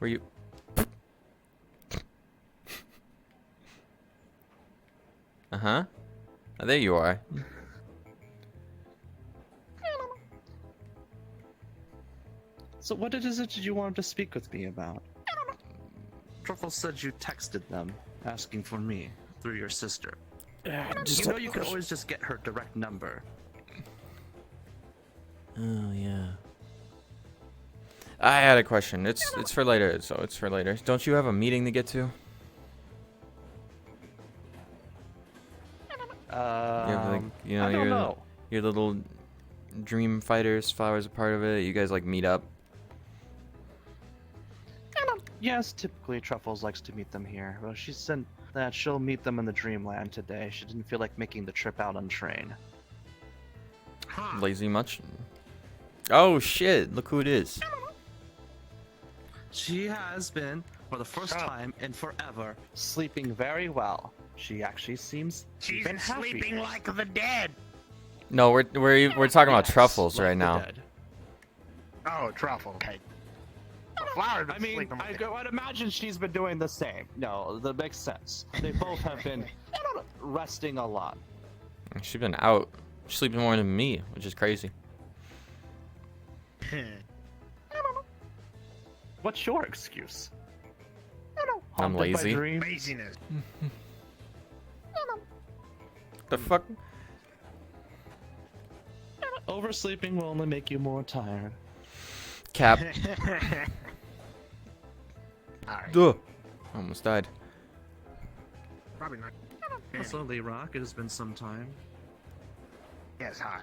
Were you? Uh-huh. Oh, there you are. So what is it you wanted to speak with me about? Truffle said you texted them, asking for me, through your sister. You know you can always just get her direct number. Oh, yeah. I had a question. It's for later, so it's for later. Don't you have a meeting to get to? You have, like, you know, I don't know. your little dream fighters, flowers a part of it. You guys like meet up. Yes, typically Truffles likes to meet them here. Well, she said that she'll meet them in the Dreamland today. She didn't feel like making the trip out on train. Lazy much? Oh shit! Look who it is. She has been, for the first time in forever, sleeping very well. She actually seems She's even happy. sleeping like the dead. No, we're talking about Yes, truffles like right the now. dead. Oh, truffle. Okay. Flower. I mean, I'd imagine she's been doing the same. No, that makes sense. They both have been resting a lot. She's been out. She's sleeping more than me, which is crazy. What's your excuse? I'm Haunted by lazy. dreams? Laziness. The fuck? Oversleeping will only make you more tired. Cap. Alright. Ugh. Almost died. Probably not. Also, Lee Rock, it has been some time. Yes, hi.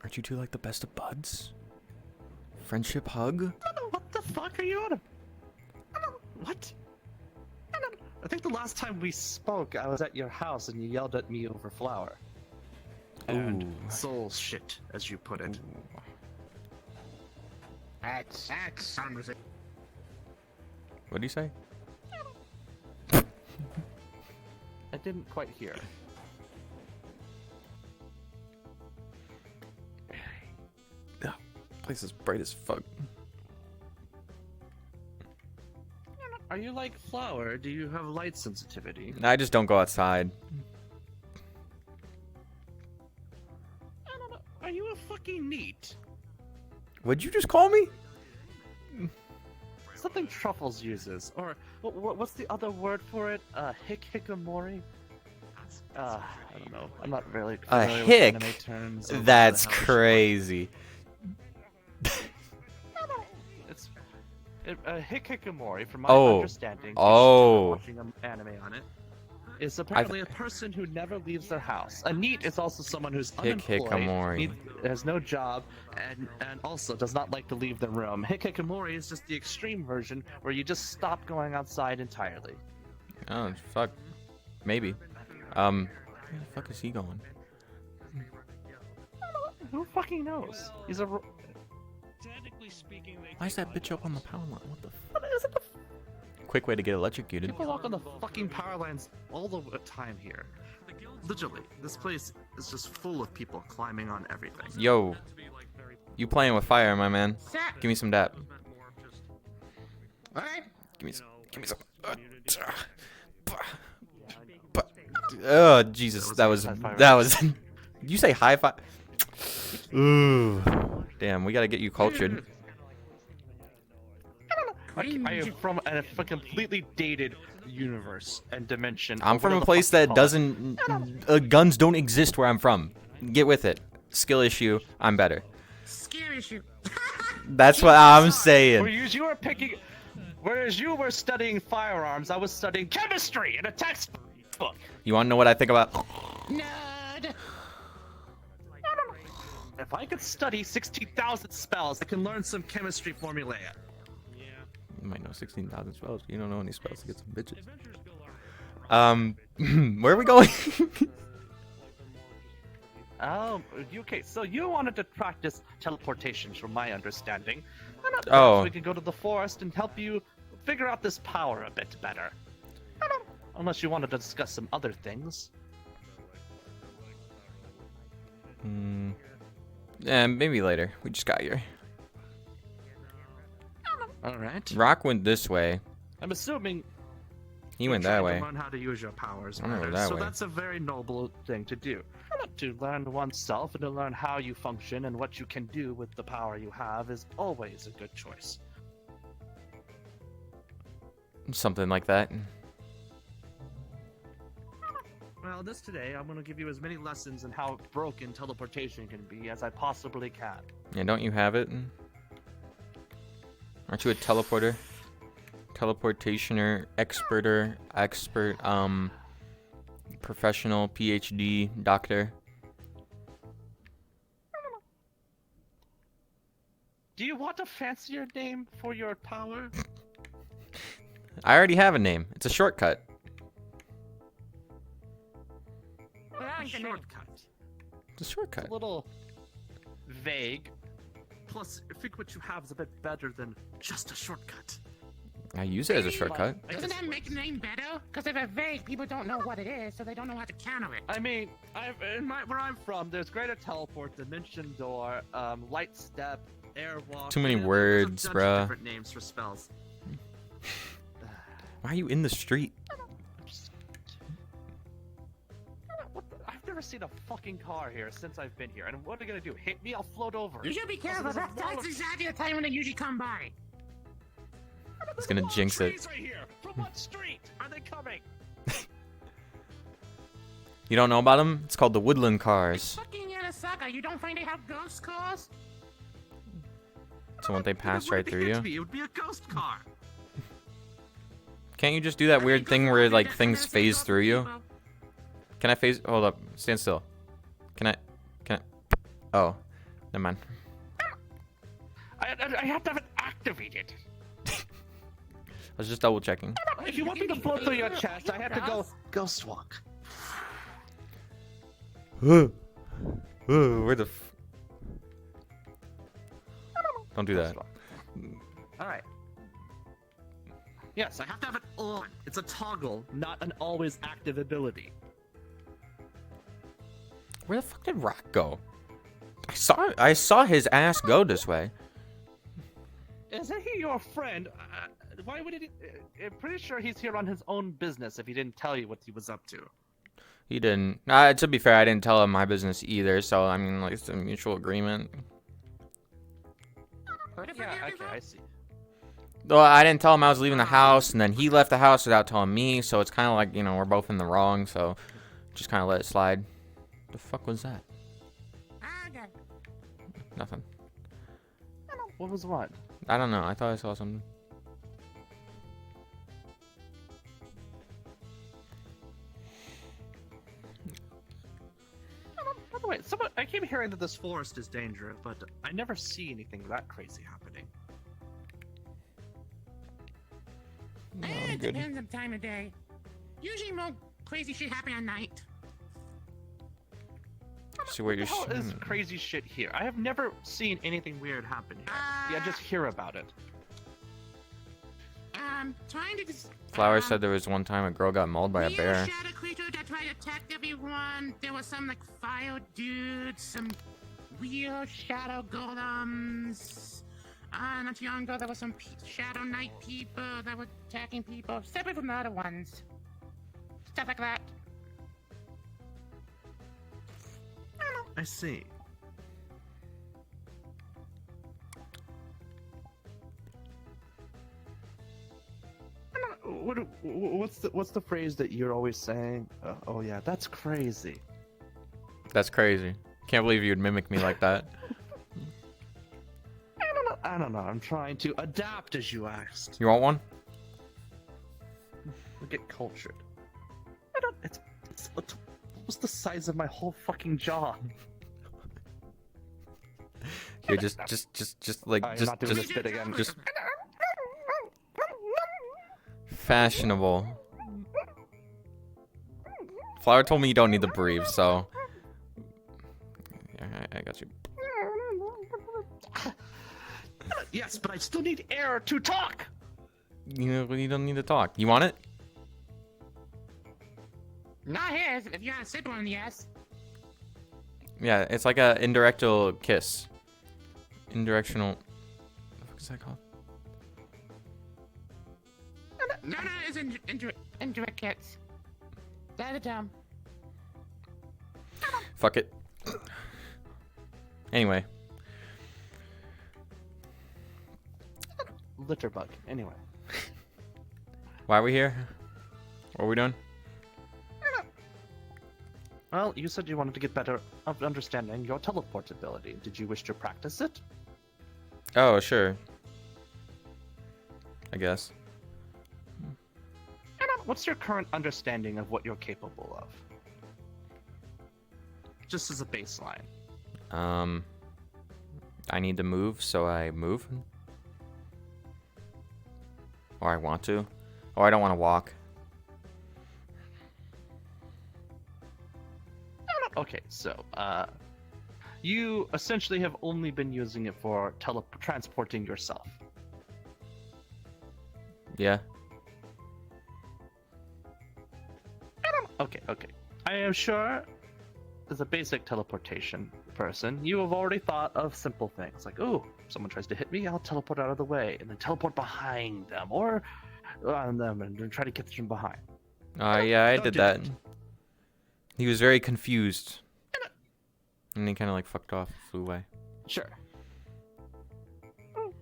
Aren't you two like the best of buds? Friendship hug? What the fuck are you on? What? I think the last time we spoke, I was at your house and you yelled at me over flour. And Ooh. soul shit, as you put it. That's conversation. What do you say? I didn't quite hear. Place is bright as fuck. Are you like flour? Do you have light sensitivity? I just don't go outside. I don't know. Are you a fucking neat? What'd you just call me? Something Truffles uses, or what's the other word for it? Hikikomori? I don't know. I'm not really A familiar hick? with anime terms. of That's how it should work. crazy. It's hikikomori, from my Oh. understanding. Oh. Watching an anime on it. Is apparently a person who never leaves their house. A NEET is also someone who's unemployed, Hikikomori. has no job, and also does not like to leave the room. Hikikomori is just the extreme version where you just stop going outside entirely. Oh, fuck. Maybe. Where the fuck is he going? Who fucking knows? He's a. Why is that bitch up on the power line? What the f? What is it? Quick way to get electrocuted. People walk on the fucking power lines all the time here. Literally, this place is just full of people climbing on everything. Yo. You playing with fire, my man. Give me some dap. Alright. Give me some. Oh, Jesus. That was. You say high five? Ooh. Damn, we gotta get you cultured. I am from a completely dated universe and dimension. I'm from a Whatever the place fuck you that call it. doesn't. Guns don't exist where I'm from. Get with it. Skill issue. I'm better. Skill issue. That's what I'm saying. Whereas you were studying firearms, I was studying chemistry in a textbook. You wanna know what I think about? Nerd. If I could study 16,000 spells, I can learn some chemistry formulae. You might know 16,000 spells, but you don't know any spells to get some bitches. Where are we going? Oh, okay. So you wanted to practice teleportation, from my understanding. Perhaps Oh. we could go to the forest and help you figure out this power a bit better. Unless you wanted to discuss some other things. Maybe later. We just got here. All right. Rock went this way. I'm assuming He went that way. To learn how to use your powers I'm gonna go better. that So way. that's a very noble thing to do. To learn oneself and to learn how you function and what you can do with the power you have is always a good choice. Something like that. Well, today, I'm going to give you as many lessons in how broken teleportation can be as I possibly can. Yeah, don't you have it? Aren't you a teleporter? Teleportationer, expert, professional, PhD, doctor. Do you want a fancier name for your power? I already have a name. It's a shortcut. A shortcut. It's a shortcut. A little vague. Plus, I think what you have is a bit better than just a shortcut. I use it as a shortcut. Doesn't that make the name better? Because if it's vague, people don't know what it is, so they don't know how to counter it. I mean, where I'm from, there's greater teleport, dimension door, light step, airwalk. Too many there's a words, bunch of bruh. different names for spells. Why are you in the street? I've never seen a fucking car here since I've been here. And what are they gonna do? Hit me? I'll float over. You should be careful. there's a wall That's of- exactly the time when they usually come by. It's gonna jinx it. Trees right here. From what street are they coming? You don't know about them? It's called the Woodland Cars. Fucking Yanasaka, you don't find they have ghost cars? So won't they pass right through you? It would be a ghost car. Can't you just do that weird thing where like things phase through you? Can I phase? Hold up. Stand still. Can I? Oh, never mind. I have to have it activated. I was just double checking. If you want me to float through your chest, I have to go ghost walk. Where the? Don't do that. All right. Yes, I have to have it on. It's a toggle, not an always active ability. Where the fuck did Rock go? I saw his ass go this way. Isn't he your friend? Why would he? I'm pretty sure he's here on his own business if he didn't tell you what he was up to. He didn't. To be fair, I didn't tell him my business either. So I mean, like, it's a mutual agreement. Yeah, okay, I see. Well, I didn't tell him I was leaving the house, and then he left the house without telling me. So it's kind of like, you know, we're both in the wrong. So just kind of let it slide. The fuck was that? Okay. Nothing. What was what? I don't know. I thought I saw something. By the way, I keep hearing that this forest is dangerous, but I never see anything that crazy happening. No, I'm It good. depends on the time of day. Usually more crazy shit happen at night. See where What you're. the hell is crazy shit here? I have never seen anything weird happen here. Yeah, I just hear about it. Trying to just... Flower said there was one time a girl got mauled by a weird bear. shadow creature that tried to attack everyone. There was some, like, fire dudes, some weird shadow golems. Not too long ago, there was some shadow knight people that were attacking people, separate from the other ones. Stuff like that. I see. What's the phrase that you're always saying? Oh yeah, that's crazy. That's crazy. Can't believe you'd mimic me like that. I don't know. I'm trying to adapt as you asked. You want one? Get cultured. It's almost the size of my whole fucking jaw. Here, just like, I'm not doing this bit again. just fashionable. Flower told me you don't need to breathe, so yeah, I got you. Yes, but I still need air to talk. You don't need to talk. You want it? Not his, if you got a sip on, yes. Yeah, it's like a indirectional kiss. Indirectional. What the fuck is that called? No, it's indirect hits. That is dumb. Fuck it. Anyway. Litterbug. Anyway. Why are we here? What are we doing? Well, you said you wanted to get better of understanding your teleport ability. Did you wish to practice it? Oh, sure. I guess. What's your current understanding of what you're capable of? Just as a baseline. I need to move, so I move. Or I want to. Or I don't want to walk. Okay, so, you essentially have only been using it for transporting yourself. Yeah. Okay. I am sure, as a basic teleportation person, you have already thought of simple things like, oh, someone tries to hit me, I'll teleport out of the way, and then teleport behind them, or on them, and then try to get them behind. Yeah, I Don't did do that. He was very confused. And he kind of like fucked off, flew away. Sure.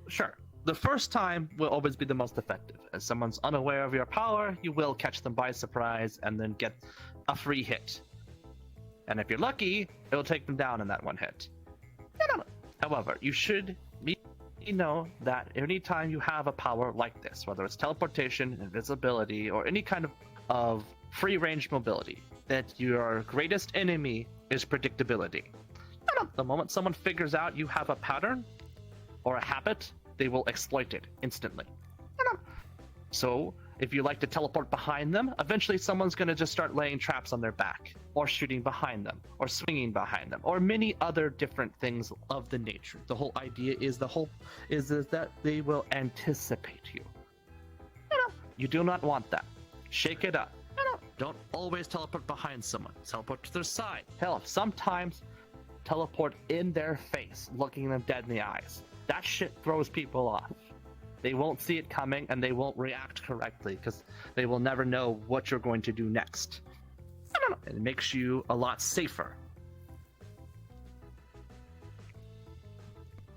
Sure. The first time will always be the most effective. As someone's unaware of your power, you will catch them by surprise and then get a free hit. And if you're lucky, it'll take them down in that one hit. However, you should know that anytime you have a power like this, whether it's teleportation, invisibility, or any kind of free range mobility, that your greatest enemy is predictability. The moment someone figures out you have a pattern or a habit, they will exploit it instantly. So, if you like to teleport behind them, eventually someone's going to just start laying traps on their back, or shooting behind them, or swinging behind them, or many other different things of the nature. The whole idea is that they will anticipate you. You do not want that. Shake it up. Don't always teleport behind someone. Teleport to their side. Hell, sometimes teleport in their face, looking them dead in the eyes. That shit throws people off. They won't see it coming, and they won't react correctly, because they will never know what you're going to do next. It makes you a lot safer.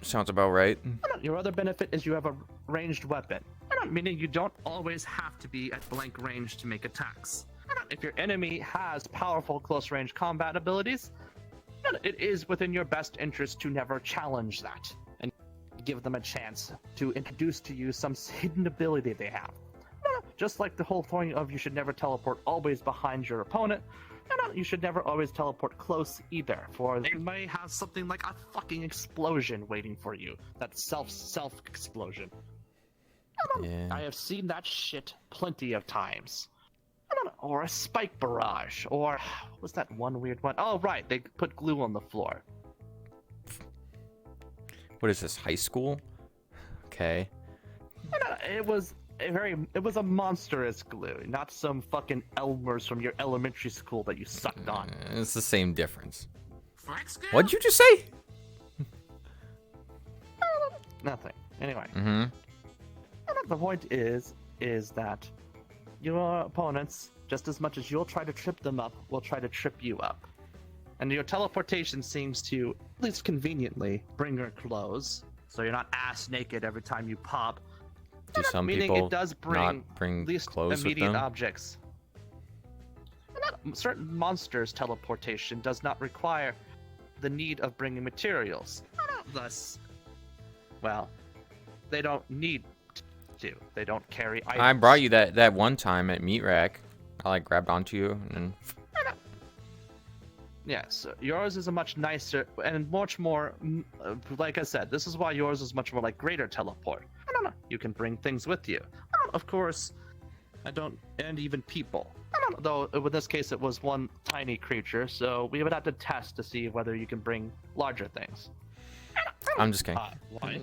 Sounds about right. Your other benefit is you have a ranged weapon, meaning you don't always have to be at blank range to make attacks. If your enemy has powerful close-range combat abilities, it is within your best interest to never challenge that and give them a chance to introduce to you some hidden ability they have. Just like the whole thing of you should never teleport always behind your opponent, you should never always teleport close either, for they may have something like a fucking explosion waiting for you. That self explosion. Yeah. I have seen that shit plenty of times. Or a spike barrage, or what was that one weird one? Oh right, they put glue on the floor. What is this, high school? Okay. It was a monstrous glue, not some fucking Elmer's from your elementary school that you sucked on. It's the same difference. Flex skill? What'd you just say? Nothing. Anyway. Mm-hmm. The point is that your opponents, just as much as you'll try to trip them up, will try to trip you up. And your teleportation seems to, at least conveniently, bring her close, so you're not ass naked every time you pop. Do some Meaning people it does not bring at least clothes with immediate them? objects. Certain monsters' teleportation does not require the need of bringing materials. Thus, well, they don't need to. They don't carry items. I brought you that one time at Meat Rack. I like grabbed onto you and then... Yes, yours is a much nicer and much more, like I said, this is why yours is much more like greater teleport. You can bring things with you. Of course, and even people. Though in this case it was one tiny creature, so we would have to test to see whether you can bring larger things. I'm just kidding. Why?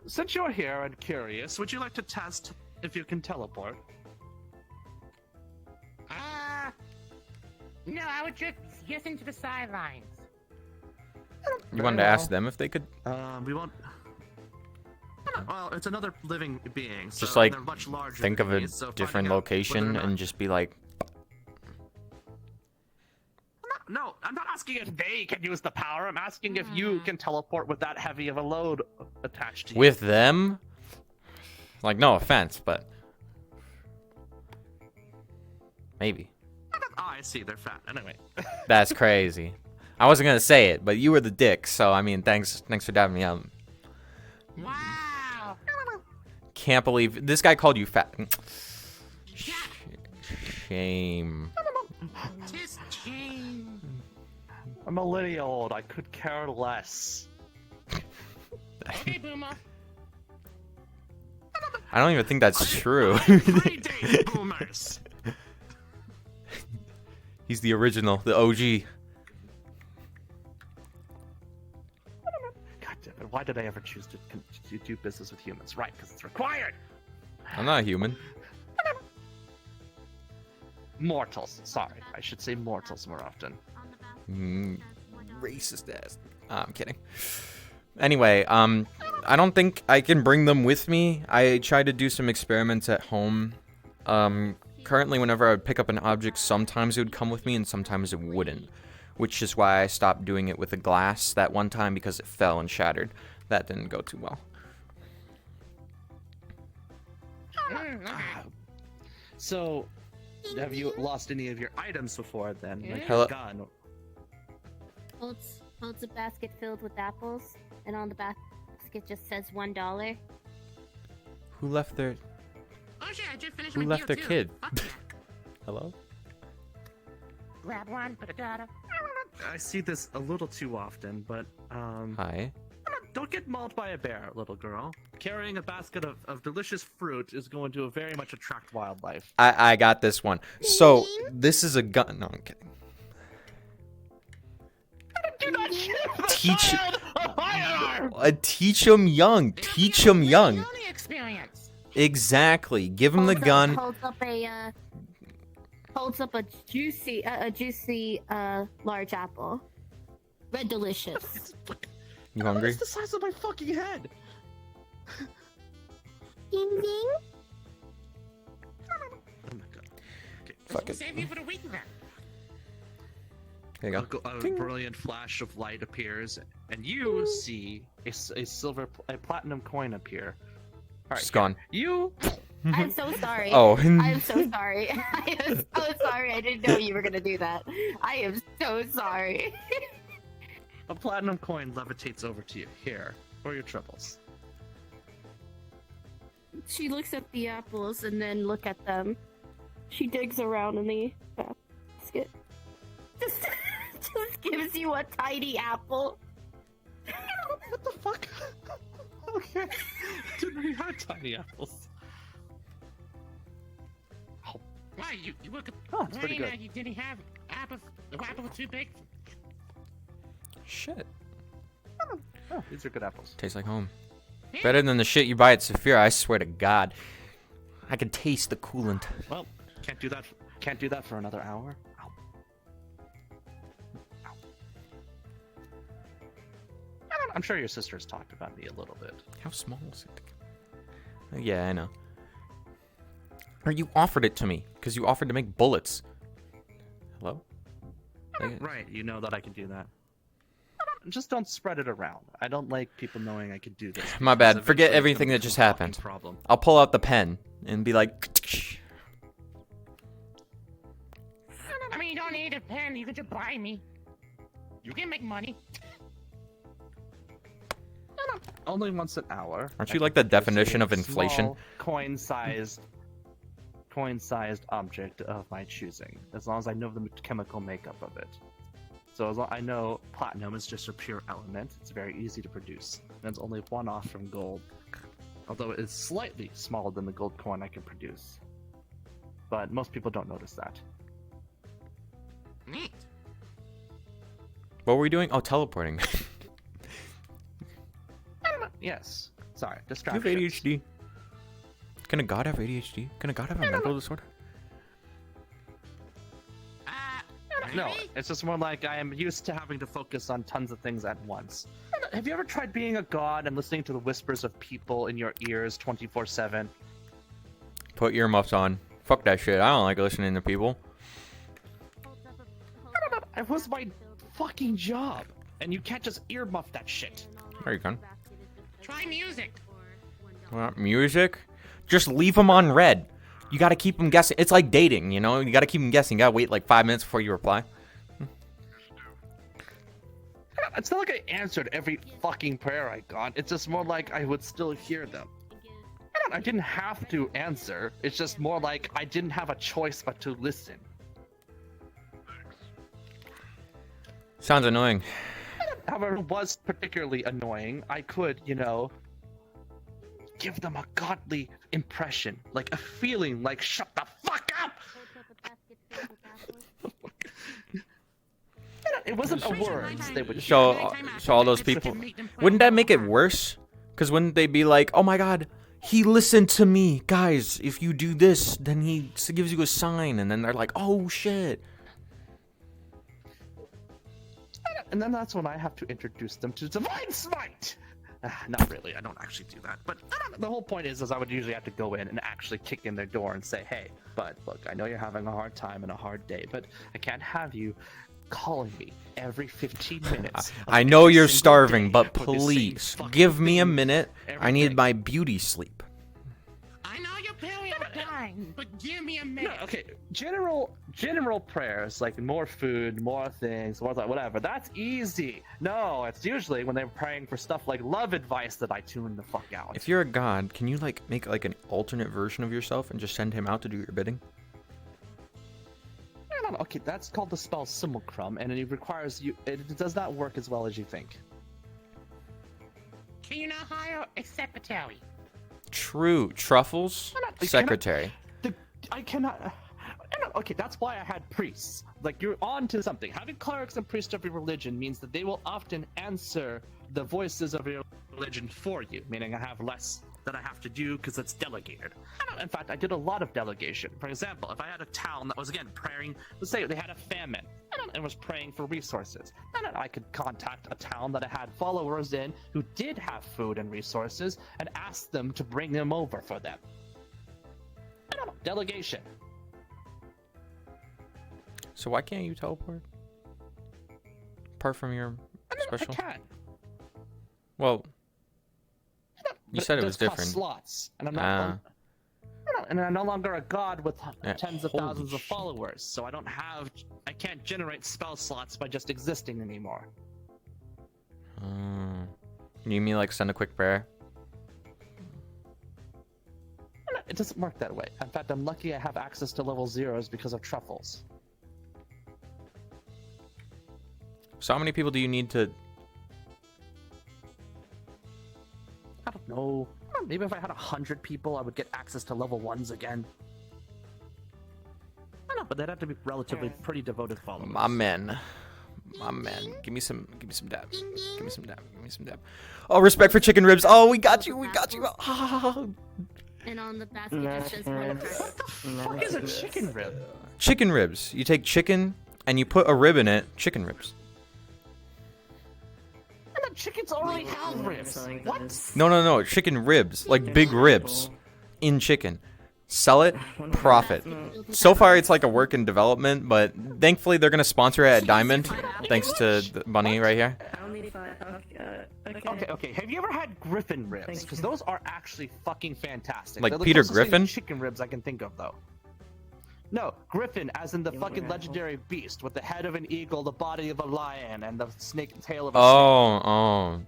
Since you're here and curious, would you like to test if you can teleport? No, I would just listen to the sidelines. You wanted to ask them if they could? We won't. Well, it's another living being. So Just like they're much larger think than of a me, so different finding out location whether or and not- just be like, No, I'm not asking if they can use the power. I'm asking if you can teleport with that heavy of a load attached to you. with them? Like, no offense, but maybe. Oh, I see. They're fat. Anyway. That's crazy. I wasn't gonna say it, but you were the dick, so I mean, thanks for dabbing me out. Wow. Can't believe this guy called you fat. Shame. Just change. I'm a little old. I could care less. Okay, Boomer. I don't even think that's true. Great day, boomers. He's the original, the OG. God damn it! Why did I ever choose to do business with humans? Right, because it's required. I'm not a human. Mortals. Sorry, I should say mortals more often. Racist ass. I'm kidding. Anyway, I don't think I can bring them with me. I tried to do some experiments at home. Currently, whenever I would pick up an object, sometimes it would come with me and sometimes it wouldn't. Which is why I stopped doing it with the glass that one time because it fell and shattered. That didn't go too well. So, have you lost any of your items before then? Like Hello? your gun? Holds a basket filled with apples, and on the basket just says $1. Who left their... Oh shit, I just finished Who my left deal, their too. kid? Fuck yeah. Hello? Grab one, put a data. I see this a little too often, but Hi. don't get mauled by a bear, little girl. Carrying a basket of delicious fruit is going to very much attract wildlife. I got this one. So, this is a gun... No, I'm kidding. Do not shoot the Teach- child a firearm! Teach them young. Teach them young. Learning experience. Exactly. Give them the gun. Holds up a juicy large apple. Red delicious. You hungry? It's the size of my fucking head. Ding ding. Oh my god. Fuck We'll it. save you for the week then. There you go. A Ting. brilliant flash of light appears, and you see a platinum coin appear. All right, It's gone. You I'm so sorry. Oh. I'm so sorry. I am so sorry. I didn't know you were gonna do that. I am so sorry. a platinum coin levitates over to you. Here for your troubles. She looks at the apples and then look at them. She digs around in the basket. Just gives you a tiny apple. What the fuck? Okay. Didn't we have tiny apples? Why, you were Oh, it's pretty complaining good. that you didn't have apples. The apple was too big. Shit. Oh, these are good apples. Tastes like home. Better than the shit you buy at Saphira, I swear to God. I can taste the coolant. Well, can't do that. Can't do that for another hour. Ow. Ow. I'm sure your sister's talked about me a little bit. How small is it? Yeah, I know. Or you offered it to me, because you offered to make bullets. Hello? Right, you know that I can do that. Just don't spread it around. I don't like people knowing I can do this. My bad. because Forget eventually it's everything gonna that just become a happened. fucking Problem. I'll pull out the pen and be like... I mean, you don't need a pen. You can just buy me. You can make money. Only once an hour. Aren't I you can like the produce a definition of inflation? small, coin-sized object of my choosing, as long as I know the chemical makeup of it. So as long I know platinum is just a pure element, it's very easy to produce, and it's only one off from gold. Although it is slightly smaller than the gold coin I can produce. But most people don't notice that. Neat. What were we doing? Oh, teleporting. Yes. Sorry, You have distractions. ADHD. Can a god have ADHD? Can a god have a mental disorder? No, it's just more like I am used to having to focus on tons of things at once. Have you ever tried being a god and listening to the whispers of people in your ears 24/7? Put earmuffs on. Fuck that shit. I don't like listening to people. It was my fucking job, and you can't just earmuff that shit. There you go. Try music. Music? Just leave them on red. You gotta keep them guessing. It's like dating, you know? You gotta keep them guessing. You gotta wait like 5 minutes before you reply. It's not like I answered every fucking prayer I got. It's just more like I would still hear them. I didn't have to answer. It's just more like I didn't have a choice but to listen. Sounds annoying. However, it was particularly annoying. I could, you know, give them a godly impression, like a feeling like shut the fuck up. It wasn't a words they would So all those people, wouldn't that make it worse? Because wouldn't they be like, oh my god, he listened to me, guys, if you do this, then he gives you a sign, and then they're like, oh shit. And then that's when I have to introduce them to Divine Smite. Not really, I don't actually do that. But the whole point is I would usually have to go in and actually kick in their door and say, hey, but look, I know you're having a hard time and a hard day, but I can't have you calling me every 15 minutes. I know you're starving, but please, give me a minute. I need my beauty sleep. I know you're period, but give me a minute. No, okay, general prayers like more food, more things, more whatever. That's easy. No, it's usually when they're praying for stuff like love advice that I tune the fuck out. If you're a god, can you like make like an alternate version of yourself and just send him out to do your bidding? No, okay, that's called the spell Simulacrum, and it requires you. It does not work as well as you think. Can you not hire a secretary? True. Truffles? Secretary. I cannot. Okay, that's why I had priests. Like, you're on to something. Having clerics and priests of your religion means that they will often answer the voices of your religion for you, meaning I have less that I have to do because it's delegated. In fact, I did a lot of delegation. For example, if I had a town that was, again, praying, let's say they had a famine and was praying for resources, then I could contact a town that I had followers in who did have food and resources and ask them to bring them over for them. Delegation. So why can't you teleport? Apart from your special? I can. Well, you said it was does cost different. Slots, and I'm not. And I'm no longer a god with tens of holy thousands of shit. followers, so I can't generate spell slots by just existing anymore. You mean like send a quick prayer? It doesn't work that way. In fact, I'm lucky I have access to level 0s because of truffles. So how many people do you need to... I don't know. Maybe if I had 100 people, I would get access to level 1s again. I don't know, but they'd have to be relatively pretty devoted followers. My man. Give me some dab. Give me some dab. Oh, respect for chicken ribs. Oh, we got you. Oh. And on the basket just says one card. What the fuck is a chicken rib? Chicken ribs. You take chicken and you put a rib in it. Chicken ribs. And the chickens already have ribs. What? No. Chicken ribs. Like big ribs in chicken. Sell it, profit. So far, it's like a work in development, but thankfully they're gonna sponsor it at Diamond, thanks to the bunny right here. Okay. Have you ever had griffin ribs? Because those are actually fucking fantastic. Like They're the Peter closest thing to Griffin? chicken ribs I can think of, though. No, griffin, as in the fucking legendary beast with the head of an eagle, the body of a lion, and the snake tail of a snake. Oh.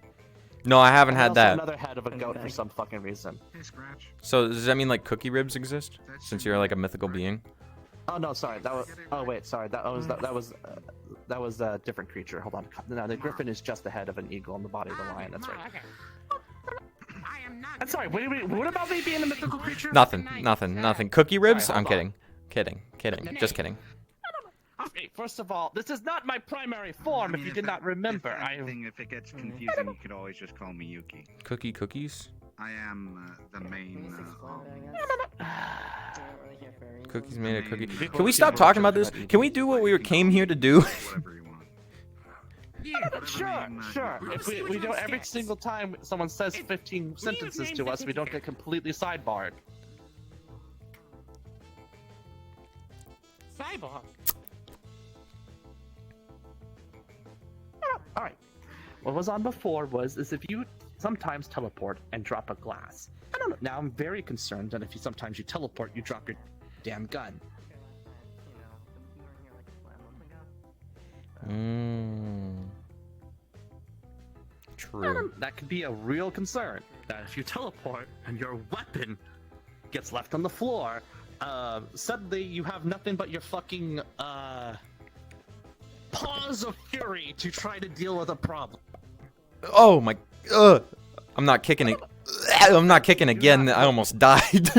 No, I haven't And had also that. Another head of a goat for some fucking reason. Hey, Scratch. So does that mean like cookie ribs exist? Since you're like a mythical being? Oh no, sorry. That was. Oh wait, sorry. That was a different creature. Hold on. No, the griffin is just the head of an eagle and the body of a lion. That's right. Okay. I am not. I'm sorry. What about me being a mythical creature? Nothing. Cookie ribs? Sorry, I'm hold kidding. Just kidding. Okay, first of all, this is not my primary form. If you did not remember, If it gets confusing, you could always just call me Yuki. Cookies? I am the main. Cookies made a cookie. People- Can we stop talking about this? Can we do what we came here to do? Whatever you want. Sure. If we do it every single time someone says 15 sentences to us, we don't get completely sidebarred. Cyborg. All right. What was on before is if you sometimes teleport and drop a glass. I don't know. Now I'm very concerned that if you sometimes you teleport, you drop your damn gun. True. That could be a real concern. That if you teleport and your weapon gets left on the floor, suddenly you have nothing but your fucking paws of fury to try to deal with a problem. Oh my. I'm not kicking it. I'm not kicking again. I almost died.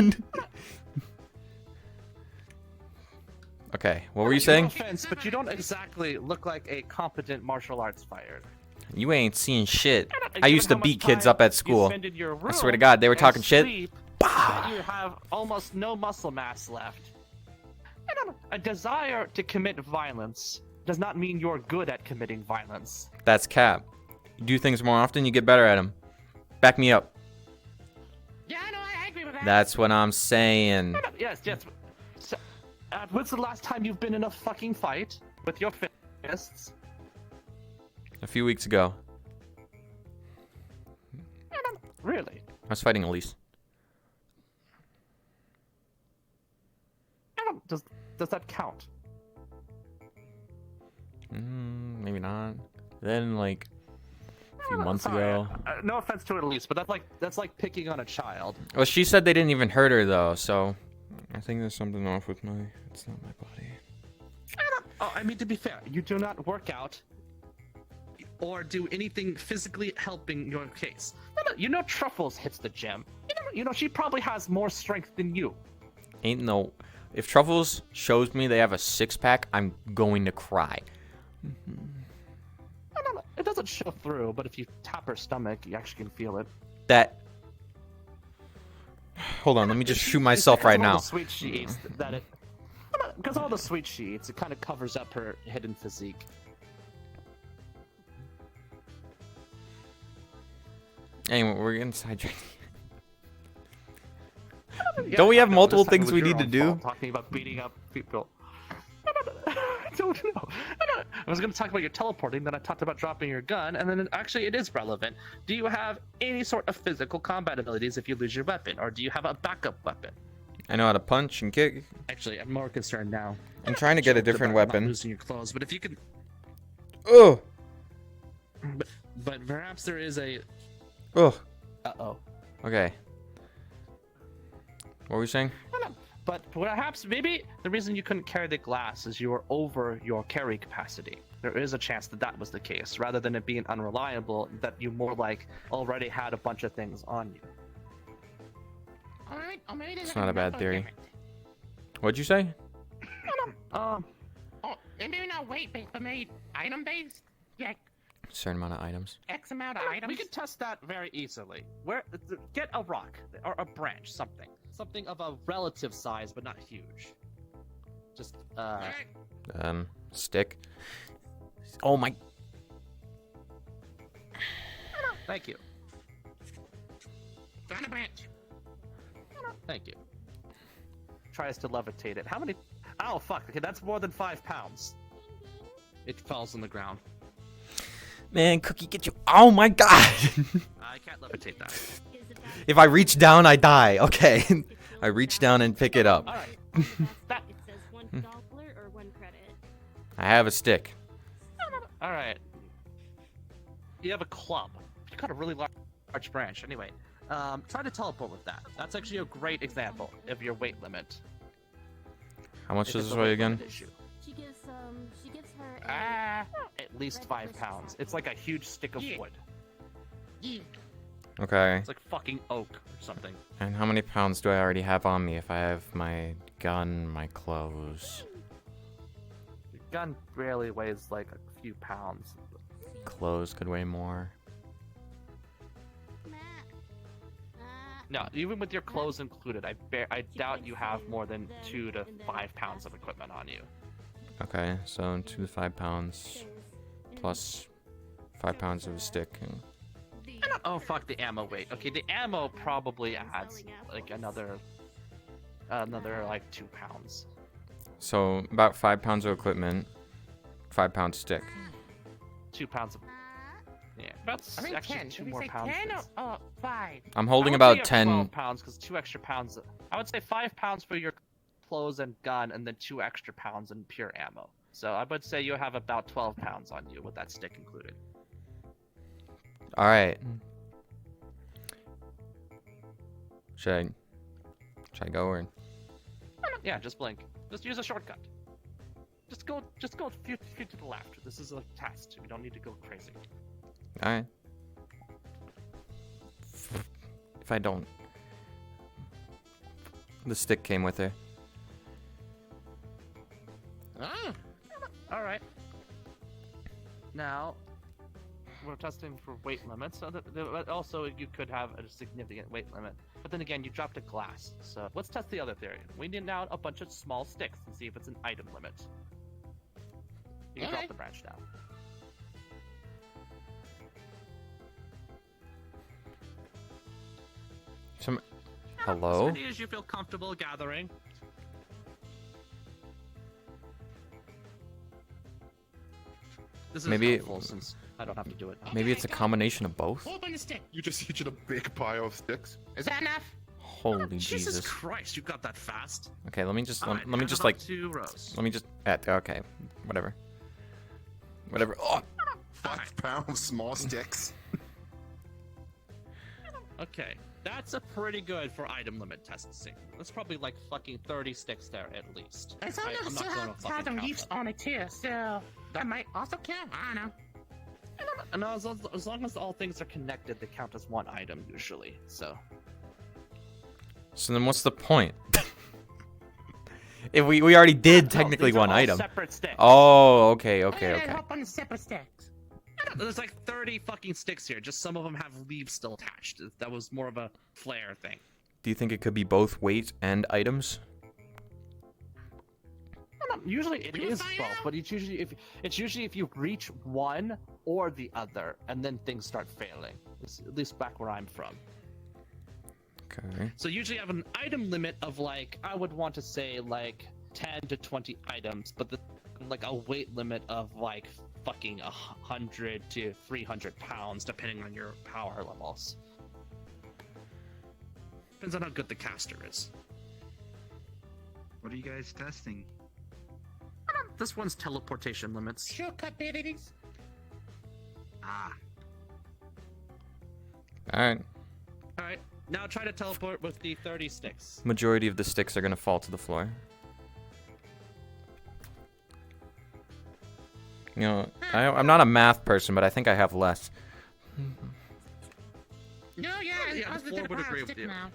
Okay, what were you No saying? offense, but you don't exactly look like a competent martial arts fighter. You ain't seen shit. I Given used to how much beat kids time up at you school. spend in your I swear to room God, they were and talking shit. sleep, Bah! that you have almost no muscle mass left. I don't know. A desire to commit violence does not mean you're good at committing violence. That's cap. You do things more often, you get better at them. Back me up. Yeah, no, I agree with that. That's what I'm saying. Yes. So, when's the last time you've been in a fucking fight with your fists? A few weeks ago, Really? I was fighting Elise. Does that count? Maybe not. Then, like, a few months Sorry, ago. no offense to Elise, but that's like picking on a child. Well, she said they didn't even hurt her, though, so I think there's something off with my... It's not my body. Oh, I mean, to be fair, you do not work out or do anything physically helping your case. You know Truffles hits the gym. You know she probably has more strength than you. Ain't no... If Truffles shows me they have a six-pack, I'm going to cry. I don't know. It doesn't show through, but if you tap her stomach, you actually can feel it. That... Hold on, let me just shoot myself right now. All the sweet she eats, because all the sweet she eats, it kind of covers up her hidden physique. Anyway, we're getting sidetracked. Yeah, Don't we have I know, multiple this time things was we your need to own do? fault, talking about beating up people. I don't know. I was going to talk about your teleporting, then I talked about dropping your gun, and then actually it is relevant. Do you have any sort of physical combat abilities if you lose your weapon, or do you have a backup weapon? I know how to punch and kick. Actually, I'm more concerned now. I'm trying to get a Joked different about not weapon. losing your clothes, but if you can, Oh! but perhaps there is a. Oh. Uh-oh. Okay. What were we saying? But perhaps, maybe the reason you couldn't carry the glass is you were over your carry capacity. There is a chance that that was the case, rather than it being unreliable, that you more like already had a bunch of things on you. Alright, or maybe there's It's like not a bad number theory. limit. What'd you say? Oh, and maybe not weight-based, but maybe item-based? Yeah, Certain amount of items. X amount of items. We can test that very easily. Get a rock or a branch, something of a relative size, but not huge. Just Alright, Stick. Oh my... Thank you. find a branch. Thank you. Tries to levitate it. How many? Oh fuck! Okay, that's more than 5 pounds. It falls on the ground. Man, Cookie, get you... Oh my god! I can't levitate that. If I reach down, I die. Okay. I reach down and pick it up. All right. That it says $1 or 1 credit. I have a stick. All right. You have a club. You got a really large branch. Anyway, try to teleport with that. That's actually a great example of your weight limit. How much If does it's this a weigh weight again? limit issue. She gives her a Ah, At least 5 pounds. It's like a huge stick of Yeah. wood. yeah. Okay. It's like fucking oak or something. And how many pounds do I already have on me if I have my gun, my clothes? Your gun barely weighs like a few pounds. Clothes could weigh more. Matt. No, even with your clothes included, I doubt you have more than 2 to 5 pounds of equipment on you. Okay, so 2 to 5 pounds plus 5 pounds of a stick. Oh fuck the ammo weight. Okay, the ammo probably adds like another like 2 pounds. So about 5 pounds of equipment, 5 pound stick. 2 pounds of that's I mean, actually 10. 2 Did we more say pounds. 10 or 5? I'm holding I would say about you're 10. 12 pounds because 2 extra pounds. I would say 5 pounds for your clothes and gun, and then 2 extra pounds in pure ammo. So I would say you have about 12 pounds on you with that stick included. All right. Should I go or? Yeah, just blink. Just use a shortcut. Just go a few to the left. This is a test. You don't need to go crazy. All right. If I don't, the stick came with her. Ah. All right. Now, we're testing for weight limits. So also, you could have a significant weight limit. But then again, you dropped a glass. So let's test the other theory. We need now a bunch of small sticks and see if it's an item limit. You can drop the branch now. Hello? As many as you feel comfortable gathering. This is Maybe- helpful since I don't have to do it. Maybe it's a combination of both. Open the stick. You just each in a big pile of sticks. Is that enough? Holy Jesus Jesus. Christ, you got that fast. Okay, let me just Alright, let me add just about like 2 rows. let me just okay, whatever. Whatever. Oh, 5 pounds small sticks. Okay, that's a pretty good for item limit testing. That's probably like fucking 30 sticks there at least. It's only I'm not still going to has fucking some count leaves them. on it too, so that might also count. I don't know. And as long as all things are connected, they count as one item usually. So so then what's the point? If we already did technically these are one all item. Separate sticks. Oh, okay. And Okay. hop on the separate sticks. There's like 30 fucking sticks here. Just some of them have leaves still attached. That was more of a flare thing. Do you think it could be both weight and items? Usually it We will is find both, out. but it's usually if you reach one or the other, and then things start failing. At least back where I'm from. Okay. So usually I have an item limit of like I would want to say like 10 to 20 items, but like a weight limit of like fucking 100 to 300 pounds, depending on your power levels. Depends on how good the caster is. What are you guys testing? This one's teleportation limits. Shortcut abilities. Ah, All right. All right, now try to teleport with the 30 sticks. Majority of the sticks are gonna fall to the floor. You know, I'm not a math person, but I think I have less. No, yeah, Yeah, I was the the floor would agree stick with you. now.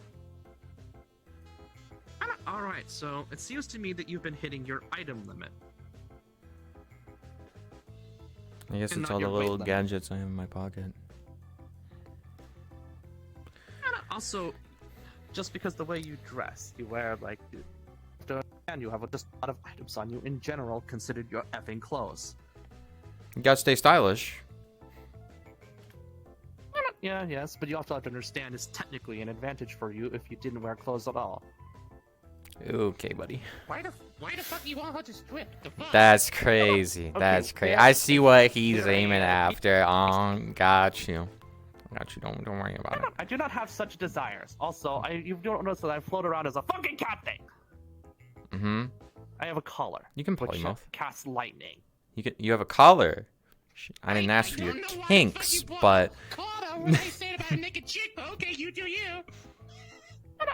All right, so it seems to me that you've been hitting your item limit. I guess And it's not all the your weight little limit. gadgets I have in my pocket. Also, just because the way you dress, you wear like, and you have just a lot of items on you in general, considered your effing clothes. You gotta stay stylish. Yeah, yes, but you also have to understand it's technically an advantage for you if you didn't wear clothes at all. Okay, buddy. Why the fuck you want her to strip? The fuck? That's crazy. That's crazy. I see what he's aiming after. Got you. Got you. Don't worry about it. I do not have such desires. Also, you don't notice that I float around as a fucking cat thing. Mm-hmm. I have a collar. You can which polymorph. casts lightning. You have a collar. I didn't ask for I your don't know why the fuck kinks, you brought but Carter when I said about a naked chick, but okay, you do you.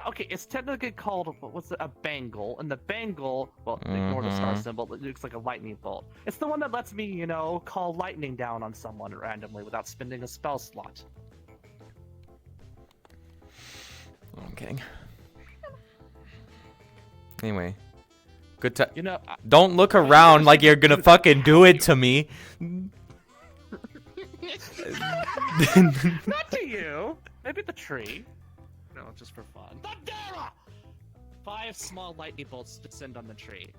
Okay, it's technically called a bangle, and the bangle, well, ignore the star Mhm. symbol. It looks like a lightning bolt. It's the one that lets me, call lightning down on someone randomly without spending a spell slot. I'm kidding. Anyway, good time. Don't look around like you're gonna fucking do it to me. Not to you. Maybe the tree. no, just for fun. Thundera! 5 small lightning bolts descend on the tree.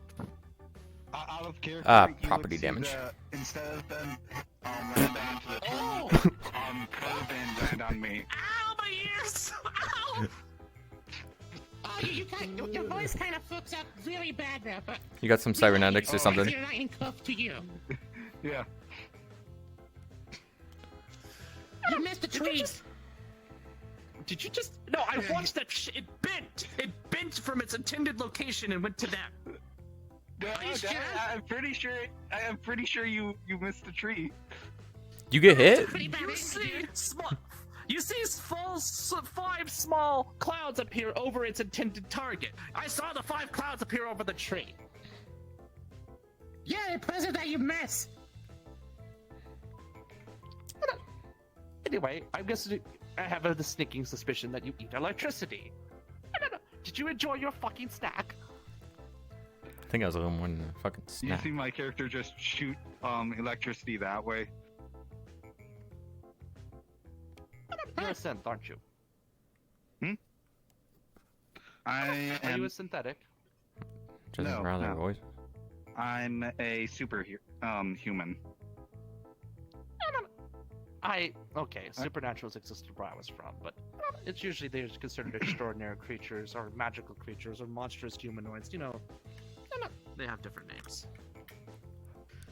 Out of character, you property would see damage. Instead of them land onto the tree, curve and land on me. Ow, my ears! Ow! Oh, your voice kind of fucks up really bad there, but You got some cybernetics or something? You're lightning cuff to you. Yeah. You missed the trees. Did you just? No, I watched that shit. It bent. It bent from its intended location and went to that. Are you sure? I'm pretty sure. I am pretty sure you missed the tree. You get hit? Pretty bad. You see 5 small clouds appear over its intended target. I saw the 5 clouds appear over the tree. Yeah, impressive that you missed. Anyway, I have a sneaking suspicion that you eat electricity. I don't know. Did you enjoy your fucking snack? I think I was a little more than a fucking You snack. see my character just shoot electricity that way. You're a synth, aren't you? I Are you am. a synthetic? Just No, around their no. voice. I'm a human. Okay, supernaturals existed where I was from, but it's usually they're considered extraordinary creatures or magical creatures or monstrous humanoids. You know, they have different names.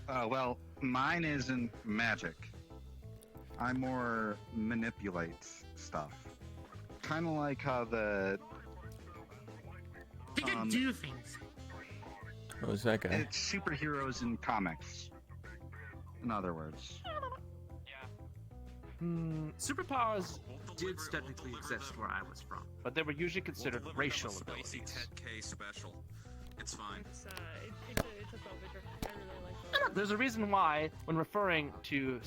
Well, mine isn't magic. I more manipulate stuff. Kind of like how the You can do things. What was that guy? it's superheroes in comics. In other words. Superpowers did technically exist where I was from, but they were usually considered racial abilities. 10K special. It's fine. It's a Belvedere. I really like that. There's a reason why, when referring to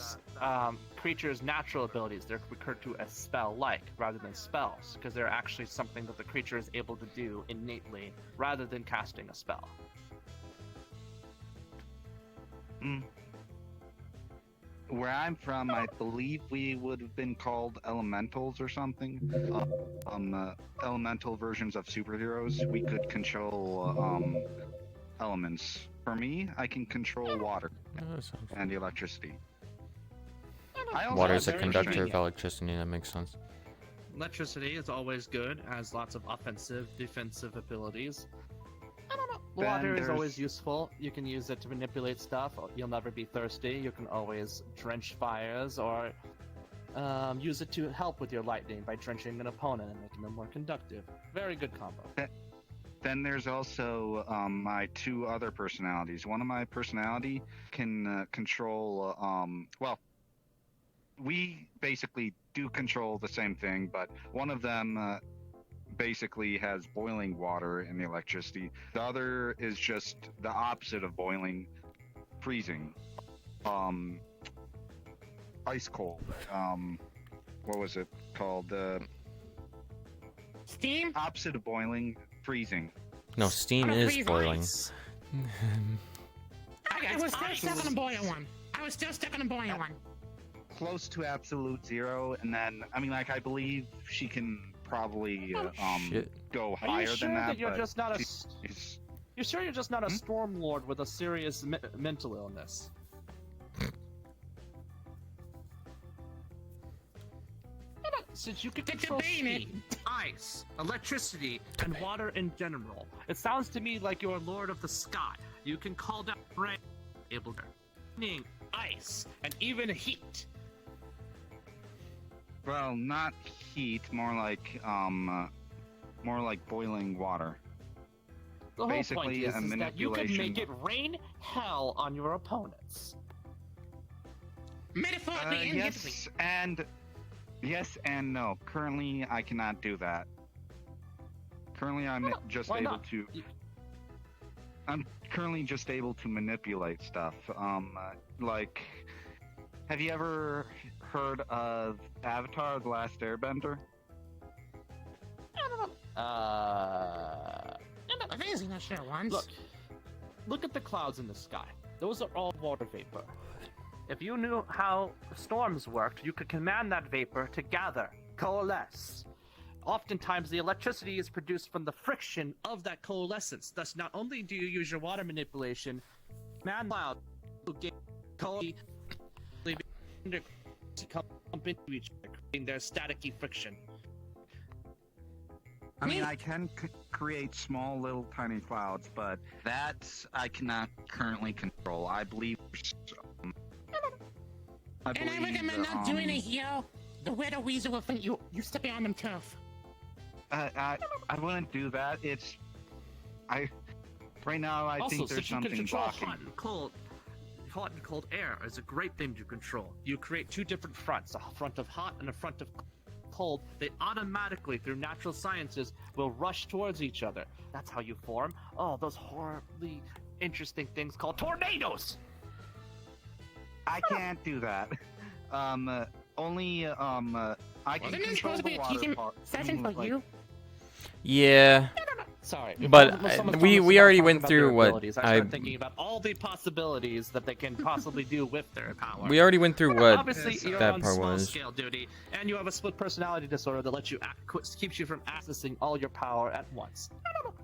creatures' natural abilities, they're referred to as spell-like rather than spells, because they're actually something that the creature is able to do innately, rather than casting a spell. Where I'm from, I believe we would have been called elementals or something. Elemental versions of superheroes. We could control elements. For me, I can control water Oh, that sounds- and electricity. I also Water is a have conductor of strength. electricity, that makes sense. Electricity is always good, has lots of offensive, defensive abilities. I don't know. Then Water is always there's- useful. You can use it to manipulate stuff. You'll never be thirsty. You can always drench fires or use it to help with your lightning by drenching an opponent and making them more conductive. Very good combo. Then there's also my 2 other personalities. One of my personality can control. Well, we basically do control the same thing, but one of them basically has boiling water and electricity. The other is just the opposite of boiling, freezing. Ice cold. What was it called? Steam? Opposite of boiling, freezing. No, steam I'm a is freeze boiling. Ice. I was still stuck on a boiling one. I was still stuck on a boiling one. Close to absolute zero, and then I believe she can probably Shit. go Are higher you sure than that you're but just not a? she's- You're sure you're just not a storm lord with a serious mental illness? Since you can control debate it. steam, ice, electricity, and water in general, it sounds to me like you're a lord of the sky. You can call down rain, able to lightning, ice, and even heat. well, not heat, more like boiling water. The whole Basically, point is a that you can manipulation. make it rain hell on your opponents. Metaphorically and literally. Yes and no. Currently, I cannot do that. Currently, I'm just Why able not? to. I'm currently just able to manipulate stuff. Like, have you ever heard of Avatar: The Last Airbender? Amazing, I sure once. Look at the clouds in the sky. Those are all water vapor. If you knew how storms worked, you could command that vapor to gather, coalesce. oftentimes the electricity is produced from the friction of that coalescence. Thus, not only do you use your water manipulation, man, cloud come into each other, creating their staticky friction. I mean, I can create small, little, tiny clouds, but that I cannot currently control. I believe. And I recommend not doing it here. The weather weasel will think you stepping on them turf. I wouldn't do that. Right now I think there's something blocking. Hot and cold air is a great thing to control. You create two different fronts, a front of hot and a front of cold. They automatically, through natural sciences, will rush towards each other. That's how you form, those horribly interesting things called tornadoes! I can't do that. Only, I can Wasn't this control supposed to be the a water teaching part. session for like, you? Yeah. Sorry, But, someone we told us already about went talking through about what their abilities. I started thinking about all the possibilities that they can possibly do with their power. We already went through what Obviously, you're that on part small was. scale duty, and you have a split personality disorder that lets you keeps you from accessing all your power at once.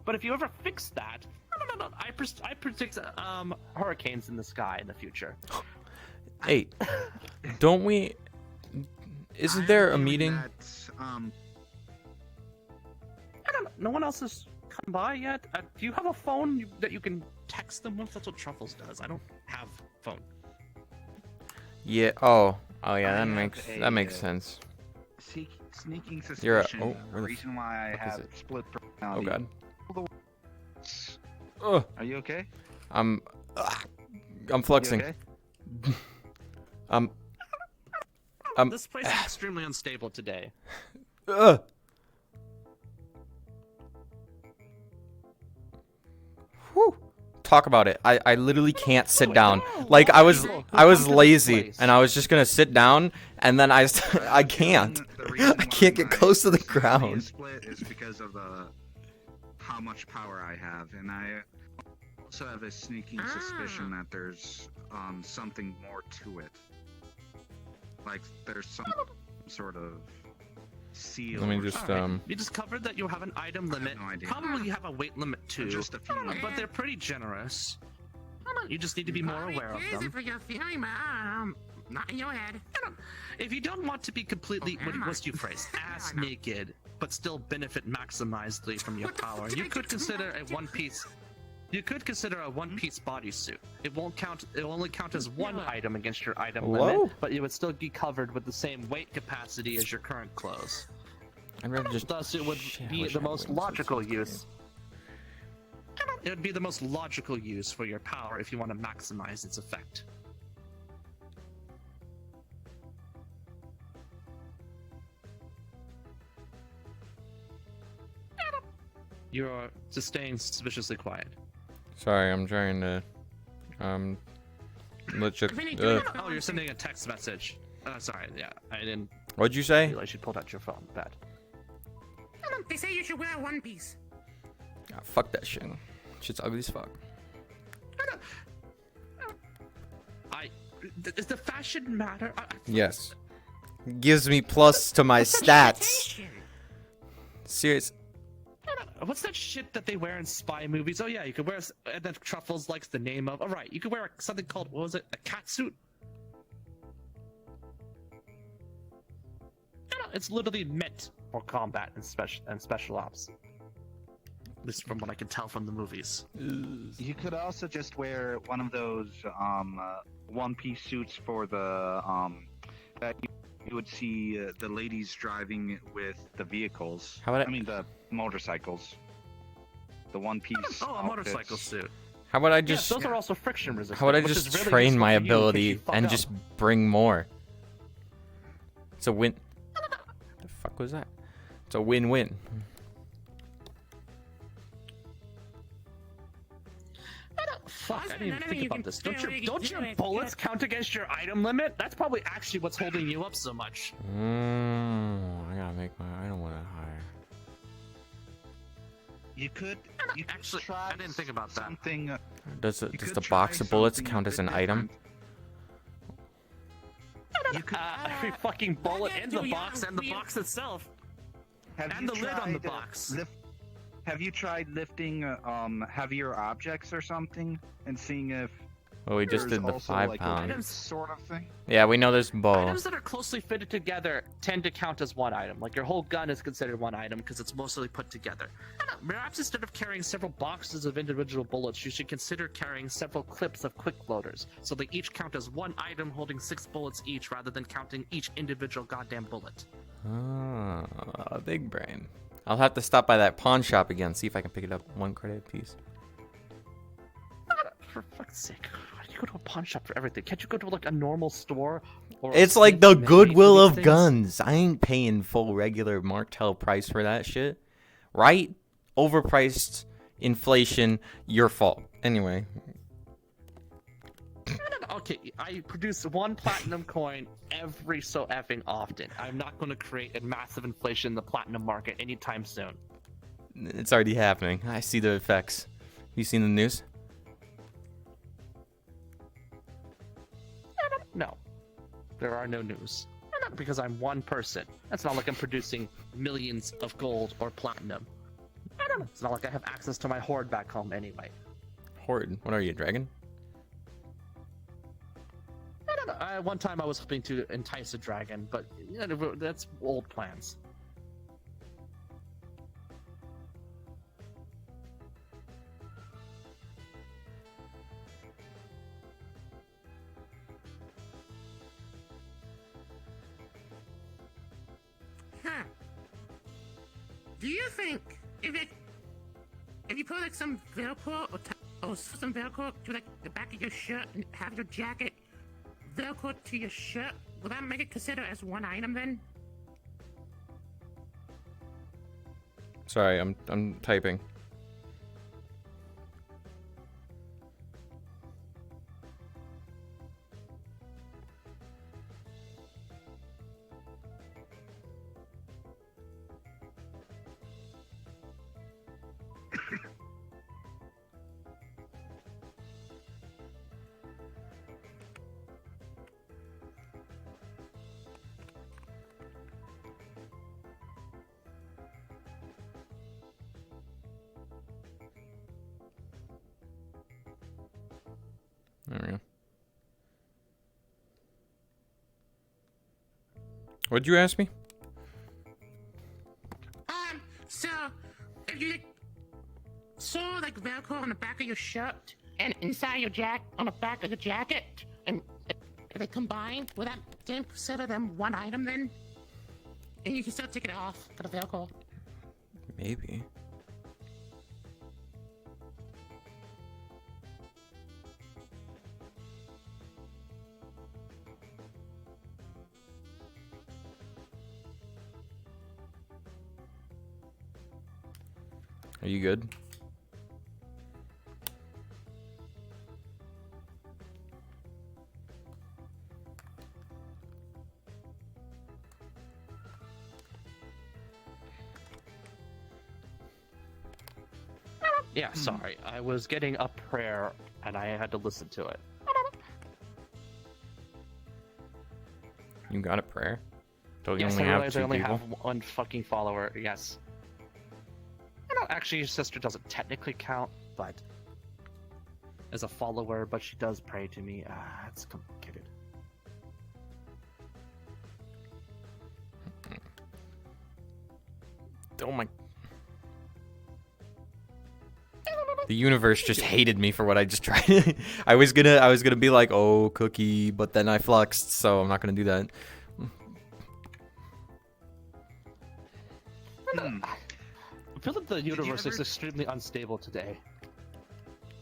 But if you ever fix that, I predict hurricanes in the sky in the future. Hey, don't we? Isn't there a meeting? I don't know. No one else has come by yet. Do you have a phone that you can text them with? That's what Truffles does. I don't have a phone. Yeah. Oh yeah. That have makes sense. Sneaking suspicion. You're the reason why I fuck is have it? split Oh personality. god. Are you okay? I'm You flexing. okay? This place is extremely unstable today. Whew. Talk about it. I literally can't sit down. Like I was lazy and I was just gonna sit down and then I can't. I can't get close to the ground. Split is because of how much power I have, and I also have a sneaking suspicion that there's something more to it. Like there's some sort of seal. Let me or just something. You discovered that you have an item limit. no idea. Probably you have a weight limit too. Just a few. But they're pretty generous. You just need to be more aware of them. For your feeling, not in your head. If you don't want to be completely, what's your phrase, ass naked, but still benefit maximizedly from your power, you could consider a one-piece. You could consider a one-piece bodysuit. It won't count. It will only count as one item against your item limit, but it would still be covered with the same weight capacity as your current clothes. I'd rather just. Thus, it would be the most logical use. It would be the most logical use for your power if you want to maximize its effect. You're just staying suspiciously quiet. Sorry, I'm trying to. Let's just. Oh, you're sending a text message. Sorry, yeah, I didn't What'd you say? realize you pulled out your phone. Bad. They say you should wear one piece. Ah, fuck that shit. Shit's ugly as fuck. Does the fashion matter? Yes. Gives me plus to my stats. Serious. What's that shit that they wear in spy movies? Oh yeah, you could wear, and then Truffles likes the name of. All right, you could wear something called, what was it? A cat suit? It's literally meant for combat and special ops. At least from what I can tell from the movies. You could also just wear one of those one-piece suits for the that you would see the ladies driving with the vehicles. How about I mean the motorcycles. The one-piece. Oh, a motorcycle outfits. suit. How about I Yes, just? those are also friction resistant. How about I which just is really train useful my for you in case you ability fuck and up. just bring more? It's a win. The fuck was that? It's a win-win. Fuck, I didn't even None of think you about can this. do it, Don't you your do it. bullets count against your item limit? That's probably actually what's holding you up so much. I gotta make my item limit higher. You could Actually, try I didn't think about that. something. Does You does could the try box of bullets something a count as bit an item? different. You could Every fucking bullet Why in don't the you box have and the weird- box itself. And the lid on the box. Have you tried lifting heavier objects or something and seeing if Well, we just there's did the also, 5 like, a pounds. weight sort of thing? Yeah, we know there's both. Items that are closely fitted together tend to count as one item. Like your whole gun is considered one item because it's mostly put together. Perhaps instead of carrying several boxes of individual bullets, you should consider carrying several clips of quick loaders, so they each count as one item holding 6 bullets each, rather than counting each individual goddamn bullet. Ah, big brain. I'll have to stop by that pawn shop again, see if I can pick it up 1 credit piece. For fuck's sake, why do you go to a pawn shop for everything? Can't you go to like a normal store? Or It's like the Goodwill of guns. I ain't paying full regular Martell price for that shit. Right? Overpriced, inflation, your fault. Anyway. Okay, I produce 1 platinum coin every so effing often. I'm not going to create a massive inflation in the platinum market anytime soon. It's already happening. I see the effects. You seen the news? No, there are no news. Not because I'm one person. It's not like I'm producing millions of gold or platinum. It's not like I have access to my hoard back home anyway. Horde. What are you, a dragon? I don't know. One time I was hoping to entice a dragon, but that's old plans. Huh. Do you think if you put like some Velcro or some Velcro to like the back of your shirt and have your jacket Velcro to your shirt, will that make it considered as one item then? Sorry, I'm typing. There we go. What'd you ask me? So if you sew like Velcro on the back of your shirt and inside your on the back of the jacket, and if they combine, will that then consider them one item then? And you can still take it off for the Velcro. Maybe. Are you good? Yeah, sorry. I was getting a prayer and I had to listen to it. You got a prayer? Don't you Yes, only I have realize 2 I only people? have 1 fucking follower. Yes. Actually, your sister doesn't technically count, but as a follower, but she does pray to me. It's complicated. Oh my. The universe just hated me for what I just tried. I was gonna be like, oh, cookie, but then I fluxed, so I'm not gonna do that. I feel that the universe is extremely unstable today.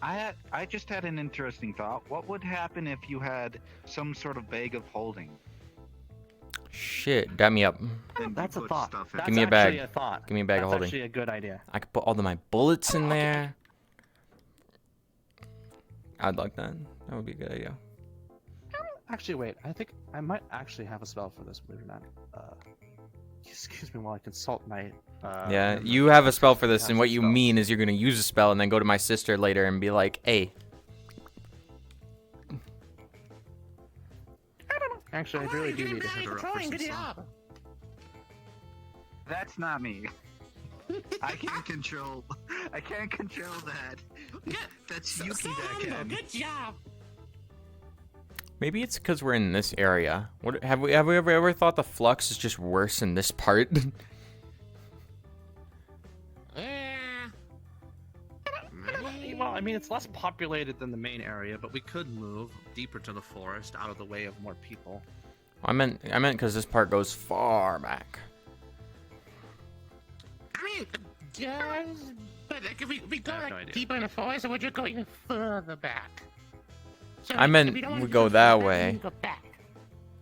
I just had an interesting thought. What would happen if you had some sort of bag of holding? Shit, dab me up. Then That's you a put thought. stuff in. That's Give me a actually bag. a thought. Give me a bag of That's holding. actually a good idea. I could put all of my bullets in there. I'd like that. That would be a good idea. Actually, wait. I think I might actually have a spell for this, believe it or not. Excuse me while I consult my... Yeah, you have a spell for this, and what you mean is you're gonna use a spell and then go to my sister later and be like, hey. Actually, I really do need to Good hit her up for some good stuff. job. That's not me. I can't control. I can't control that. That's Yuki that can. Good job. Maybe it's because we're in this area. What have we ever thought the flux is just worse in this part? Yeah. Well, I mean, it's less populated than the main area, but we could move deeper to the forest, out of the way of more people. I meant because this part goes far back. I mean, yes, but like, if we go I have no like idea. deeper in the forest, or would you go even further back? So, I meant we don't we wanna go further that back, we way. can go back.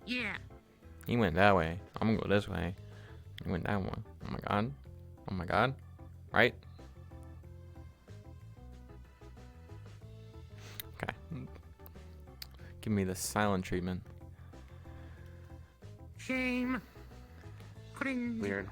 Yeah. He went that way. I'm gonna go this way. He went that one. Oh my god. Oh my god. Right? Okay. Give me the silent treatment. Shame. Putting Weird.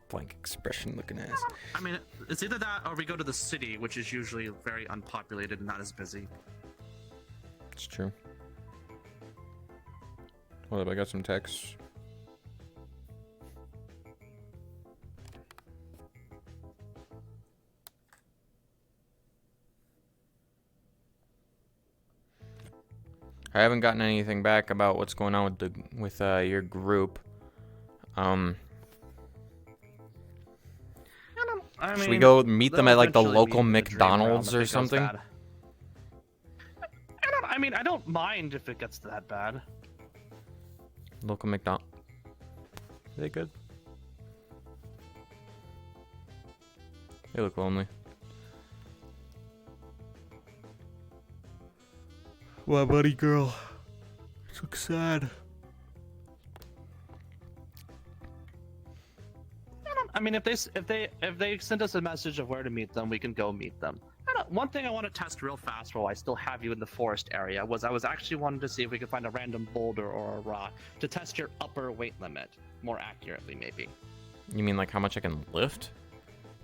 Blank expression looking ass. I mean, it's either that or we go to the city, which is usually very unpopulated and not as busy. It's true. Hold up, I got some text. I haven't gotten anything back about what's going on with your group. I Should we mean, go meet them they'll at like the eventually local meet in the dream realm McDonald's if or it goes something? bad. I mean, I don't mind if it gets that bad. Local McDonald's. Are they good? They look lonely. Why, buddy girl? You look sad. I mean, if they send us a message of where to meet them, we can go meet them. One thing I want to test real fast while I still have you in the forest area was I was actually wanting to see if we could find a random boulder or a rock to test your upper weight limit more accurately, maybe. You mean like how much I can lift?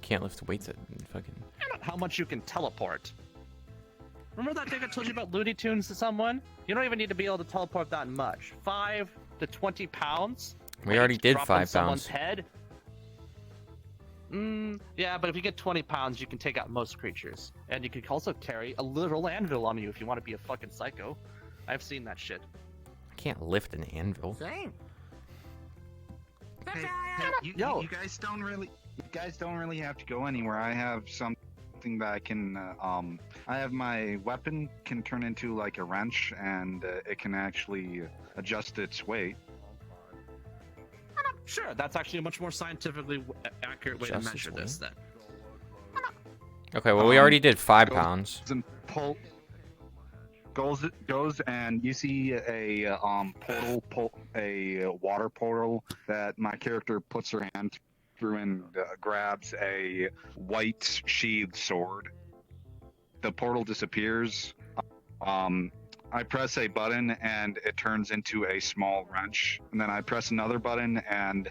Can't lift weights at fucking. How much you can teleport. Remember that thing I told you about Looney Tunes to someone? You don't even need to be able to teleport that much. 5 to 20 pounds. We already did drop on 5 someone's pounds. head. Yeah, but if you get 20 pounds, you can take out most creatures. And you can also carry a literal anvil on you if you want to be a fucking psycho. I've seen that shit. I can't lift an anvil. Same. Hey, you Yo. you guys don't really have to go anywhere. I have something that I can I have my weapon can turn into like a wrench, and it can actually adjust its weight. Sure, that's actually a much more scientifically accurate way to Just measure this this then. Okay, well we already did 5 go- pounds. And goes and you see a a water portal that my character puts her hand through and grabs a white sheathed sword. The portal disappears. I press a button and it turns into a small wrench, and then I press another button and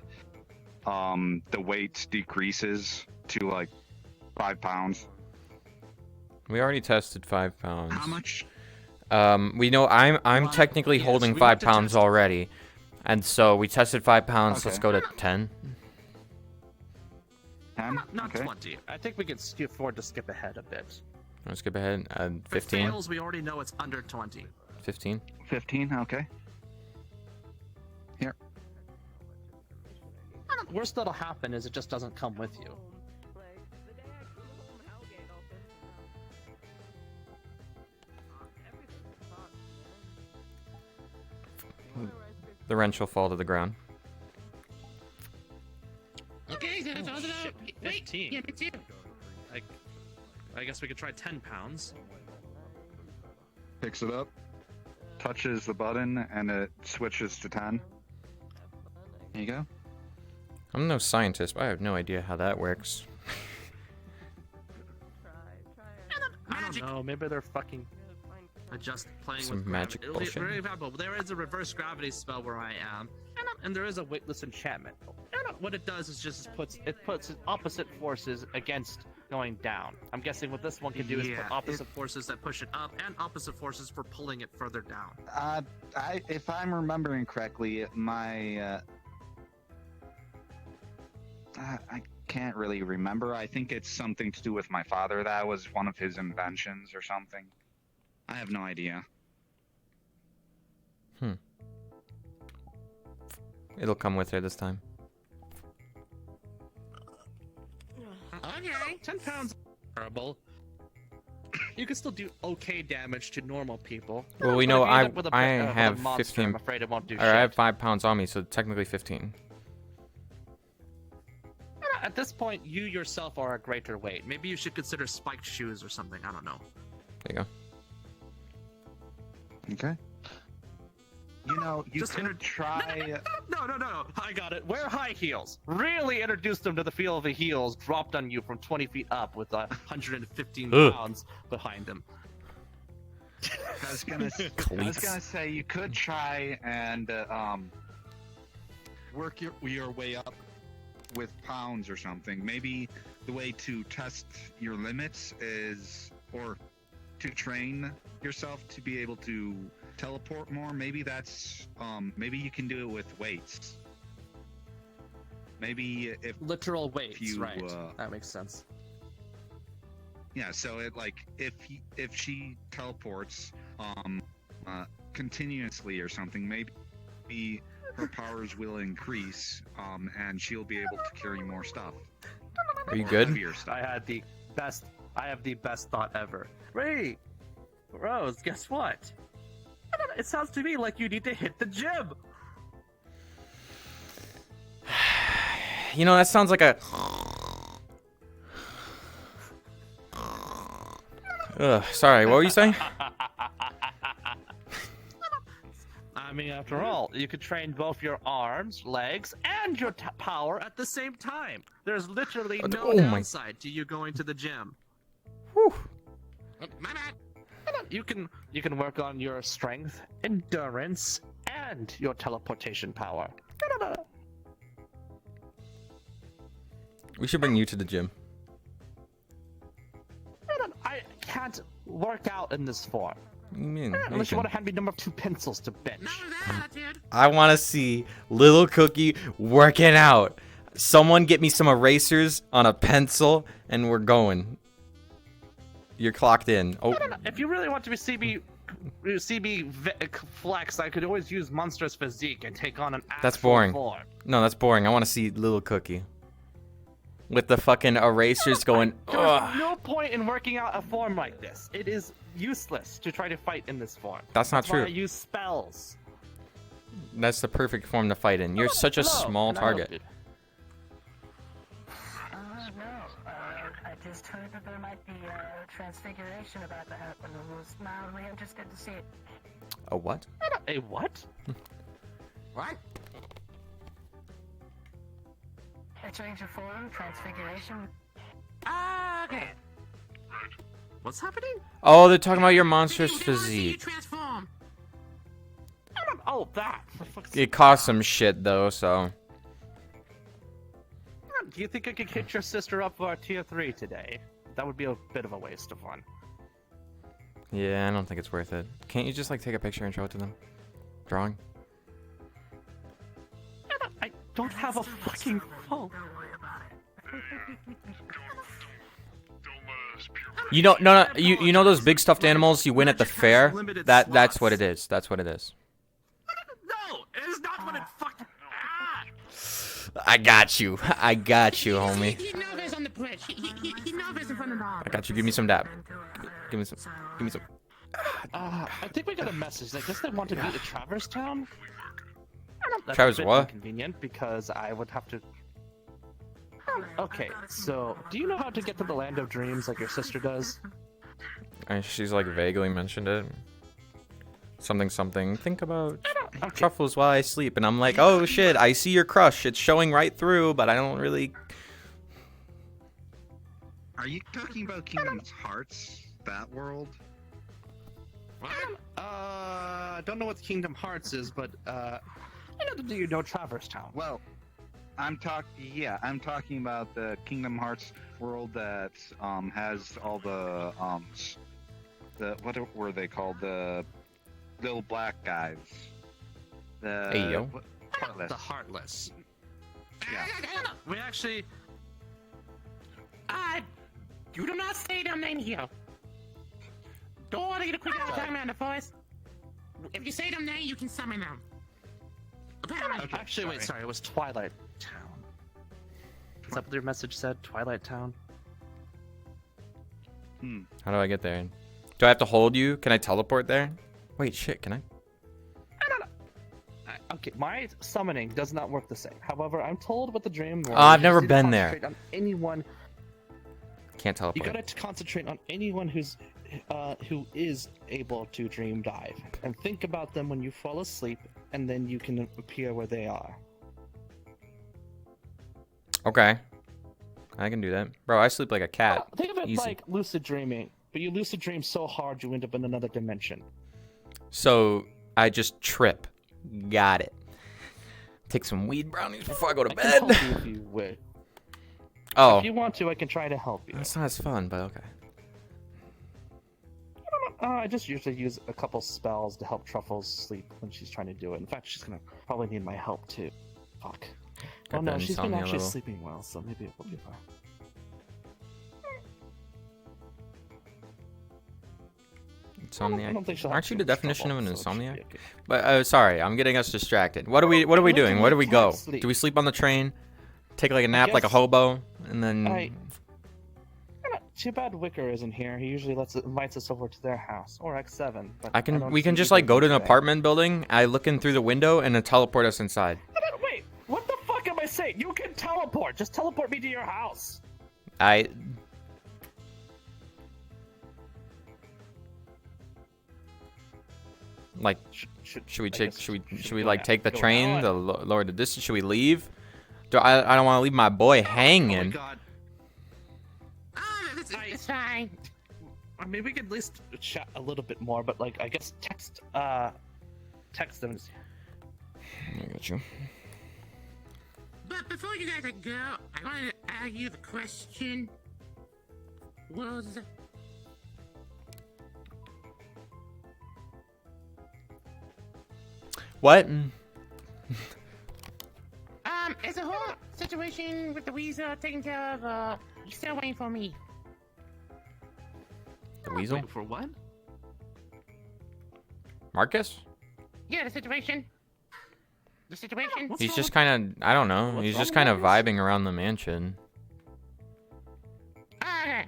the weight decreases to like 5 pounds. We already tested 5 pounds. How much? We know I'm Well, technically yes, holding we 5 went to pounds test- already. And so we tested 5 pounds, let's Okay. go to 10. 10? Not Okay. 20. I think we can afford to skip ahead a bit. Let's skip ahead. If it 15. fails, we already know it's under 20. 15. 15, okay. Worst that'll happen is it just doesn't come with you. The wrench will fall to the ground. Okay, so that's all the shit, wait. 15. Yeah, me too. I guess we could try 10 pounds. Picks it up, touches the button, and it switches to 10. There you go. I'm no scientist, but I have no idea how that works. I Magic. don't know. Maybe they're fucking just playing Some with magic gravity. bullshit. Very valuable. There is a reverse gravity spell where I am, and there is a weightless enchantment. And what it does is just it puts opposite forces against going down. I'm guessing what this one can do is put opposite forces that push it up, and opposite forces for pulling it further down. If I'm remembering correctly, my I can't really remember. I think it's something to do with my father. That was one of his inventions or something. I have no idea. It'll come with her this time. Okay. 10 pounds. Terrible. You can still do okay damage to normal people. Well, we But know if you end up with a have monster, 15. I'm afraid it won't do Or shit. I have 5 pounds on me, so technically 15. At this point, you yourself are a greater weight. Maybe you should consider spiked shoes or something. I don't know. There you go. Okay. You know, you Just could try. No. I got it. Wear high heels. Really introduce them to the feel of the heels dropped on you from 20 feet up with 115 pounds behind them. I was gonna say you could try and work your way up with pounds or something. Maybe the way to test your limits is, or to train yourself to be able to teleport more. Maybe that's maybe you can do it with weights. Maybe if Literal weights, you, right? That makes sense. yeah, so it like if she teleports continuously or something, maybe her powers will increase and she'll be able to carry more stuff. Are you Or good? heavier stuff. I have the best thought ever. Ray, Rose, guess what? It sounds to me like you need to hit the gym. You know, that sounds like a... Ugh, sorry, what were you saying? I mean, after all, you could train both your arms, legs, and your power at the same time. There's literally no Oh my- downside to you going to the gym. Whew. My bad. You can work on your strength, endurance, and your teleportation power. We should bring you to the gym. I can't work out in this form. What do you mean? Unless you want to hand me number 2 pencils to bench. None of that, dude. I want to see Little Cookie working out. Someone get me some erasers on a pencil, and we're going. You're clocked in. Oh, If you really want to see me flex, I could always use Monster's physique and take on an actual That's boring. form. no, that's boring. I want to see Little Cookie. With the fucking erasers going. There's Ugh. no point in working out a form like this. It is useless to try to fight in this form. That's not Why I true. use spells. That's the perfect form to fight in. You're such a Hello, small can I help target. you? No. I just heard that there might be a transfiguration about to happen and was mildly interested to see it. A what? A what? What? A change of form, transfiguration. Okay. What's happening? Oh, they're talking about your monstrous They wanna see you physique. transform. Oh, that. For fuck's It cost some shit though, so. Do you think I could hit your sister up for a tier 3 today? That would be a bit of a waste of fun. Yeah, I don't think it's worth it. Can't you just like take a picture and show it to them? Drawing? I don't have a fucking phone. Don't worry about it. You know, no, you know those big stuffed animals you win at the fair? That's what it is. That's what it is. No, it is not what it fucking. I got you, homie. He knows there's on the bridge. He knows there's in front of the I got you. Give me some dap. Give me some. Give me some. I think we got a message. I guess they want to be to Traverse Town. That's Traverse a bit what? Inconvenient because I would have to. Okay, so do you know how to get to the Land of Dreams like your sister does? And she's like vaguely mentioned it. Something. Think about truffles while I sleep, and I'm like, oh shit! I see your crush. It's showing right through, but I don't really. Are you talking about Kingdom Hearts? That world? I don't know what Kingdom Hearts is, but do you know Traverse Town? Well, I'm talking about the Kingdom Hearts world that has all the what were they called? The little black guys. The Hey, yo. The Heartless. Yeah. We actually. You do not say their name here. Don't want to get a quick time around the forest. If you say their name, you can summon them. Apparently. Actually, wait, sorry, it was Twilight Town. Is that what your message said? Twilight Town? How do I get there? Do I have to hold you? Can I teleport there? Wait, shit, can I? Okay, my summoning does not work the same. However, I'm told with the dream. Oh, I've never you need to been there. concentrate on anyone. Can't teleport. You gotta concentrate on anyone who is able to dream dive, and think about them when you fall asleep, and then you can appear where they are. Okay. I can do that. Bro, I sleep like a cat. Think of it Easy. like lucid dreaming, but you lucid dream so hard you end up in another dimension. So, I just trip. Got it. Take some weed brownies before I go to I can help bed. you if you wish. Oh. If you want to, I can try to help you. That's not as fun, but okay. I just usually use a couple spells to help Truffles sleep when she's trying to do it. In fact, she's gonna probably need my help too. Fuck. Got Oh no, that she's been insomnia actually level. sleeping well, so maybe it will be fine. Insomniac. I don't think she'll have Aren't you too the much definition of trouble, an so it should be insomniac? okay. But sorry, I'm getting us distracted. What are we doing? Where do we go? Sleep. Do we sleep on the train? Take like a nap like a guess- hobo? And then Too bad Wicker isn't here. He usually invites us over to their house or X7. But we can just like go to an apartment building. I look in through the window and then teleport us inside. Wait, what the fuck am I saying? You can teleport. Just teleport me to your house. Like, should we like out- take the go train, out. the lower the distance? Should we leave? I don't want to leave my boy hanging. Oh my god. It's fine. I mean, we could at least chat a little bit more, but like, I guess text them. I got you. But before you guys go, I wanted to ask you the question. Was What? is the whole situation with the weasel taken care of? You still waiting for me? The weasel? Wait, for what? Marcus? Yeah, the situation. The situation. He's just kind of, I don't know. He's just kind of vibing around the mansion. Okay.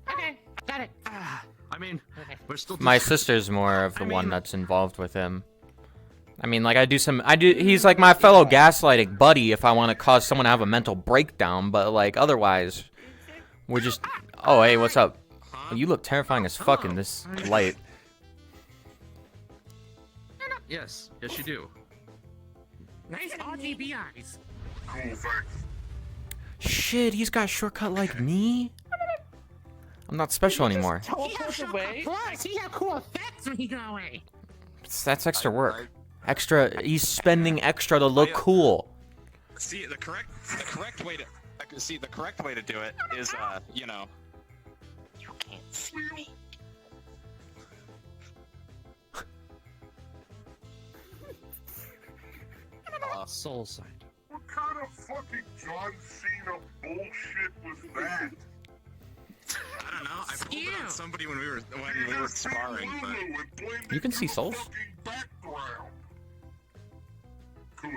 Okay, got it. I mean, we're still. My sister's more of the one that's involved with him. I mean, like, he's like my fellow gaslighting buddy if I want to cause someone to have a mental breakdown, but like, otherwise, we're just, oh, hey, what's up? Oh, you look terrifying as fuck in this light. Yes, you do. Nice RGB eyes. Shit, he's got a shortcut like me? I'm not special anymore. Teleport away. Plus, he had cool effects when he got away. That's extra work. He's spending extra to look cool. See, the correct way to do it is, you know. You can't see me. Soul side. What kind of fucking John Cena bullshit was that? I don't know. I pulled it on somebody when we were sparring, but You can see souls? Background. Good.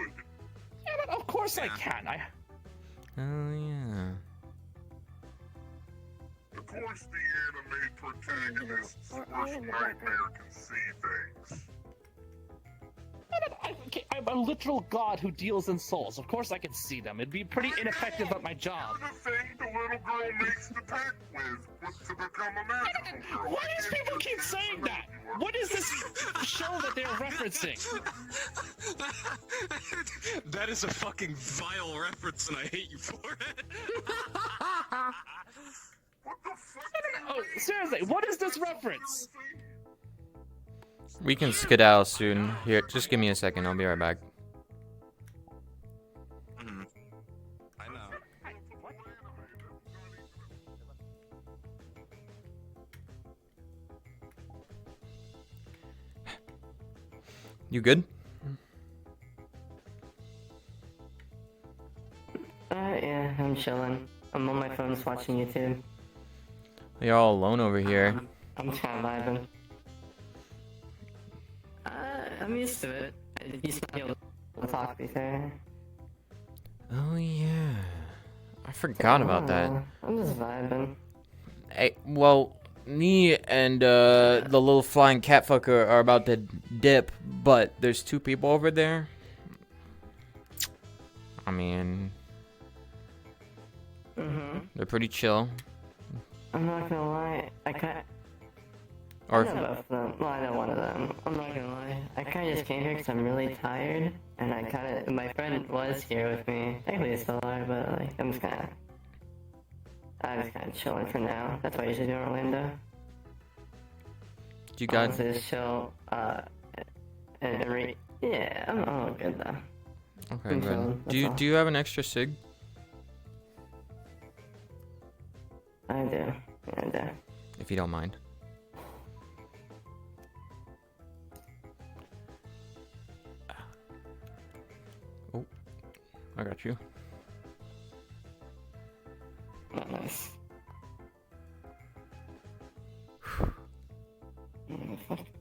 Yeah, but of course I can. Oh, yeah. Of course the anime protagonist's worst nightmare can see things. I'm a literal god who deals in souls. Of course I can see them. It'd be pretty ineffective at my job. The thing the little girl makes the pact with was to become a magical girl. Why do people keep saying that? What is this show that they're referencing? that is a fucking vile reference, and I hate you for it. What the fuck? Oh, seriously, what is this reference? We can skedaddle soon. Here, just give me a second. I'll be right back. You good? Yeah, I'm chilling. I'm on my phone just watching YouTube. You're all alone over here. I'm just kind of vibing. I'm used to it. You just not be able to talk, to be fair. Oh yeah, I forgot about that. I'm just vibing. Hey, well, me and the little flying cat fucker are about to dip, but there's 2 people over there. I mean, they're pretty chill. I'm not gonna lie, I know both of them. Well, I know one of them. I'm not gonna lie. I kinda just came here because I'm really tired, and my friend was here with me. Technically, they still are, but like, I'm just kinda chilling for now. That's what I usually do in Orlando. You got? Just chill, and read. Yeah, I'm all good though. Okay, I'm good. chilling, Do you have an extra cig? I do. Yeah, I do. If you don't mind. Oh, I got you. Oh, nice.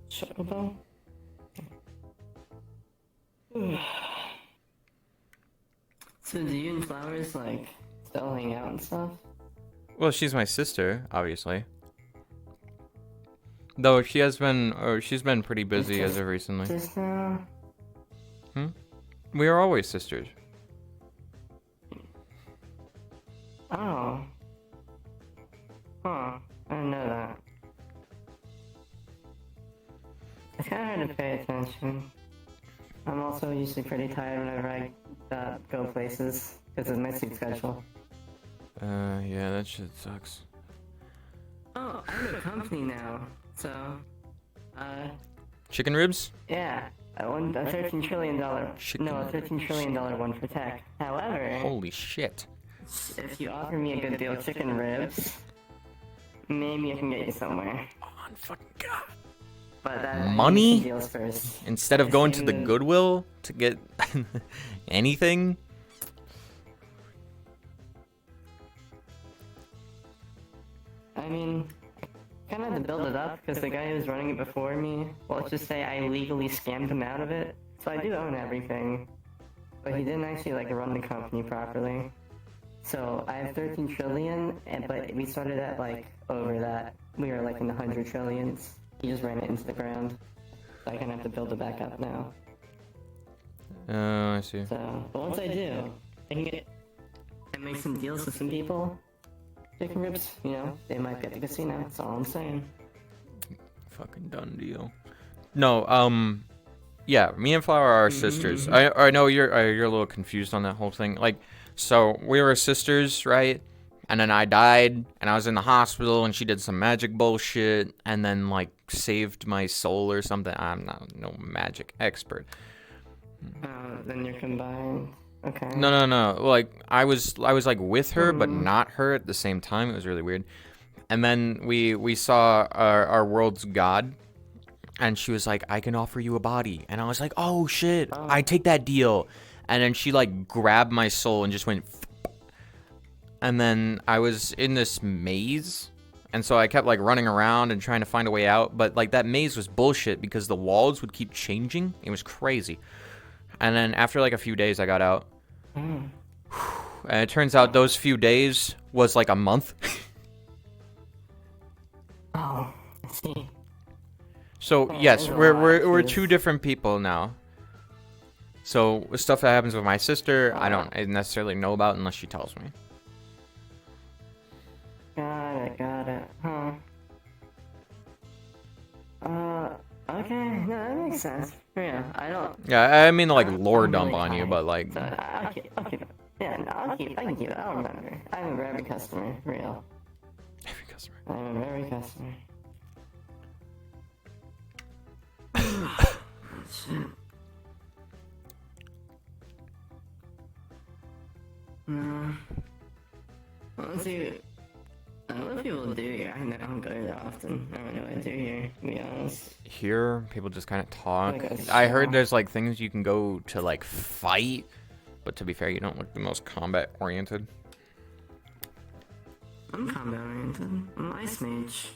Chocobo? So do you and Flowers, like, still hang out and stuff? Well, she's my sister, obviously. Though she's been pretty busy as of recently. Sister? We are always sisters. Oh. Huh. I didn't know that. It's kinda hard to pay attention. I'm also usually pretty tired whenever I go places, because of my sleep schedule. Yeah, that shit sucks. Oh, I have a company now, so, Chicken ribs? yeah, a $13 trillion, Chicken a $13 trillion one for tech. However, Holy shit. if you offer me a good deal of chicken ribs, maybe I can get you somewhere. On fucking God. But that Money? deals first. Instead of going to the Goodwill to get anything? I mean, kind of had to build it up because the guy who was running it before me, well, let's just say I legally scammed him out of it. So I do own everything, but he didn't actually like run the company properly. So I have 13 trillion, but we started at like over that. We were like in the 100 trillions. He just ran it into the ground. So I kind of have to build it back up now. Oh, I see. So, but once I do, I can get and make some deals with some people. Chicken ribs, you know, they might be at the casino. That's all I'm saying. Fucking done deal. No, yeah, me and Flower are sisters. I know you're a little confused on that whole thing. Like, so we were sisters, right? And then I died, and I was in the hospital, and she did some magic bullshit, and then like saved my soul or something. I'm not no magic expert. Then you're combined. Okay. No. Like I was like with her, but not her at the same time. It was really weird. And then we saw our world's god, and she was like, "I can offer you a body," and I was like, "Oh shit, I take that deal." And then she like grabbed my soul and just went. And then I was in this maze, and so I kept like running around and trying to find a way out. But like that maze was bullshit because the walls would keep changing. It was crazy. And then after like a few days, I got out. And it turns out those few days was like a month. Oh, I see. So yes, we're 2 different people now. So stuff that happens with my sister, I don't necessarily know about unless she tells me. Got it. Huh. Okay, no, that makes sense. Yeah, I don't. Yeah, I mean like lore I'm dump really on you, tired, but like. So I'll keep it. Yeah, no, I can keep it. I'll remember. I remember every customer, real. Every customer. I remember every customer. No. Honestly, what people do here? I don't go there often. I don't know what I do here, to be honest. Here, people just kind of talk. Like I heard there's like things you can go to like fight, but to be fair, you don't look the most combat oriented. I'm combat oriented. I'm an ice mage.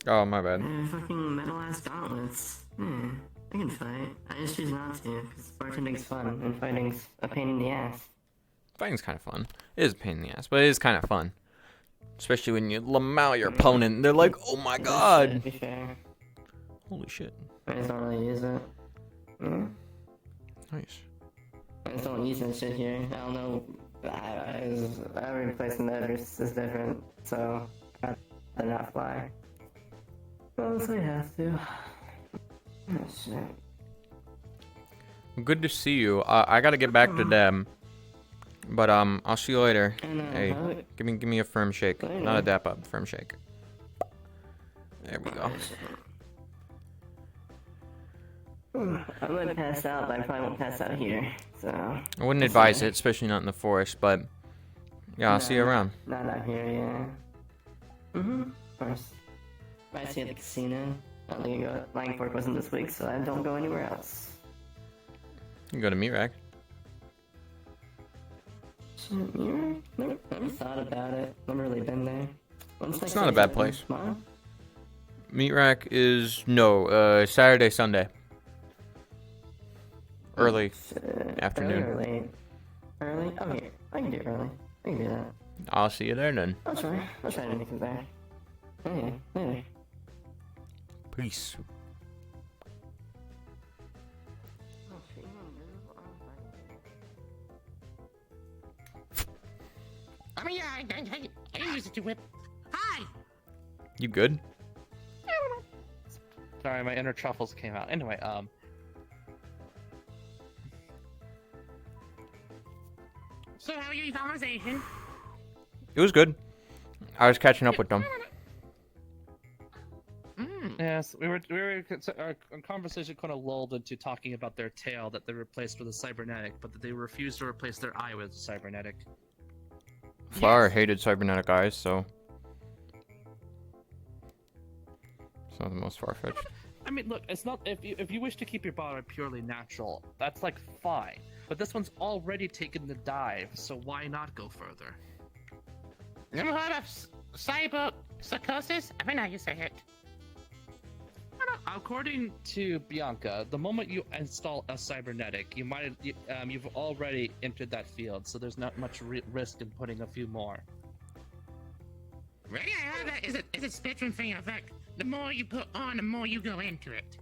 Oh, my bad. I have fucking metal ass gauntlets. Yeah, I can fight. I just choose not to, because bartending's fun, and fighting's a pain in the ass. Fighting's kind of fun. It is a pain in the ass, but it is kind of fun. Especially when you lamau your opponent and they're like, oh my god! To be fair. Holy shit. I just don't really use it. Yeah. Nice. I just don't use that shit here. I don't know. Every place in the address is different, so I'd rather not fly. Unless I have to. Oh shit. Good to see you. I gotta get back to them. But I'll see you later. Hey, give me a firm shake. Not a dap up, firm shake. There we go. I might pass out, but I probably won't pass out here, so... I wouldn't advise it, especially not in the forest, but... Yeah, I'll see you around. Not out here, yeah. Of course. I see at the casino. I don't think I go... Langford wasn't this week, so I don't go anywhere else. You can go to Meat Rack. Nope, never thought about it. Never really been there. It's not a bad place. Meat Rack is... No, Saturday, Sunday. Early afternoon. Early? Okay, I can do early. I can do that. I'll see you there then. I'll try to make it there. Oh yeah, later. Peace. I mean, yeah, I use it to whip. Hi! You good? Sorry, my inner truffles came out. Anyway, So how are your conversation? It was good. I was catching up with them. Yes, our conversation kind of lulled into talking about their tail that they replaced with a cybernetic, but that they refused to replace their eye with a cybernetic. Flower hated cybernetic eyes, so... It's not the most far-fetched. I mean, look, it's not if you wish to keep your body purely natural, that's like fine. But this one's already taken the dive, so why not go further? You ever heard of cyber psychosis? I mean, how you say it. According to Bianca, the moment you install a cybernetic, you've already entered that field, so there's not much risk in putting a few more. Really, I heard that is a spectrum thing effect. The more you put on, the more you go into it.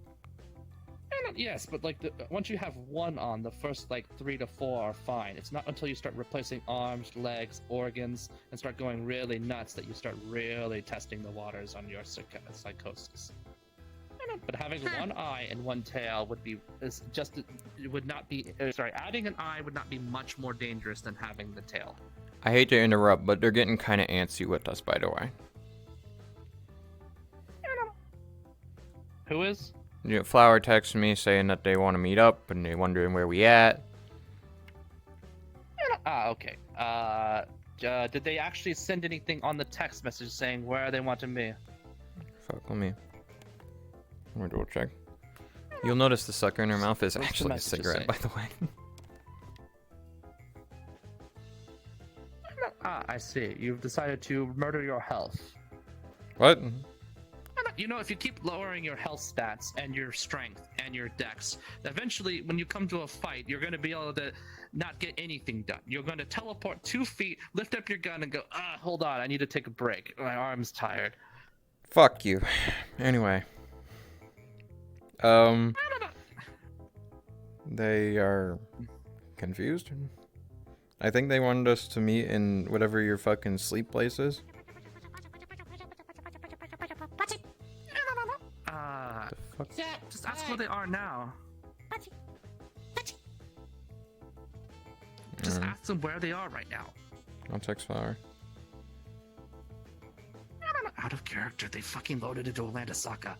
Yes, but like once you have one on, the first like 3 to 4 are fine. It's not until you start replacing arms, legs, organs, and start going really nuts that you start really testing the waters on your psychosis. But having one eye and one tail adding an eye would not be much more dangerous than having the tail. I hate to interrupt, but they're getting kind of antsy with us, by the way. Who is? You know, Flower texted me saying that they want to meet up and they're wondering where we at. Okay. Did they actually send anything on the text message saying where they want to be? Fuck, let me double check. You'll notice the sucker in her mouth is What's the actually a message cigarette, say? by the way. I see. You've decided to murder your health. What? You know, if you keep lowering your health stats and your strength and your dex, eventually when you come to a fight, you're going to be able to not get anything done. You're going to teleport 2 feet, lift up your gun and go, hold on, I need to take a break. My arm's tired. Fuck you. Anyway. They are confused. I think they wanted us to meet in whatever your fucking sleep place is. Yeah, Just ask where they are now. Just ask them where they are right now. I'll text Flower. Out of character, they fucking loaded into Alandasaka.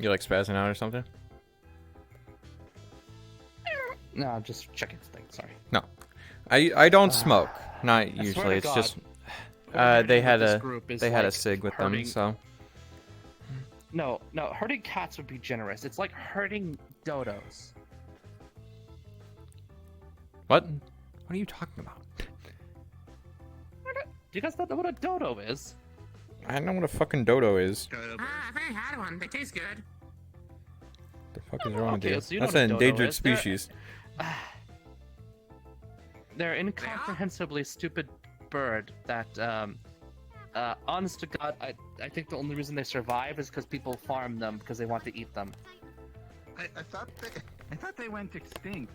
You like spazzing out or something? No, I'm just checking something. Sorry. No, I don't smoke. Not I swear usually. to It's God, just whoever they did had this a group is they had a like cig with them, hurting- so No, hurting cats would be generous. It's like hurting dodos. what? What are you talking about? Do you guys not know what a dodo is? I know what a fucking dodo is. I've already had one. They taste good. The fuck is wrong Okay, with so you? you know That's what a an dodo endangered is. They're- species. They're incomprehensibly stupid bird that, honest to God, I think the only reason they survive is because people farm them because they want to eat them. I thought they went extinct.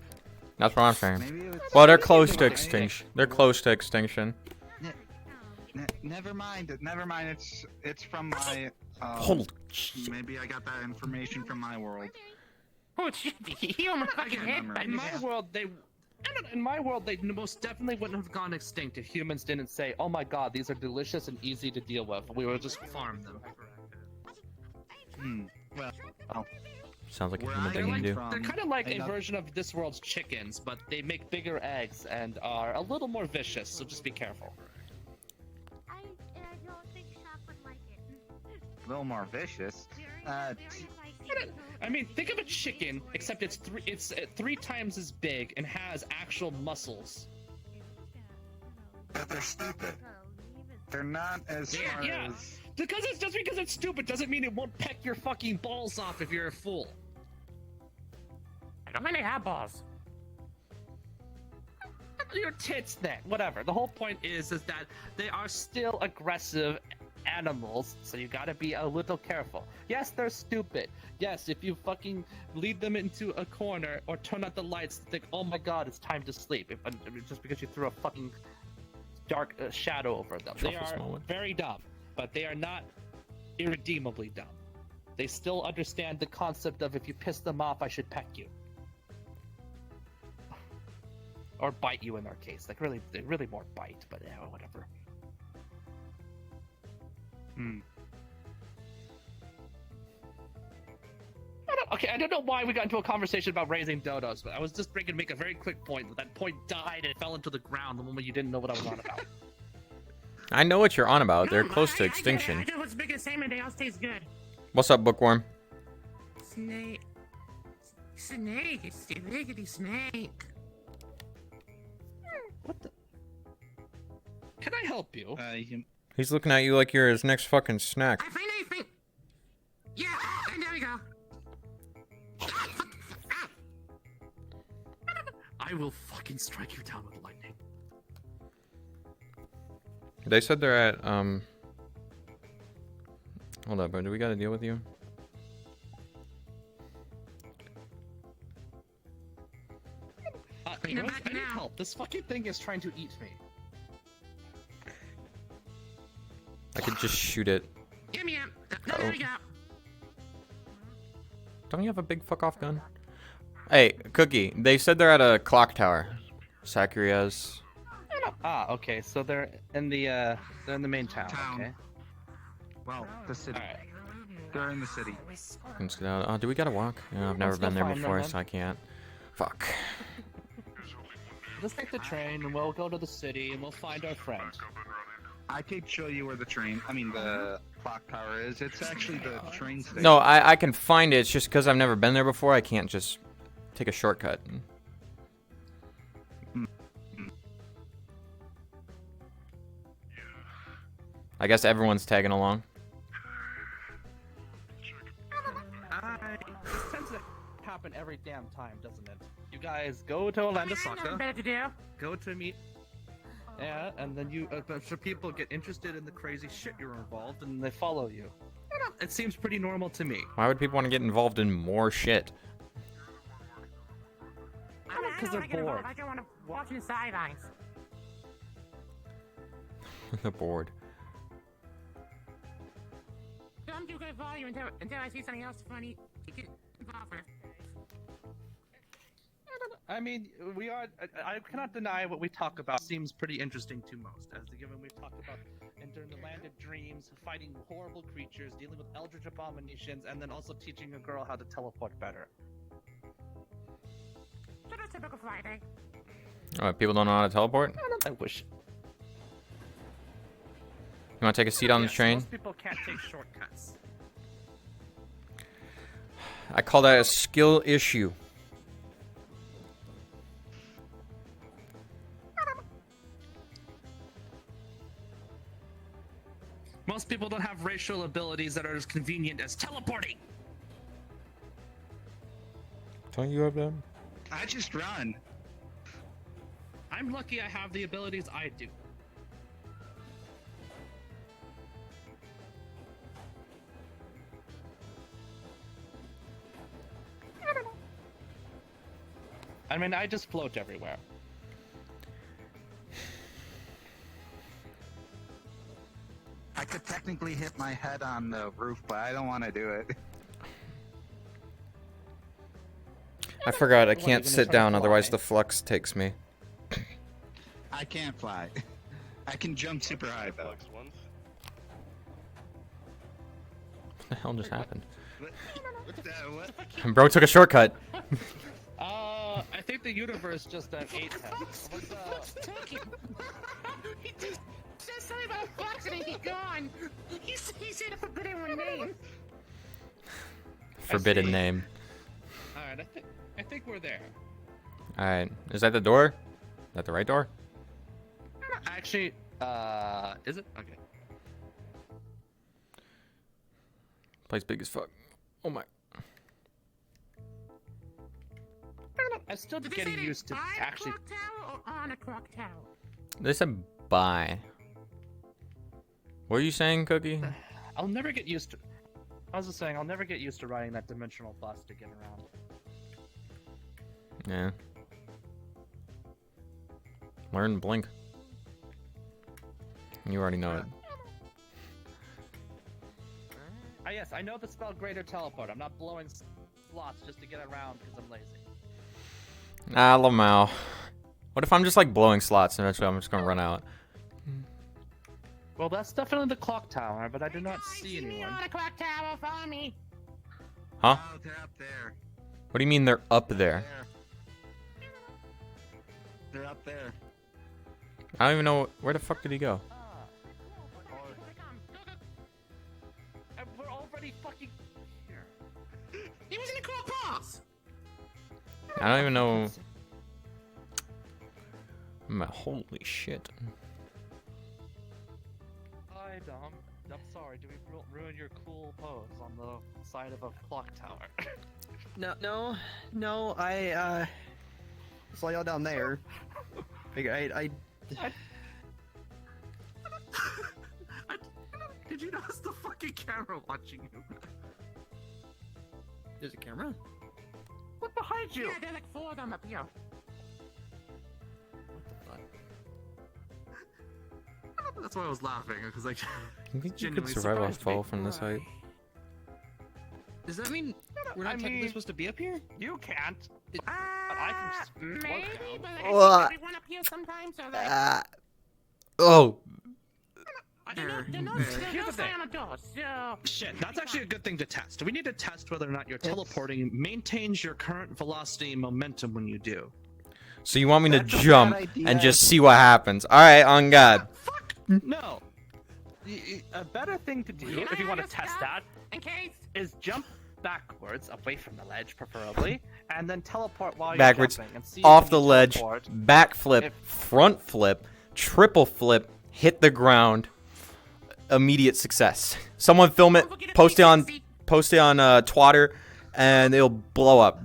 That's what I'm saying. Maybe it was- Well, they're close to Maybe- extinction. They're close to extinction. Never mind. It's from my. Holy Maybe I got that information from my world. Oh shit! You almost fucking hit remember. by In my world, they most definitely wouldn't have gone extinct if humans didn't say, "Oh my God, these are delicious and easy to deal with." We would just farm them. Well, Sounds like a Where human I thing to am do. from- They're kind of like a enough- version of this world's chickens, but they make bigger eggs and are a little more vicious. So just be careful. I don't think Shop would like it. a little more vicious. I mean, think of a chicken, except it's three times as big and has actual muscles. But they're stupid. They're not as smart Yeah. as. Because it's stupid doesn't mean it won't peck your fucking balls off if you're a fool. I don't think they have balls. Your tits then. Whatever. The whole point is that they are still aggressive animals, so you gotta be a little careful. Yes, they're stupid. Yes, if you fucking lead them into a corner or turn out the lights, think, oh my God, it's time to sleep. Just because you threw a fucking dark shadow over them. They Truffles are moment. very dumb, but they are not irredeemably dumb. They still understand the concept of if you piss them off, I should peck you. Or bite you in their case. Like they really more bite, but yeah, whatever. I don't know why we got into a conversation about raising dodos, but I was just trying to make a very quick point. But that point died and it fell into the ground the moment you didn't know what I was on about. I know what you're on about. They're No, close to I extinction. get what's big as salmon. They all taste good. What's up, Bookworm? Snake. Snake. It's the rickety snake. What the? Can I help you? He's looking at you like you're his next fucking snack. I find anything. Yeah, and there we go. I will fucking strike you down with lightning. They said they're at, Hold up, bro. Do we gotta deal with you? Bring them Rose, back I need now. help. This fucking thing is trying to eat me. I could just shoot it. Give me a. No, there we go. Don't you have a big fuck off gun? Hey, Cookie. They said they're at a clock tower. Sakuria's. Ah, okay. So they're in the main town. Okay. Well, the city. All right. They're in the city. Let's get out. Oh, do we gotta walk? Yeah, I've never Let's go been there find them, before, then. so I can't. Fuck. Let's take the train and we'll go to the city and we'll find our friend. I could show you where the clock tower is. It's actually the train station. No, I can find it. It's just because I've never been there before. I can't just take a shortcut. I guess everyone's tagging along. This tends to happen every damn time, doesn't it? You guys go to Nothing Alandasaka, better to do. go to meet. Yeah, and then a bunch of people get interested in the crazy shit you're involved and they follow you. It seems pretty normal to me. Why would people want to get involved in more shit? Because they're I don't wanna get involved. bored. I just want to watch the sidelines. They're bored. Don't do good volume until I see something else funny to get involved with. I mean, we are. I cannot deny what we talk about seems pretty interesting to most, as given we've talked about in the land of dreams, fighting horrible creatures, dealing with eldritch abominations, and then also teaching a girl how to teleport better. Typical Friday. Alright, people don't know how to teleport? I wish. You wanna take a seat on the Yes, train? Most people can't take shortcuts. I call that a skill issue. Most people don't have racial abilities that are as convenient as teleporting. Don't you have them? I just run. I'm lucky I have the abilities I do. I mean, I just float everywhere. I could technically hit my head on the roof, but I don't want to do it. I forgot I What, can't you're sit gonna down, try to otherwise fly? the flux takes me. I can't fly. I can jump super high though. What the hell just happened? What? Bro took a shortcut. I think the universe just ate him. He just said something about a fox and he's gone. He said a forbidden one name. Forbidden name. Alright, I think we're there. Alright, is that the door? Is that the right door? Actually, is it? Okay. Place big as fuck. Oh my. I'm still Did they getting say they used to buy a actually. clock tower or on a clock tower? They said bye. What are you saying, Cookie? I'll never get used to. I was just saying, I'll never get used to riding that dimensional bus to get around. Yeah. Learn blink. You already know it. Yes, I know the spell Greater Teleport. I'm not blowing slots just to get around because I'm lazy. Ah, Lamau. What if I'm just like blowing slots and eventually I'm just gonna run out? Well, that's definitely the clock tower, but I do not see See me anyone. on a clock tower. Follow me. Huh? Oh, they're up there. What do you mean they're up there? They're up there. I don't even know where the fuck did he go. We're already fucking here. He was in the clock pass. I don't even know. Holy shit. Hi, Dom. I'm sorry. Did we ruin your cool pose on the side of a clock tower? No. I saw y'all down there. I Did you notice the fucking camera watching you? There's a camera? Look behind you! Yeah, there are like 4 of them up here. That's why I was laughing, because like, You think you could genuinely survive a surprised fall me. from this height? Does that mean we're not technically supposed to be up here? You can't. But I can just float Maybe, down. but I What? think everyone up here sometimes. So like, Oh. they're not Here's the thing. on a door. So Shit, that's actually a good thing to test. We need to test whether or not your teleporting maintains your current velocity and momentum when you do. So you want me to That's a bad jump idea. and just see what happens? Alright, on God. Fuck! No. A better thing to do, if you want to test that, in case. is jump backwards, away from the ledge preferably, and then teleport while you're Backwards, jumping. And see off if the you ledge, teleport. back flip, If- front flip, triple flip, hit the ground. Immediate success. Someone film it, post it on Twitter, and it'll blow up.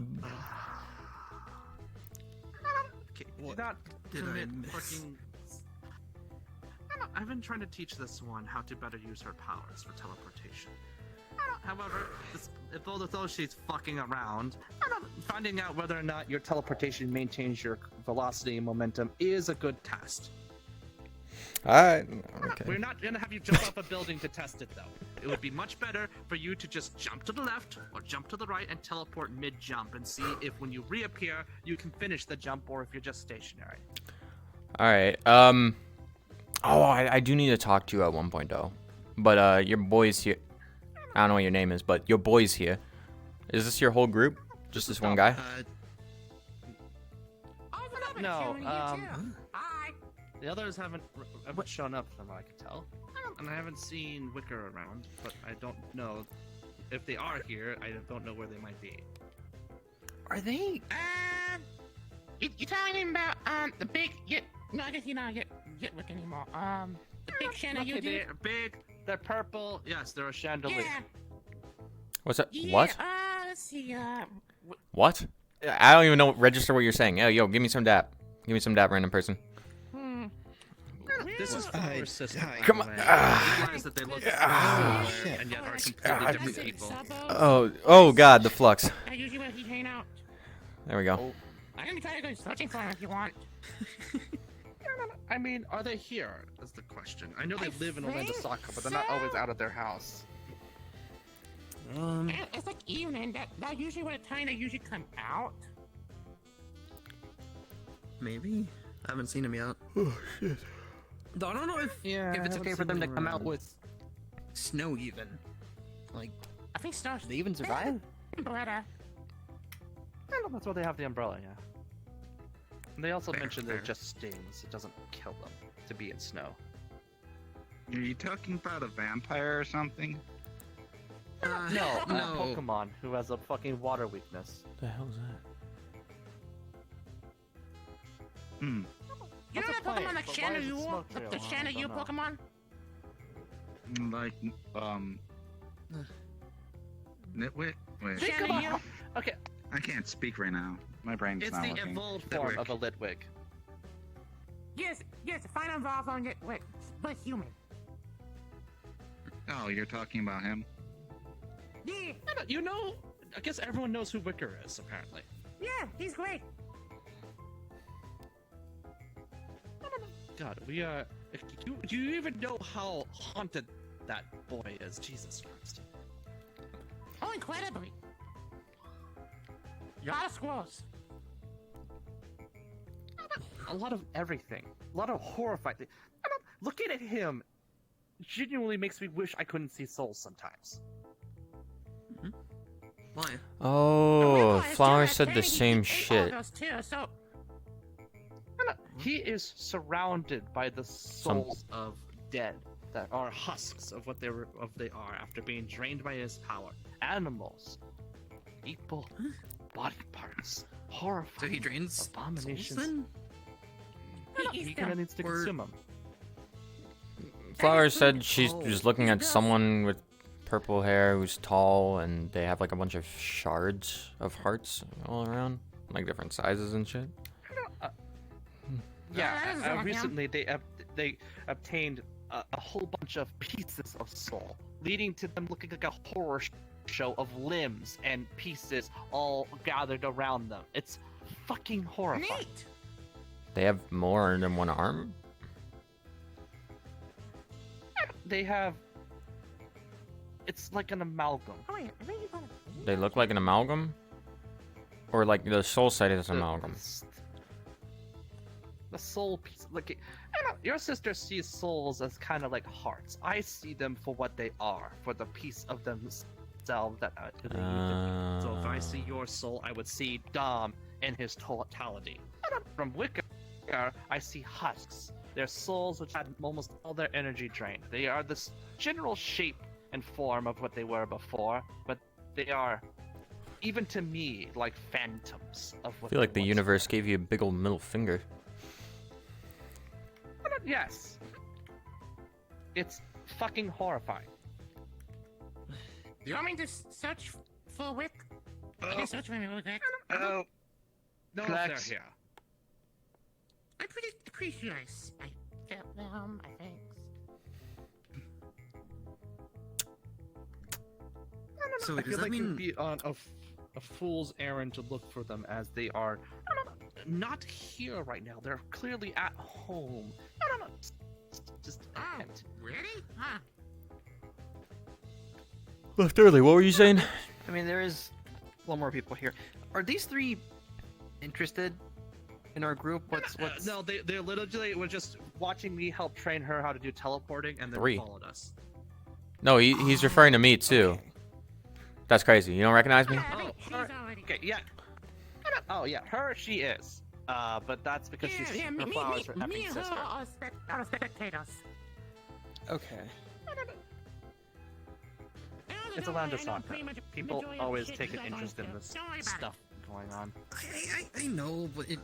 Okay, do not commit fucking. I've been trying to teach this one how to better use her powers for teleportation. However, although she's fucking around, finding out whether or not your teleportation maintains your velocity and momentum is a good test. Alright, okay. We're not gonna have you jump off a building to test it, though. It would be much better for you to just jump to the left or jump to the right and teleport mid-jump and see if when you reappear, you can finish the jump or if you're just stationary. Alright, Oh, I do need to talk to you at one point though. But your boy's here. I don't know what your name is, but your boy's here. Is this your whole group? Just this one guy? No, the others haven't shown up from what I can tell. And I haven't seen Wicker around, but I don't know if they are here. I don't know where they might be. Are they? You telling him about the big no, I guess you're not get Wick anymore. The big chandelier dude. They're big. They're purple. Yes, they're a chandelier. Yeah. What's that? Yeah, What? Let's see. What? I don't even know. Register what you're saying. Yo, give me some dap. Give me some dap, random person. This is our system. Come on. Realize that they look and yet are completely different people. Oh God, the flux. I usually where he hang out. There we go. I can try to go searching for him if you want. I mean, are they here? Is the question. I know they live in Orlando Soccer, but they're not always out of their house. It's like evening. That usually what time they usually come out. Maybe. I haven't seen him yet. Oh shit. Though I don't know if it's okay for them to come out with snow even. Like, I think snow. They even survive? Umbrella. That's why they have the umbrella, yeah. And they also mentioned that it just stings. It doesn't kill them to be in snow. Are you talking about a vampire or something? No, Pokemon who has a fucking water weakness. The hell is that? You know that Pokemon like Shanna-Yu? The Shanna-Yu Pokemon? Like, Nitwit? Wait. Shanna-Yu? Okay. I can't speak right now. My brain's It's not the working. evolved form of a Litwig. Yes, final evolve on it, but human. Oh, you're talking about him? Yeah. You know, I guess everyone knows who Wicker is, apparently. Yeah, he's great. God, we are. Do you even know how haunted that boy is? Jesus Christ. Oh, incredibly. A lot of squirrels. A lot of everything. A lot of horrifying things. Looking at him genuinely makes me wish I couldn't see souls sometimes. Why? Oh, Flower said the same shit. He is surrounded by the souls of dead that are husks of what they are after being drained by his power. Animals, people, body parts, horrifying. So he drains abominations. souls then? He kind of needs to consume them. Flower said she's just looking at someone with purple hair who's tall, and they have like a bunch of shards of hearts all around, like different sizes and shit. Yeah, recently they obtained a whole bunch of pieces of soul, leading to them looking like a horror show of limbs and pieces all gathered around them. It's fucking horrifying. Neat. They have more than one arm? They have... It's like an amalgam. They look like an amalgam? Or like the soul side is an amalgam? The soul piece, like, I don't know, your sister sees souls as kind of like hearts. I see them for what they are, for the piece of themselves that they need to be. So if I see your soul, I would see Dom in his totality. From Wicker, I see husks. They're souls which had almost all their energy drained. They are this general shape and form of what they were before, but they are, even to me, like phantoms of what I feel like the universe gave you a big old middle finger. Yes. It's fucking horrifying. Do you want me to search for Wick? I can search for him real quick. No, they're here. I'm pretty sure I felt them, I think. So I does feel that like mean you'd be on a fool's errand to look for them, as they are not here right now. They're clearly at home. I don't know. Just a hint. Really? Huh. Left early, what were you saying? I mean, there is one more people here. Are these three interested in our group? What's No, they literally were just watching me help train her how to do teleporting, and then 3. followed us. No, he's referring to me too. okay. That's crazy. You don't recognize me? Oh, her, okay, yeah. Oh yeah, her she is. But that's because she's her flowers are me effing and her sister. are spectators. Okay. It's a land of I know soccer. pretty much People majority of the always shit take is an going on interest in still. this Don't worry about stuff going on. I know, but it.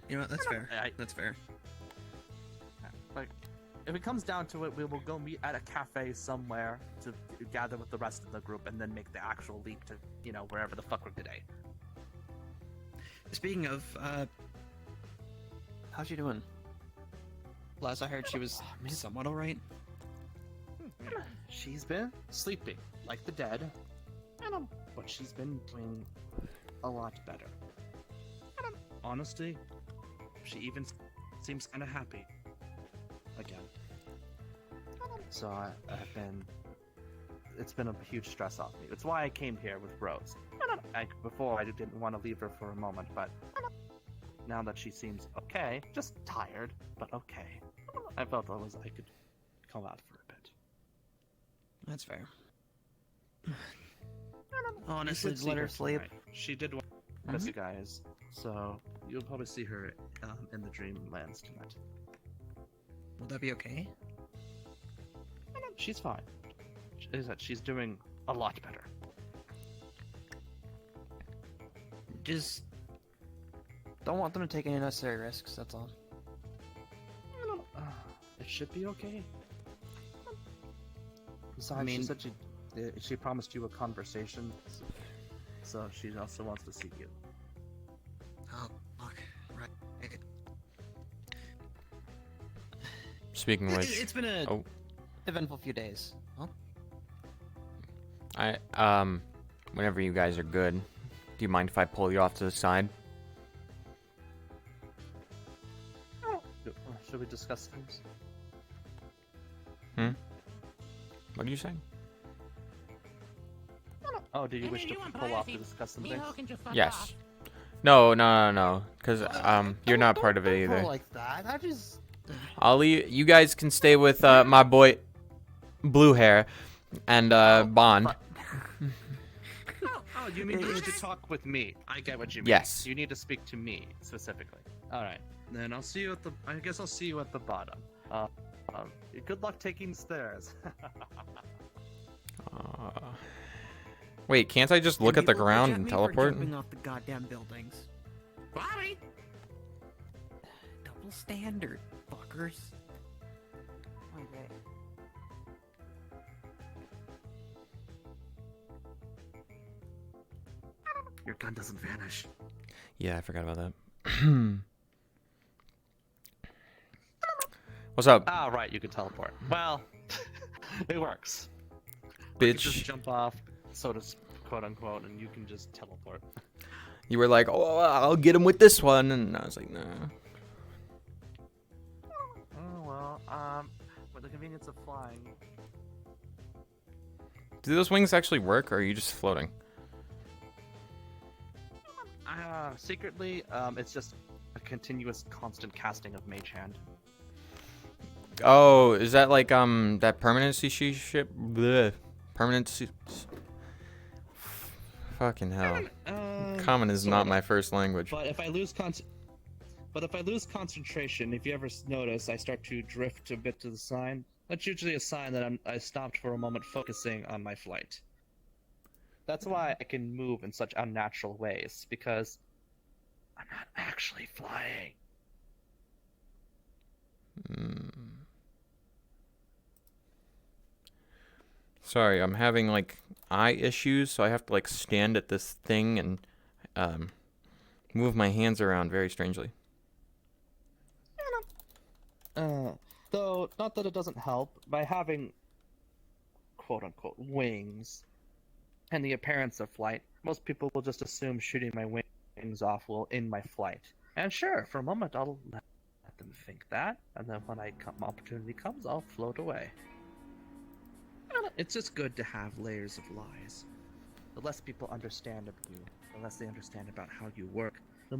You know what? That's fair. That's fair. Like, if it comes down to it, we will go meet at a cafe somewhere to gather with the rest of the group and then make the actual leap to, you know, wherever the fuck we're today. Speaking of, how's she doing? Last I heard, she was somewhat alright. She's been sleeping like the dead, but she's been doing a lot better. Honestly, she even seems kind of happy again. So I've been. It's been a huge stress off me. It's why I came here with Rose. Before I didn't want to leave her for a moment, but now that she seems okay, just tired, but okay, I felt I could come out for a bit. That's fair. You Honestly, should see let her her sleep. tonight. She did want to miss you guys, so you'll probably see her in the Dreamlands tonight. Will that be okay? She's fine. She's doing a lot better. Just don't want them to take any unnecessary risks. That's all. It should be okay. Besides, I mean, she said she promised you a conversation, so she also wants to see you. Oh, fuck. Right. Speaking of which, It's been a oh, eventful few days. Huh? whenever you guys are good, do you mind if I pull you off to the side? Should we discuss things? What are you saying? Oh, do you Hey, wish to you want pull off to privacy? discuss some Me things? and her can just fuck Yes. off. No, because you're not part of it Don't either. go like that. I just. I'll leave. You guys can stay with my boy, Blue Hair, and Bond. Oh, you mean you wish to talk with me? I get what you mean. Yes. You need to speak to me specifically. All right. Then I'll see you at the. I guess I'll see you at the bottom. Good luck taking stairs. Wait, can't I just look at the ground and teleport? Jumping off the goddamn buildings. Bobby! Double standard, fuckers. Okay. Your gun doesn't vanish. Yeah, I forgot about that. What's up, Ah, right. You can teleport. Well, it works. You can just bitch? jump off, quote unquote, and you can just teleport. You were like, oh, I'll get him with this one, and I was like, nah. Oh well. For the convenience of flying. Do those wings actually work, or are you just floating? Secretly, it's just a continuous, constant casting of Mage Hand. Oh, is that like that permanency ship? Bleh. Permanency. Fucking hell. Common is not my first language. But if I lose concentration, if you ever notice, I start to drift a bit to the side. That's usually a sign that I stopped for a moment focusing on my flight. That's why I can move in such unnatural ways, because I'm not actually flying. Sorry, I'm having like eye issues, so I have to like stand at this thing and move my hands around very strangely. Though, not that it doesn't help, by having quote-unquote wings and the appearance of flight, most people will just assume shooting my wings off will end my flight. And sure, for a moment I'll let them think that, and then when opportunity comes, I'll float away. It's just good to have layers of lies. The less people understand of you, the less they understand about how you work, the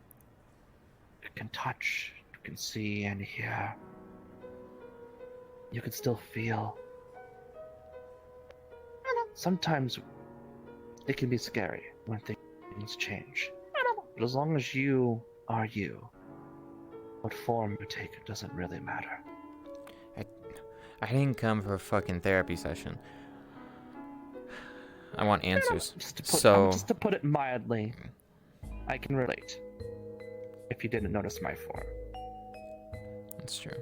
can touch, you can see and hear. You can still feel. Sometimes it can be scary when things change. But as long as you are you, what form you take doesn't really matter. I didn't come for a fucking therapy session. I want answers. Just to put it mildly, I can relate. If you didn't notice my form. That's true.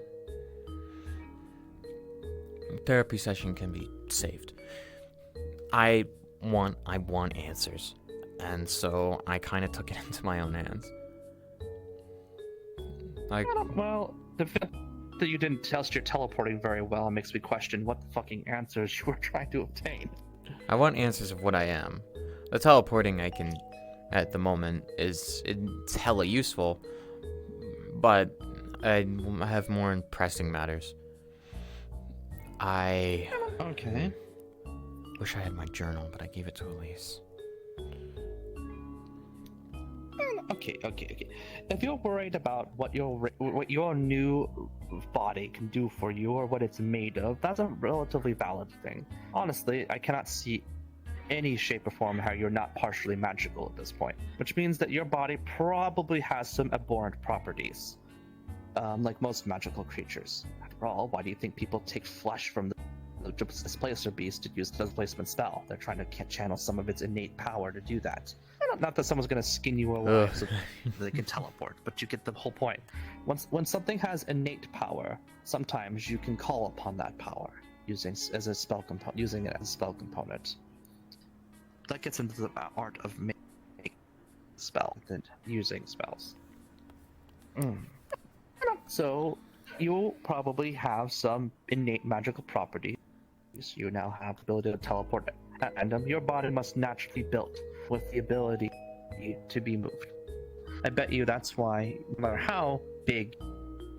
Therapy session can be saved. I want answers. And so I kind of took it into my own hands. Like, well, the fact that you didn't test your teleporting very well makes me question what the fucking answers you were trying to obtain. I want answers of what I am. The teleporting I can, at the moment, it's hella useful, but I have more pressing matters. Okay. Wish I had my journal, but I gave it to Elise. Okay. If you're worried about what your new body can do for you or what it's made of, that's a relatively valid thing. Honestly, I cannot see any shape or form how you're not partially magical at this point, which means that your body probably has some abhorrent properties, like most magical creatures. After all, why do you think people take flesh from the displacer beast to use the displacement spell? They're trying to channel some of its innate power to do that. Not that someone's going to skin you alive so they can teleport, but you get the whole point. When something has innate power, sometimes you can call upon that power using it as a spell component. That gets into the art of making spells and using spells. So you probably have some innate magical properties. You now have the ability to teleport at random. Your body must naturally be built with the ability to be moved. I bet you that's why, no matter how big,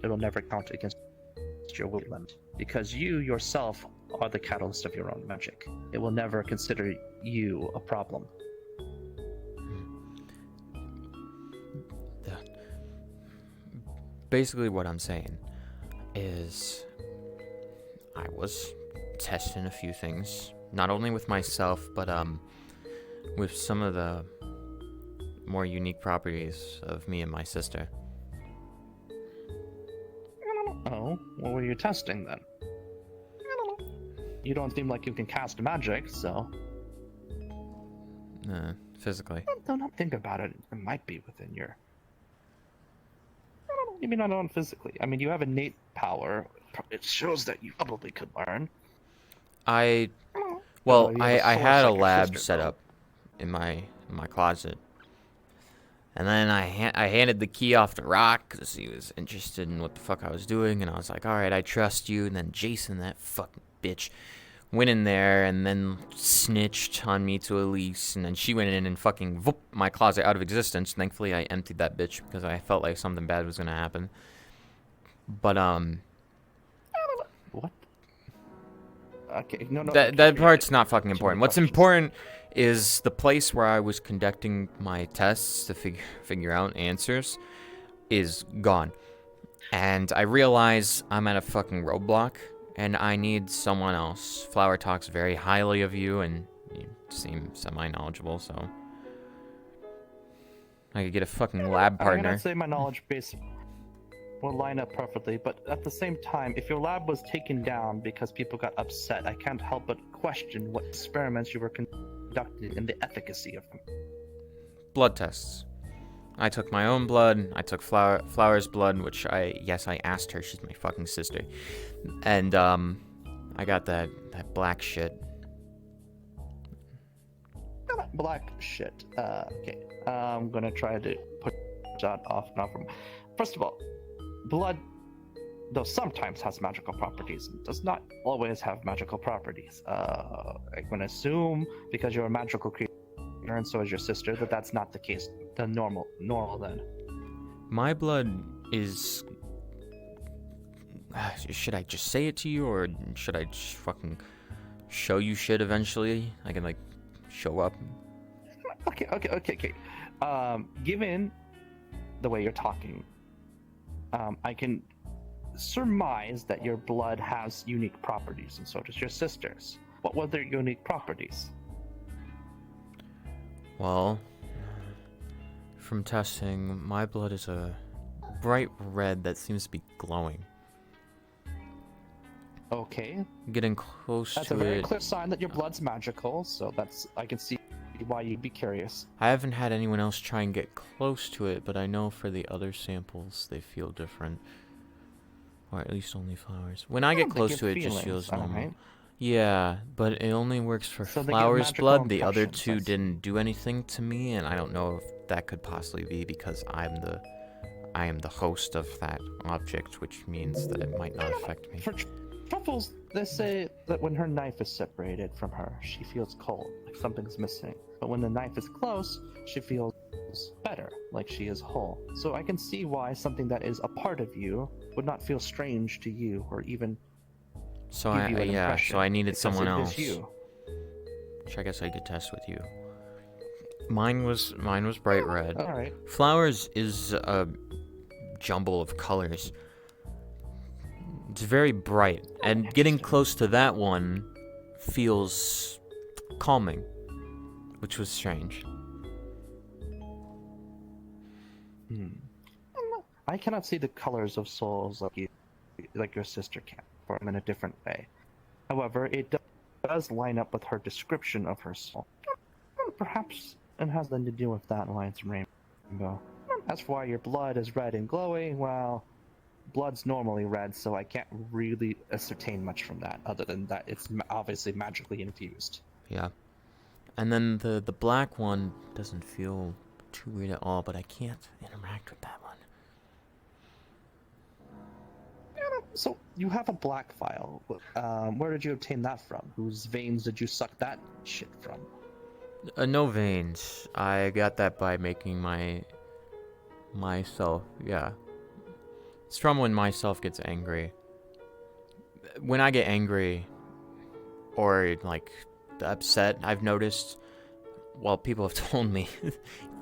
it'll never count against your will limit. Because you yourself are the catalyst of your own magic. It will never consider you a problem. Basically what I'm saying is I was testing a few things, not only with myself, but with some of the more unique properties of me and my sister. Oh, what were you testing then? You don't seem like you can cast magic, so... Physically. Don't think about it. It might be within your... Maybe not on physically. I mean, you have innate power. It shows that you probably could learn. I had a lab set up in my closet, and then I handed the key off to Rock because he was interested in what the fuck I was doing, and I was like, all right, I trust you. And then Jason, that fucking bitch, went in there and then snitched on me to Elise, and then she went in and fucking whoop my closet out of existence. Thankfully, I emptied that bitch because I felt like something bad was gonna happen. But What? Okay, no. That part's not fucking important. What's important is the place where I was conducting my tests to figure out answers is gone. And I realize I'm at a fucking roadblock, and I need someone else. Flower talks very highly of you, and you seem semi-knowledgeable, so I could get a fucking lab partner. I cannot say my knowledge base will line up perfectly, but at the same time, if your lab was taken down because people got upset, I can't help but question what experiments you were conducting and the efficacy of them. Blood tests. I took my own blood. I took Flower's blood, which I asked her. She's my fucking sister. And, I got that black shit. Black shit. Okay. I'm gonna try to put that off and off. First of all, blood, though sometimes has magical properties, does not always have magical properties. I'm gonna assume, because you're a magical creature and so is your sister, that's not the case. The normal then. My blood is... Should I just say it to you, or should I just fucking show you shit eventually? I can, like, show up. Okay. Given the way you're talking, I can surmise that your blood has unique properties, and so does your sister's. What were their unique properties? Well, from testing, my blood is a bright red that seems to be glowing. Okay. Getting close That's to a very it. clear sign that your blood's magical, so I can see why you'd be curious. I haven't had anyone else try and get close to it, but I know for the other samples, they feel different. Or at least only flowers. When I get they close give to it, it just feelings, feels normal. alright. Yeah, but it only works for So they give flowers' magical blood. The other impressions, two I see. didn't do anything to me, and I don't know if that could possibly be because I am the host of that object, which means that it might not affect me. For Truffles, they say that when her knife is separated from her, she feels cold, like something's missing. But when the knife is close, she feels better, like she is whole. So I can see why something that is a part of you would not feel strange to you, or even So give you an yeah, impression, so I needed because someone it is else. you. Which I guess I could test with you. Mine was bright red. Alright. Flowers is a jumble of colors. It's very bright, and getting close to that one feels calming, which was strange. I cannot see the colors of souls like your sister can, for them in a different way. However, it does line up with her description of her soul. Perhaps it has something to do with that why it's rainbow. As for why your blood is red and glowing, well, blood's normally red, so I can't really ascertain much from that, other than that it's obviously magically infused. Yeah. And then the black one doesn't feel too weird at all, but I can't interact with that one. So, you have a black vial. Where did you obtain that from? Whose veins did you suck that shit from? No veins. I got that by making myself. Yeah. It's from when myself gets angry. When I get angry or like upset, I've noticed, well, people have told me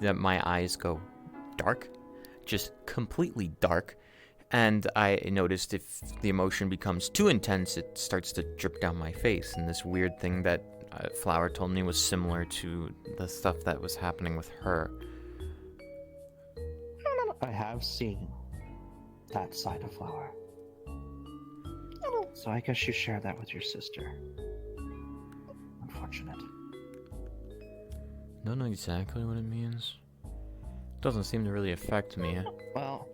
that my eyes go dark, just completely dark. And I noticed if the emotion becomes too intense, it starts to drip down my face. And this weird thing that Flower told me was similar to the stuff that was happening with her. I have seen that side of Flower. So I guess you share that with your sister. Unfortunate. Don't know exactly what it means. Doesn't seem to really affect me. Well,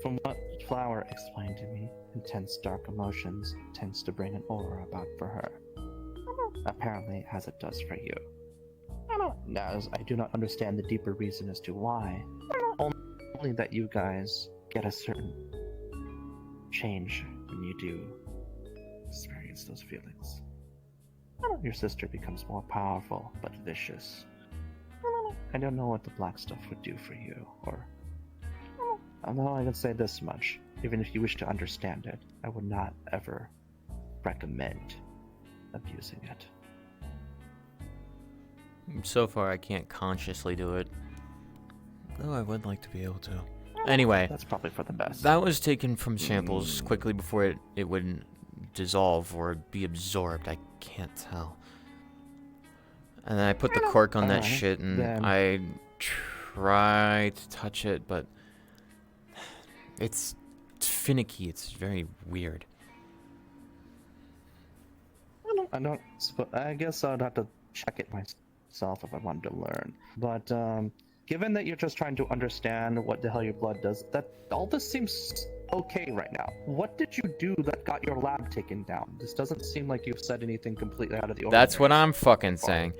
from what Flower explained to me, intense dark emotions tends to bring an aura about for her. Apparently, as it does for you. Now, as I do not understand the deeper reason as to why, only that you guys get a certain change when you do experience those feelings. Your sister becomes more powerful, but vicious. I don't know what the black stuff would do for you, or... Although I can say this much, even if you wish to understand it, I would not ever recommend abusing it. So far, I can't consciously do it. Though I would like to be able to. Anyway. That's probably for the best. That was taken from samples quickly before it would dissolve or be absorbed. I can't tell. And then I put the cork on that shit, and then... I try to touch it, but it's finicky. It's very weird. I guess I'd have to check it myself if I wanted to learn. But given that you're just trying to understand what the hell your blood does, that all this seems okay right now. What did you do that got your lab taken down? This doesn't seem like you've said anything completely out of the ordinary. That's what I'm fucking saying.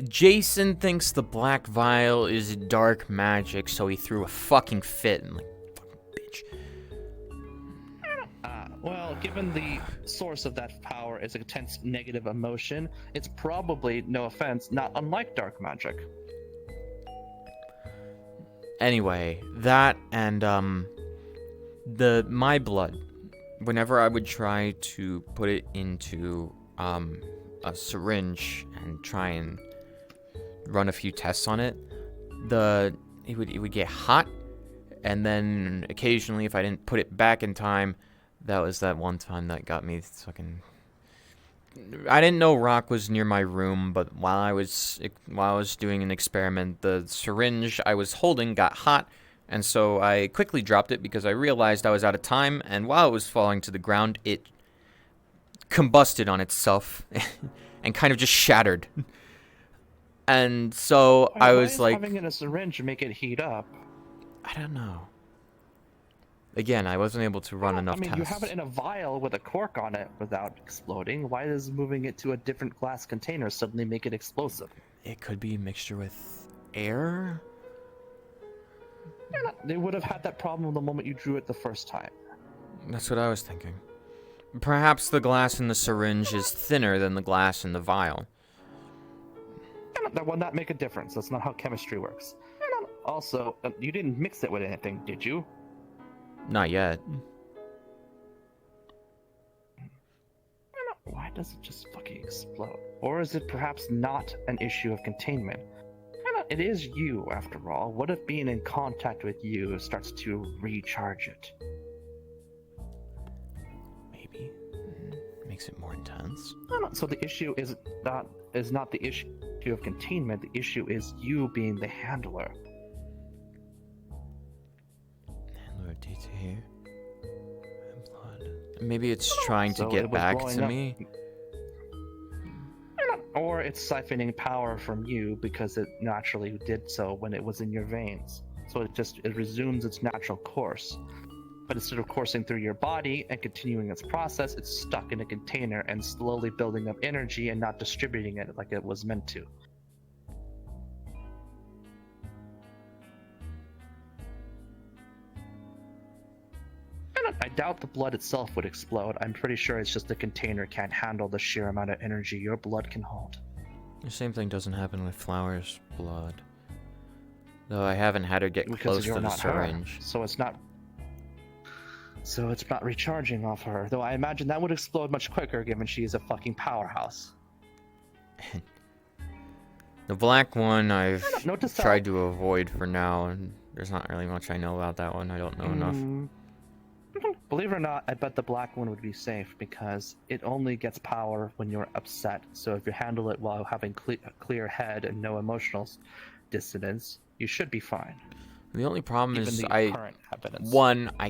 Jason thinks the black vial is dark magic, so he threw a fucking fit. And like, fucking bitch. Well, given the source of that power is intense negative emotion, it's probably, no offense, not unlike dark magic. Anyway, that and my blood. Whenever I would try to put it into a syringe and try and run a few tests on it, it would get hot, And then occasionally, if I didn't put it back in time, that was that one time that got me fucking... I didn't know Rock was near my room, but while I was doing an experiment, the syringe I was holding got hot, and so I quickly dropped it because I realized I was out of time, and while it was falling to the ground, it combusted on itself and kind of just shattered. And so I was like... having it in a syringe make it heat up? I don't know. Again, I wasn't able to run enough tests. You have it in a vial with a cork on it without exploding. Why does moving it to a different glass container suddenly make it explosive? It could be a mixture with air? They would have had that problem the moment you drew it the first time. That's what I was thinking. Perhaps the glass in the syringe is thinner than the glass in the vial. That would not make a difference. That's not how chemistry works. Also, you didn't mix it with anything, did you? Not yet. Why does it just fucking explode? Or is it perhaps not an issue of containment? It is you, after all. What if being in contact with you starts to recharge it? Maybe. Makes it more intense. So the issue is not the issue of containment. The issue is you being the handler. Rotate here. Blood. Maybe it's trying to get back to me. Or it's siphoning power from you because it naturally did so when it was in your veins. So it resumes its natural course. But instead of coursing through your body and continuing its process, it's stuck in a container and slowly building up energy and not distributing it like it was meant to. I doubt the blood itself would explode. I'm pretty sure it's just the container can't handle the sheer amount of energy your blood can hold. The same thing doesn't happen with Flower's blood. Though I haven't had her get close to the syringe. So it's not recharging off her. Though I imagine that would explode much quicker given she is a fucking powerhouse. The black one I've tried to avoid for now, and there's not really much I know about that one. I don't know enough. Believe it or not, I bet the black one would be safe because it only gets power when you're upset. So if you handle it while having a clear head and no emotional dissonance, you should be fine. The only problem is I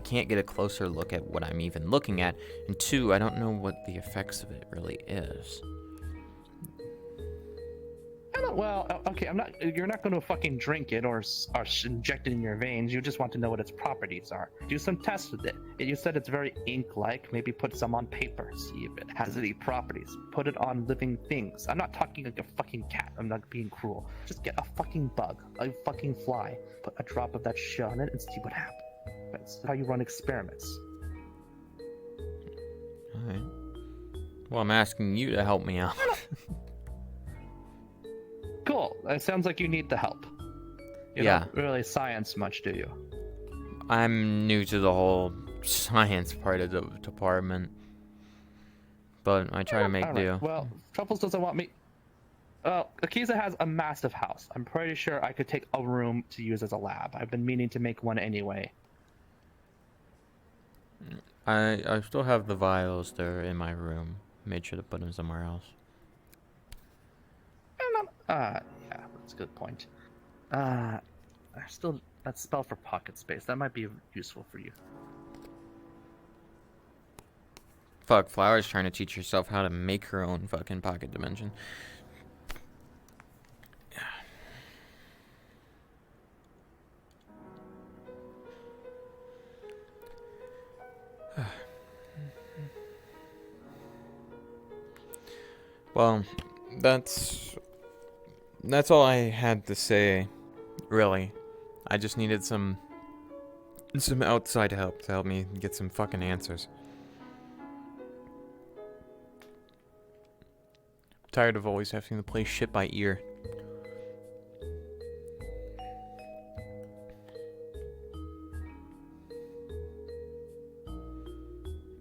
can't get a closer look at what I'm even looking at, and two, I don't know what the effects of it really is. Well, okay, you're not going to fucking drink it or inject it in your veins. You just want to know what its properties are. Do some tests with it. You said it's very ink-like. Maybe put some on paper. See if it has any properties. Put it on living things. I'm not talking like a fucking cat. I'm not being cruel. Just get a fucking bug, a fucking fly. Put a drop of that shit on it and see what happens. That's how you run experiments. Alright. Well, I'm asking you to help me out. Cool. It sounds like you need the help. You don't really science much, do you? I'm new to the whole science part of the department. But I try to make do. Well, Truffles doesn't want me... Akiza has a massive house. I'm pretty sure I could take a room to use as a lab. I've been meaning to make one anyway. I still have the vials there in my room. Made sure to put them somewhere else. Yeah, that's a good point. I still that spell for pocket space. That might be useful for you. Fuck, Flower's trying to teach herself how to make her own fucking pocket dimension. Well, that's all I had to say, really. I just needed some outside help to help me get some fucking answers. I'm tired of always having to play shit by ear.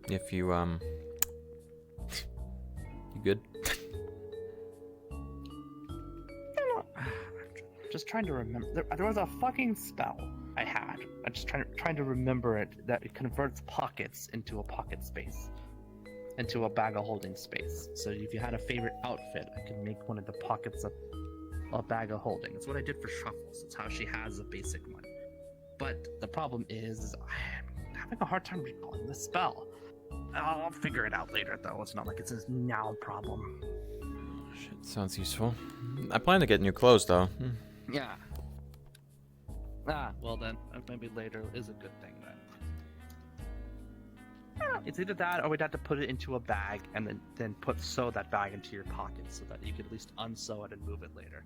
If you, you good? Just trying to remember. There was a fucking spell I had. I'm just trying to remember it. That it converts pockets into a pocket space, into a bag of holding space. So if you had a favorite outfit, I could make one of the pockets a bag of holding. It's what I did for Shuffles. It's how she has a basic one. But the problem is I'm having a hard time recalling the spell. I'll figure it out later, though. It's not like it's a now problem. Shit, sounds useful. I plan to get new clothes, though. Yeah. Well then, maybe later is a good thing then. It's either that, or we'd have to put it into a bag and then sew that bag into your pocket so that you could at least unsew it and move it later.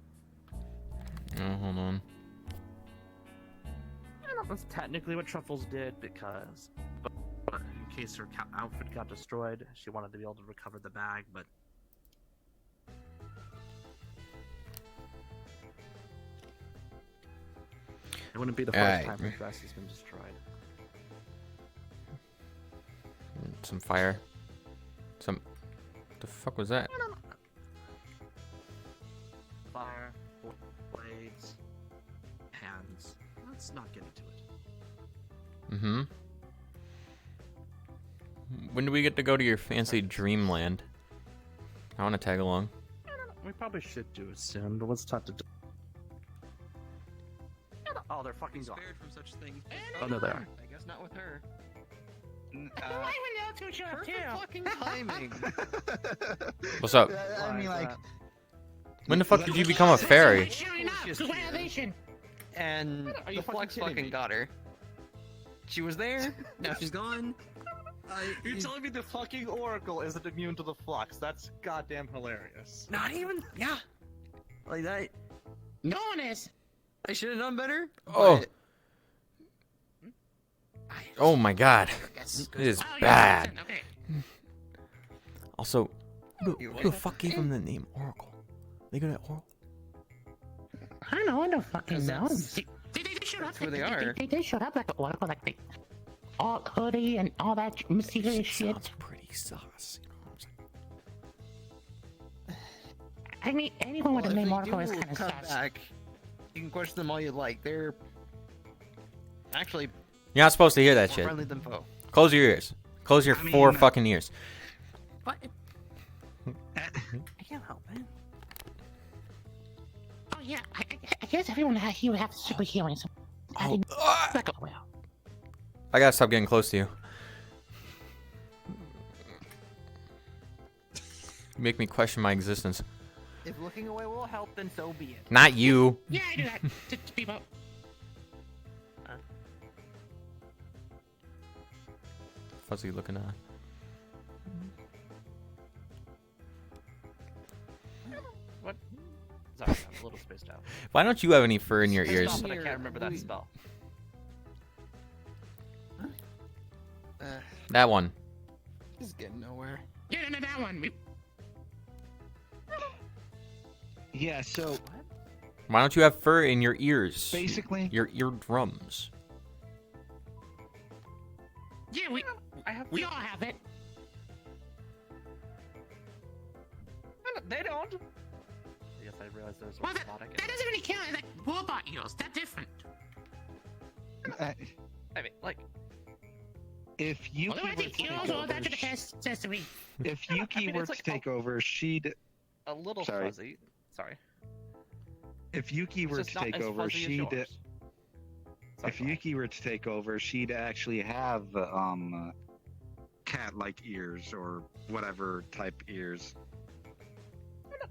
Oh, hold on. I don't know if that's technically what Truffles did, because but in case her outfit got destroyed, she wanted to be able to recover the bag, but it wouldn't be the first time her dress has been destroyed. Some fire. What the fuck was that? Fire, blades, hands. Let's not get into it. Mm-hmm. When do we get to go to your fancy dreamland? I want to tag along. We probably should do it soon, but let's talk to. Oh, they're fucking gone. Spared from such things. Oh, no, they are. I guess not with her. I went out to shop Perfect too. fucking timing. What's up? I mean, like. When the fuck did you become a fairy? Showing up. Congratulations. And Are you the Flux fucking fucking me? got her. She was there. Now she's gone. You're telling me the fucking Oracle isn't immune to the Flux? That's goddamn hilarious. Not even. Yeah. Like that. No one is. I should have done better. Oh. but- Oh my god. This is bad. Okay. Also, who the fuck gave him the name Oracle? They good at Oracle? I don't know. I don't fucking know. that's- They showed up. that's where they are. They showed up like Oracle, like they all hoodie and all that mysterious shit. Sounds pretty sus. You know what I'm saying? I mean, anyone with Well, a if name they Oracle is do kind of come sus. back, you can question them all you like. They're actually You're not supposed to hear that more shit. friendly than foe. Close your ears. Close your I four mean, fucking ears. What? I can't help it. Oh yeah, I guess everyone here would have super healing. So I didn't back up well. I gotta stop getting close to you. You make me question my existence. If looking away will help, then so be it. Not you. Yeah, I do that to people. Fuzzy looking eye. What? Sorry, I'm a little spaced out. Why don't you have any fur in your ears? But I can't remember that spell. That one. This is getting nowhere. Yeah, no, that one. Yeah, so Why don't you have fur in your ears? basically, Your eardrums. Yeah, we all have it. They don't. Yes, I realized there's Well, one that robotic. doesn't really count. Like robot ears, that's different. I mean, like, if Yuki Although I were to think take ears are over, that to the accessory. if Yuki were it's to like take over, she'd. a little Sorry. fuzzy. Sorry. If Yuki It's were just to not take as over, fuzzy as she'd. yours. Sorry, If go ahead. Yuki were to take over, she'd actually have cat-like ears or whatever type ears.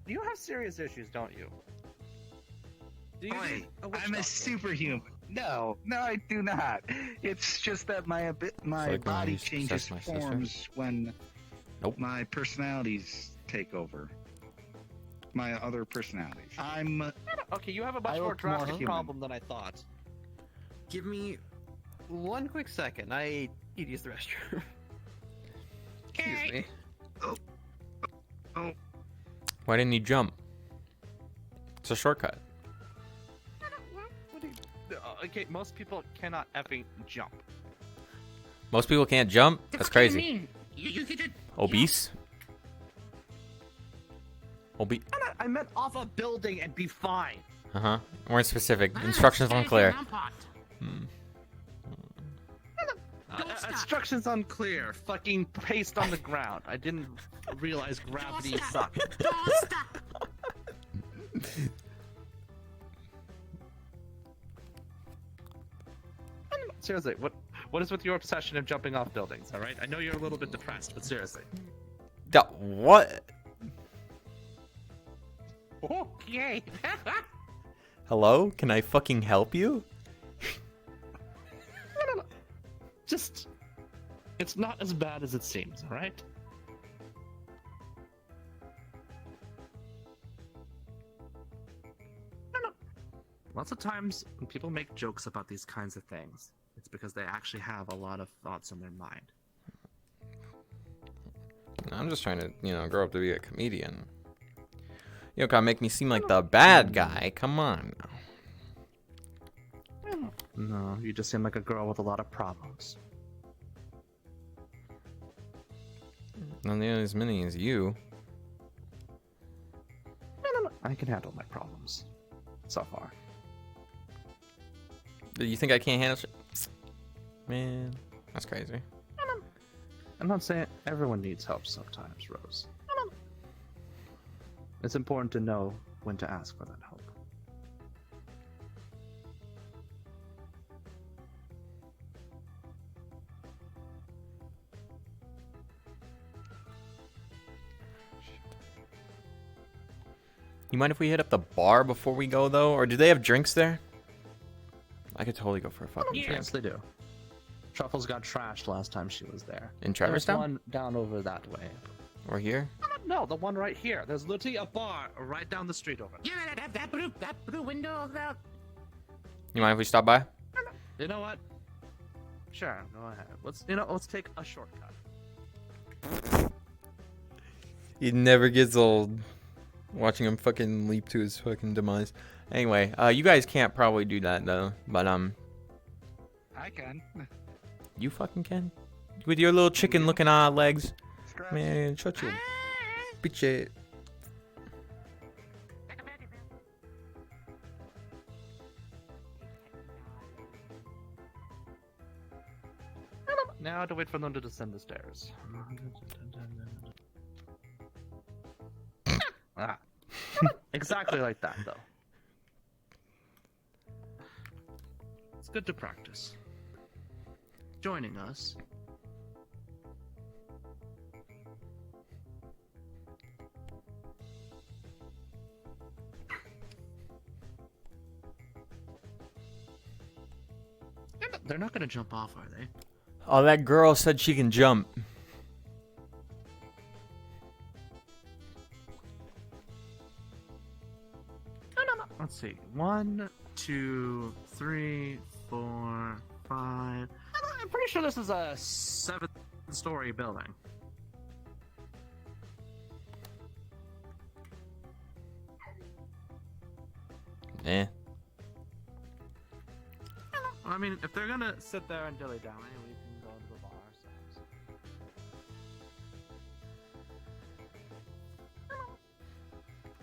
You have serious issues, don't you? Do you Wait, need a witch I'm a doctor? superhuman. No, I do not. It's just that my like when I body used to changes possess my sister. forms when Nope. my personalities take over. My other personalities. I'm. Okay, you have a much I more look more drastic human. problem than I thought. Give me one quick second. I need to use the restroom. Excuse me. Why didn't you jump? It's a shortcut. What do you... Okay, most people cannot effing jump. Most people can't jump? That's What do you crazy. mean? You could just Obese? I meant off a building and be fine. Uh-huh. More specific. Ah, Instructions there's unclear. an unpot. Instructions unclear. Fucking paste on the ground. I didn't realize gravity sucked. Don't stop. Seriously, what is with your obsession of jumping off buildings? All right, I know you're a little bit depressed, but seriously. What? Okay. Hello? Can I fucking help you? No. Just, it's not as bad as it seems. All right. No. Lots of times when people make jokes about these kinds of things, it's because they actually have a lot of thoughts in their mind. I'm just trying to, grow up to be a comedian. You don't gotta make me seem like the bad guy. Come on. No, you just seem like a girl with a lot of problems. Not nearly as many as you. No. I can handle my problems. So far. Do you think I can't handle shit? Man, that's crazy. I'm not saying everyone needs help sometimes, Rose. It's important to know when to ask for that help. You mind if we hit up the bar before we go, though? Or do they have drinks there? I could totally go for a fucking drink. Yes, they do. Truffles got trashed last time she was there. In There's Traverstown? one down over that way. Or here? No, the one right here. There's literally a bar right down the street over there. Yeah, that blue window that. You mind if we stop by? You know what? Sure, go ahead. Let's take a shortcut. It never gets old. Watching him fucking leap to his fucking demise. Anyway, you guys can't probably do that though. But I can. you fucking can. With your little chicken looking legs. Man, shut your bitch it. Now I have to wait for them to descend the stairs. Exactly like that, though. It's good to practice. Joining us. They're not gonna jump off, are they? Oh, that girl said she can jump. No. Let's see. 1, 2, 3, 4, 5. I'm pretty sure this is a 7-story building. Eh. I mean, if they're gonna sit there and dilly dally, we can go to the bar ourselves.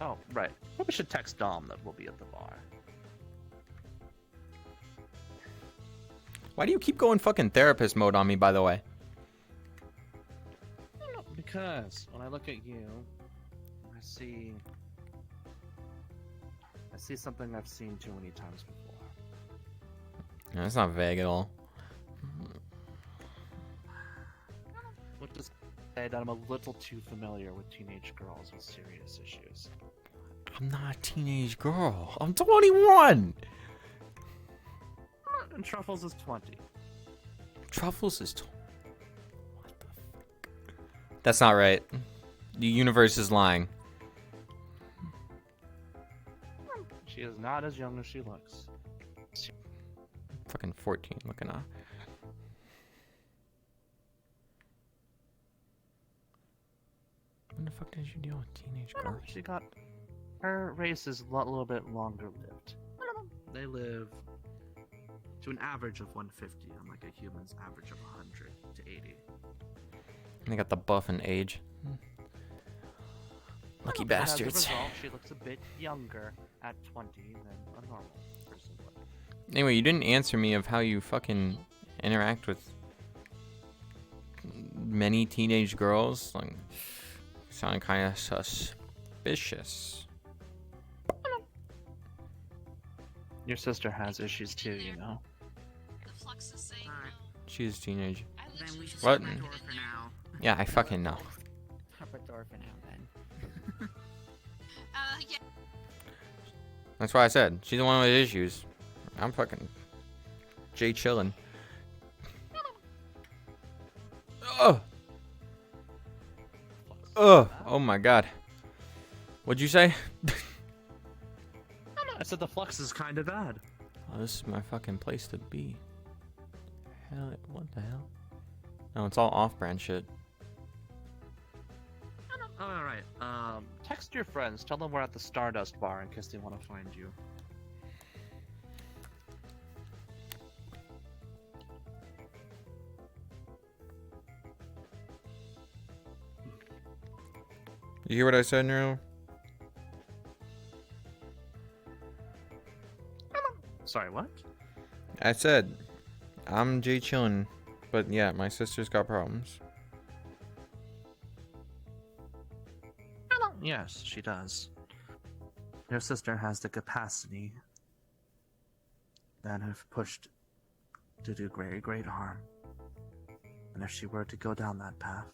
Oh, right. Probably should text Dom that we'll be at the bar. Why do you keep going fucking therapist mode on me, by the way? Because when I look at you, I see something I've seen too many times before. No, that's not vague at all. What does say that I'm a little too familiar with teenage girls with serious issues? I'm not a teenage girl. I'm 21. And Truffles is 20. Truffles is 20. What the fuck? That's not right. The universe is lying. She is not as young as she looks. Fucking 14 looking off. When the fuck did you deal with teenage girls? She got... Her race is a little bit longer lived. They live to an average of 150 on like a human's average of 100 to 80. They got the buff and age. Lucky bastards. As a result, she looks a bit younger at 20 than a normal person would. Anyway, you didn't answer me of how you fucking interact with many teenage girls. Like, sound kind of suspicious. Your sister has issues too, you know. She's a teenager. Then we should What? shut that door for now. Yeah, I fucking know. Top a door for now, then. Yeah. That's why I said she's the one with issues. I'm fucking Jay chillin'. Oh. Oh my god. What'd you say? I said the flux is kind of bad. Oh, this is my fucking place to be. Hell, what the hell? No, it's all off-brand shit. All right. Text your friends. Tell them we're at the Stardust Bar in case they want to find you. You hear what I said, Nero? Sorry, what? I said, I'm Jay chillin', but yeah, my sister's got problems. Yes, she does. Your sister has the capacity that have pushed to do very great harm. And if she were to go down that path,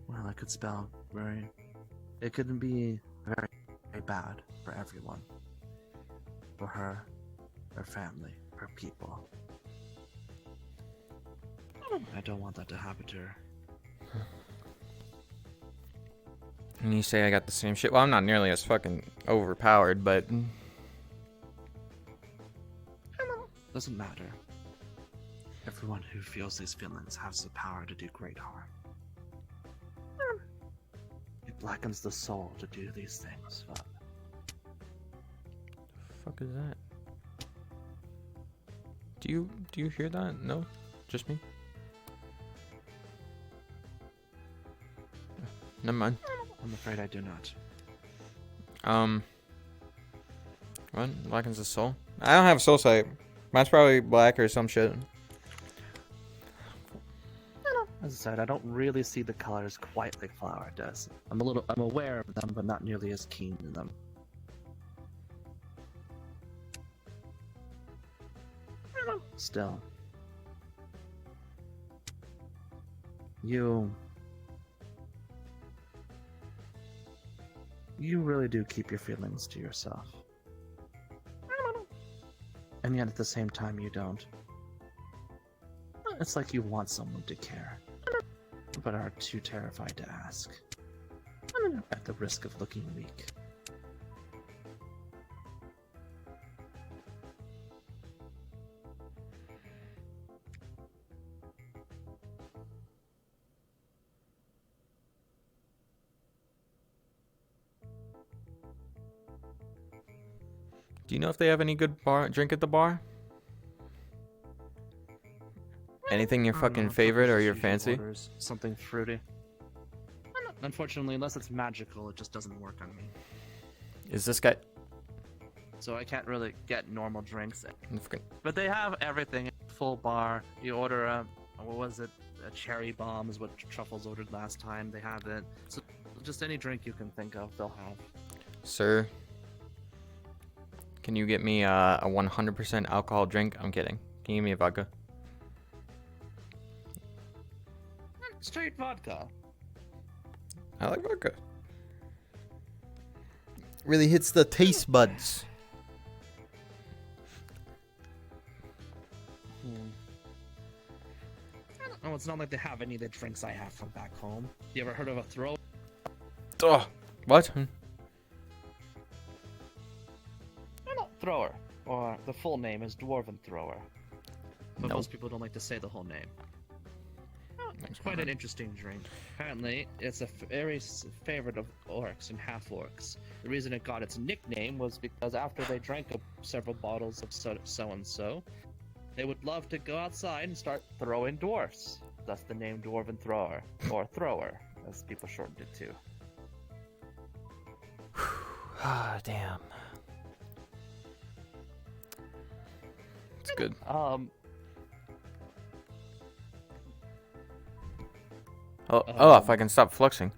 well, it could spell very... It could be very, very bad for everyone. For her, her family, her people. I don't want that to happen to her. And you say I got the same shit? Well, I'm not nearly as fucking overpowered, but... Doesn't matter. Everyone who feels these feelings has the power to do great harm. It blackens the soul to do these things, but... The fuck is that? Do you hear that? No? Just me? Never mind. I'm afraid I do not. What? Blackens the soul? I don't have soul sight. Mine's probably black or some shit. As I said, I don't really see the colors quite like Flower does. I'm aware of them, but not nearly as keen in them. Still. You really do keep your feelings to yourself. And yet at the same time you don't. It's like you want someone to care, but are too terrified to ask. At the risk of looking weak. Do you know if they have any good drink at the bar? Anything your fucking favorite or your fancy? Orders something fruity. Unfortunately, unless it's magical, it just doesn't work on me. Is this guy... So I can't really get normal drinks. But they have everything. Full bar. You order a... What was it? A cherry bomb is what Truffles ordered last time. They have it. So just any drink you can think of, they'll have. Sir, can you get me a 100% alcohol drink? I'm kidding. Can you give me a vodka? Straight vodka. I like vodka. Really hits the taste buds. Oh, it's not like they have any of the drinks I have from back home. You ever heard of a throw? Oh, what? Thrower, or the full name is Dwarven Thrower. But No. most people don't like to say the whole name. It's quite an interesting drink. Apparently, it's a very favorite of orcs and half-orcs. The reason it got its nickname was because after they drank several bottles of so-and-so, they would love to go outside and start throwing dwarfs. Thus the name Dwarven Thrower, or Thrower, as people shortened it to. Ah, damn. It's good. Oh, if I can stop fluxing.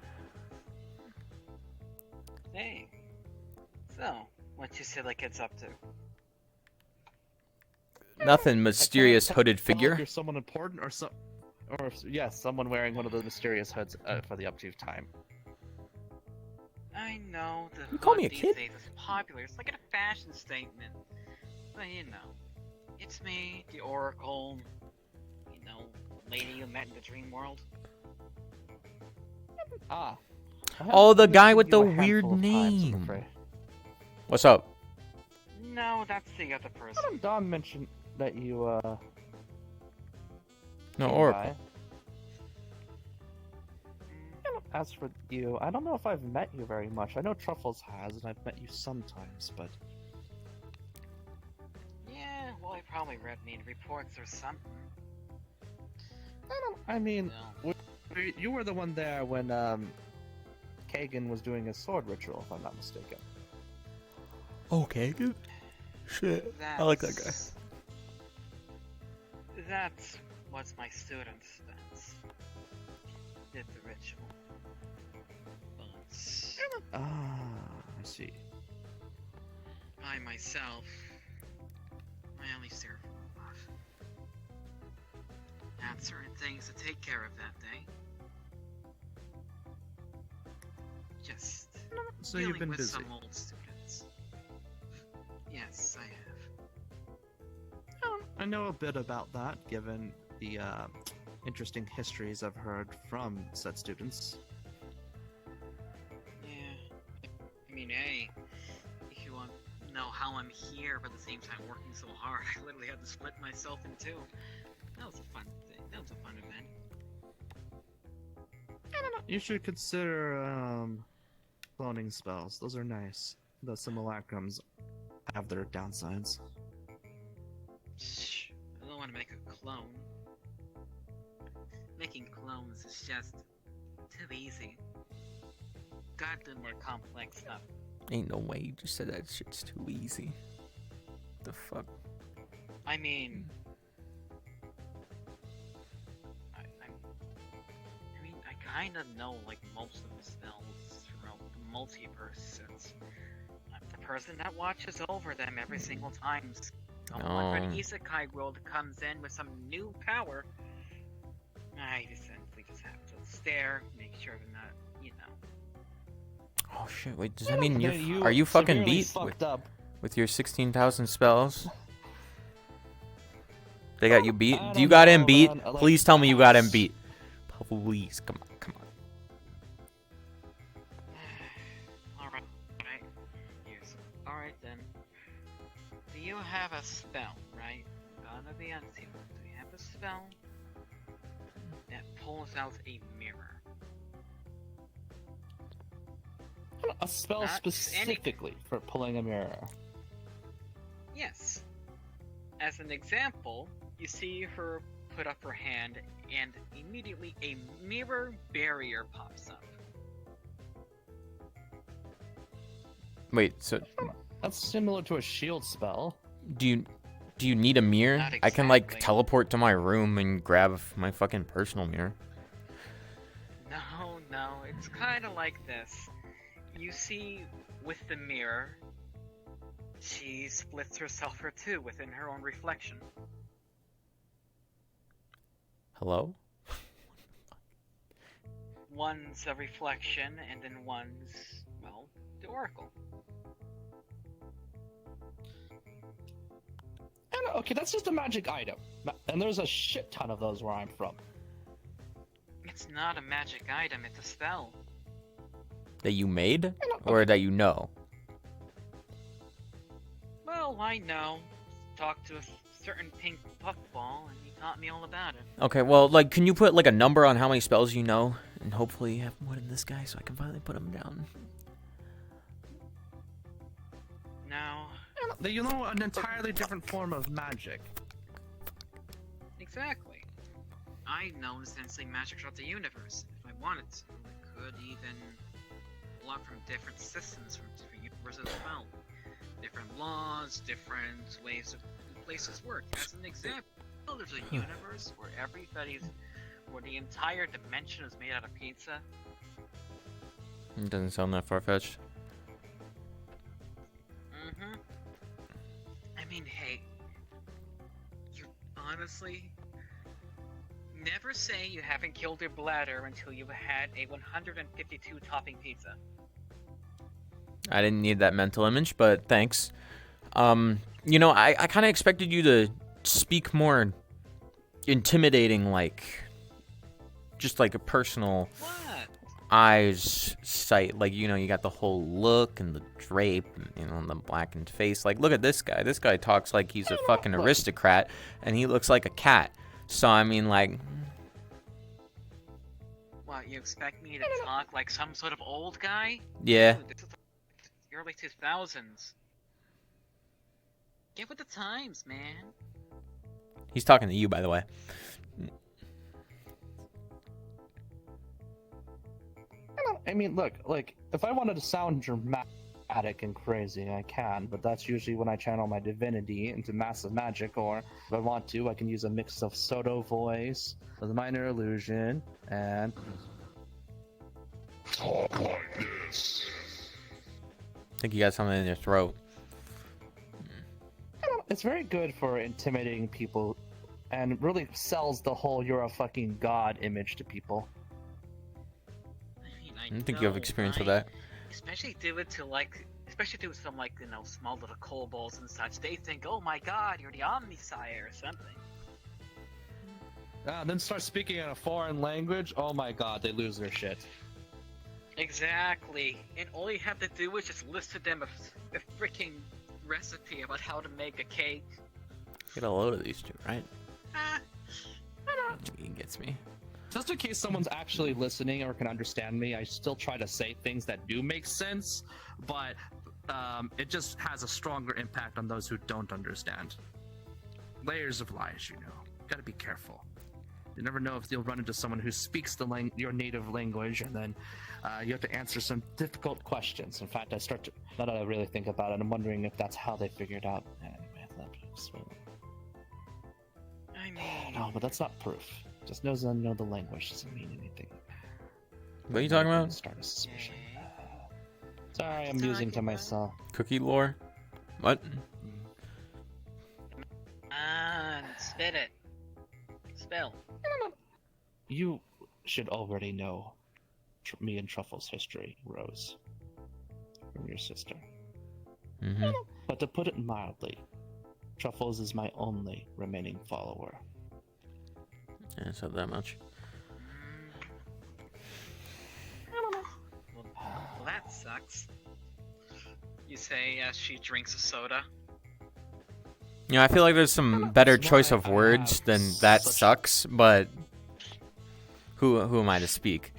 Hey. So, what you say the kid's up to? Nothing mysterious hooded Feel like figure. you're someone important, or yes, someone wearing one of the mysterious hoods for the upkeep time. I know the You call me a these kid? days is popular. It's like a fashion statement. But you know, it's me, the Oracle. You know, lady you met in the dream world. Ah. Oh, the guy with the You a weird handful of times, I'm name. afraid. What's up? No, that's the other person. Dom mentioned that you No, came Oracle. by. As for you, I don't know if I've met you very much. I know Truffles has, and I've met you sometimes, but... Yeah, well, I probably read me in reports or something. I mean, you were the one there when, Kagan was doing his sword ritual, if I'm not mistaken. Okay, good. Shit. I like that guy. That's what my students did the ritual. But I see. I myself, I only serve love. Had certain things to take care of that day. Just So dealing you've been with busy. some old students. Yes, I have. I know a bit about that, given the interesting histories I've heard from said students. Yeah. I mean, hey, if you want to know how I'm here, but at the same time working so hard, I literally had to split myself in two. That was a fun thing. That was a fun event. You should consider cloning spells. Those are nice. The simulacrums have their downsides. Shh. I don't want to make a clone. Making clones is just too easy. Gotta do more complex stuff. Ain't no way you just said that shit's too easy. The fuck? I mean, I kind of know like most of the spells throughout the multiverse since I'm the person that watches over them every single time. So whenever an isekai world comes in with some new power, I simply just have to stare, make sure they're not, you know. Oh shit! Wait, does that mean you are you fucking severely beat fucked up. with your 16,000 spells? They got you beat. I Do you don't got know, him beat? man. I like Please tell me you got him house. beat. Please, come on, come on. Alright. Alright then. Do you have a spell, right? I'm gonna be honest here. Do you have a spell that pulls out a mirror? A spell Not specifically for pulling a mirror. Yes. As an example, you see her put up her hand and immediately a mirror barrier pops up. Wait, so That's similar to a shield spell. do you need a mirror? Not I can like exactly. teleport to my room and grab my fucking personal mirror. No, it's kind of like this. You see, with the mirror, she splits herself for two within her own reflection. Hello? One's a reflection, and then one's, well, the Oracle. And, okay, that's just a magic item. And there's a shit ton of those where I'm from. It's not a magic item, it's a spell. That you made? Or that you know? Well, I know. Talked to a certain pink puffball, and he taught me all about it. Okay, well, like, can you put like a number on how many spells you know? And hopefully you have more than this guy so I can finally put him down. No. You know, an entirely different form of magic. Exactly. I know essentially magic throughout the universe. If I wanted to, I could even pull out from different systems from different universes as well. Different laws, different ways of places work. As an example, there's a universe where everybody's where the entire dimension is made out of pizza? It doesn't sound that far-fetched. Mm-hmm. I mean, hey, you honestly never say you haven't killed your bladder until you've had a 152 topping pizza. I didn't need that mental image, but thanks. You know, I kind of expected you to speak more intimidating, like, just like a personal eyes sight. Like, you know, you got the whole look and the drape, and, you know, the blackened face. Like, look at this guy. This guy talks like he's a fucking aristocrat, and he looks like a cat. So, I mean, like... What, you expect me to talk like some sort of old guy? Yeah. Dude, this is the early 2000s. Get with the times, man. He's talking to you, by the way. I mean, look, like, if I wanted to sound dramatic and crazy, I can, but that's usually when I channel my divinity into massive magic, or if I want to, I can use a mix of Soto voice with minor illusion, and... Talk like this. I think you got something in your throat. It's very good for intimidating people, and really sells the whole "you're a fucking god" image to people. I don't think you have experience with that. Especially do it with some, like, you know, small little kobolds and such. They think, oh my god, you're the Omnisire or something. Then start speaking in a foreign language, oh my god, they lose their shit. Exactly. And all you have to do is just list to them a freaking recipe about how to make a cake. Get a load of these two, right? He gets me. Just in case someone's actually listening or can understand me, I still try to say things that do make sense, but it just has a stronger impact on those who don't understand. Layers of lies, you know. Gotta be careful. You never know if you'll run into someone who speaks your native language, and then you have to answer some difficult questions. In fact, now that I really think about it, I'm wondering if that's how they figured out. Anyway, I mean... No, but that's not proof. Just knows I know the language doesn't mean anything. What are you talking about? Start a suspicion. Sorry, I'm musing to myself. Cookie lore? What? Spit it. Spill. You should already know me and Truffle's history, Rose. From your sister. Mm-hmm. But to put it mildly, Truffles is my only remaining follower. Yeah, it's not that much. Well, that sucks. You say she drinks a soda? You know, I feel like there's some better choice of words than that sucks, but who am I to speak?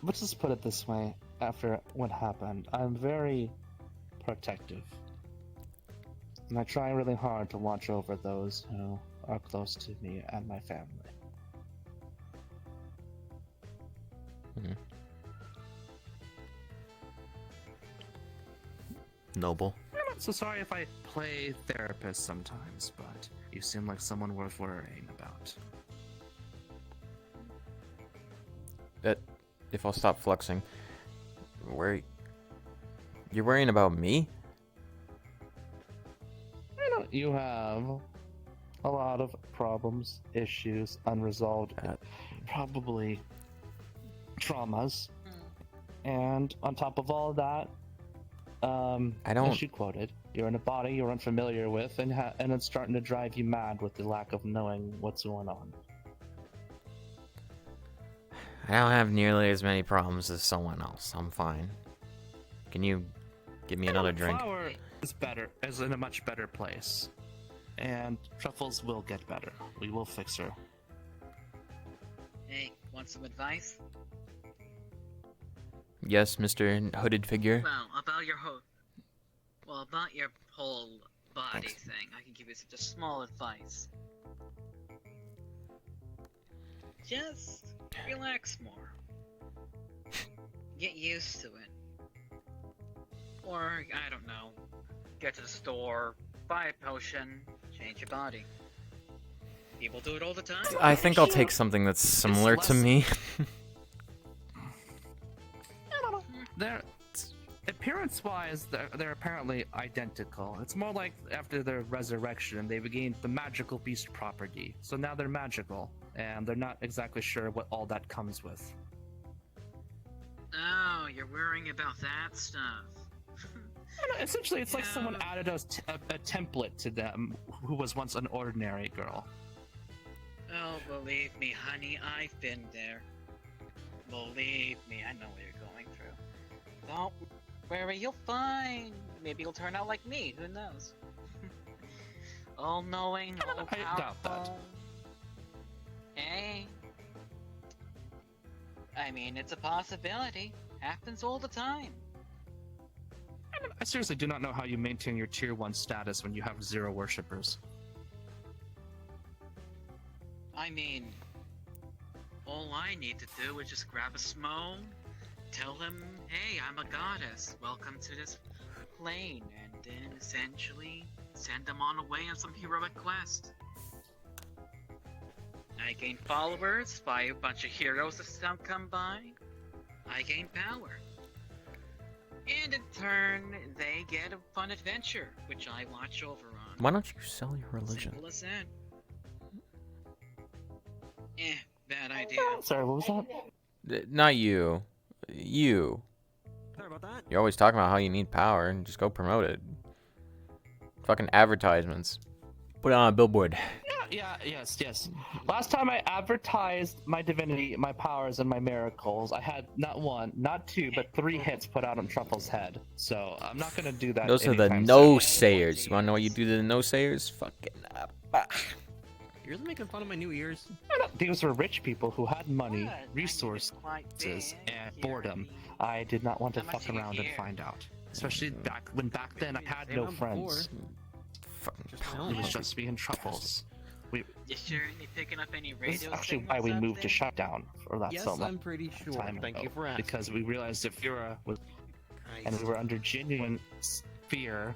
Let's just put it this way. After what happened, I'm very protective. And I try really hard to watch over those who are close to me and my family. Noble. So sorry if I play therapist sometimes, but you seem like someone worth worrying about. That, if I'll stop flexing, you're worrying about me? You have a lot of problems, issues, unresolved, probably traumas. And on top of all of that, as you quoted, you're in a body you're unfamiliar with, and it's starting to drive you mad with the lack of knowing what's going on. I don't have nearly as many problems as someone else. I'm fine. Can you give me another drink? Flower is in a much better place. And Truffles will get better. We will fix her. Hey, want some advice? Yes, Mr. Hooded Figure. Well, about your whole body thing, I can give you just small advice. Just relax more. Get used to it. Or, I don't know, get to the store, buy a potion, change your body. People do it all the time. I think I'll take something that's similar to me. They're appearance-wise, they're apparently identical. It's more like after their resurrection, they regained the magical beast property. So now they're magical, and they're not exactly sure what all that comes with. Oh, you're worrying about that stuff. Essentially, it's like someone added a template to them who was once an ordinary girl. Oh, believe me, honey, I've been there. Believe me, I know what you're going through. Don't worry, you'll find. Maybe you'll turn out like me, who knows? All-knowing, all-powerful. I doubt that. Hey. I mean, it's a possibility. Happens all the time. I seriously do not know how you maintain your tier 1 status when you have 0 worshippers. I mean, all I need to do is just grab a smo, tell them, hey, I'm a goddess, welcome to this plane, and then essentially send them on a way on some heroic quest. I gain followers by a bunch of heroes that come by. I gain power. And in turn, they get a fun adventure, which I watch over on. Why don't you sell your religion? Simple as that. Bad idea. Sorry, what was that? Not you. You. Sorry about that. You're always talking about how you need power and just go promote it. Fucking advertisements. Put it on a billboard. Yes. Last time I advertised my divinity, my powers, and my miracles, I had not 1, not 2, but 3 hits put out on Truffle's head. So I'm not gonna do that. Those are the anytime no-sayers. You wanna know what you do to the no-sayers? Fucking You're really making fun of my new ears? These were rich people who had money, resources, and boredom. I did not want to fuck around and find out. Especially back then I had no friends. It was just me and Truffles. You sure you're picking up any radio This is actually why we moved to shutdown for that Yes, so long I'm pretty sure. time Thank ago, you for asking. because we realized if Fura was, and we were under genuine fear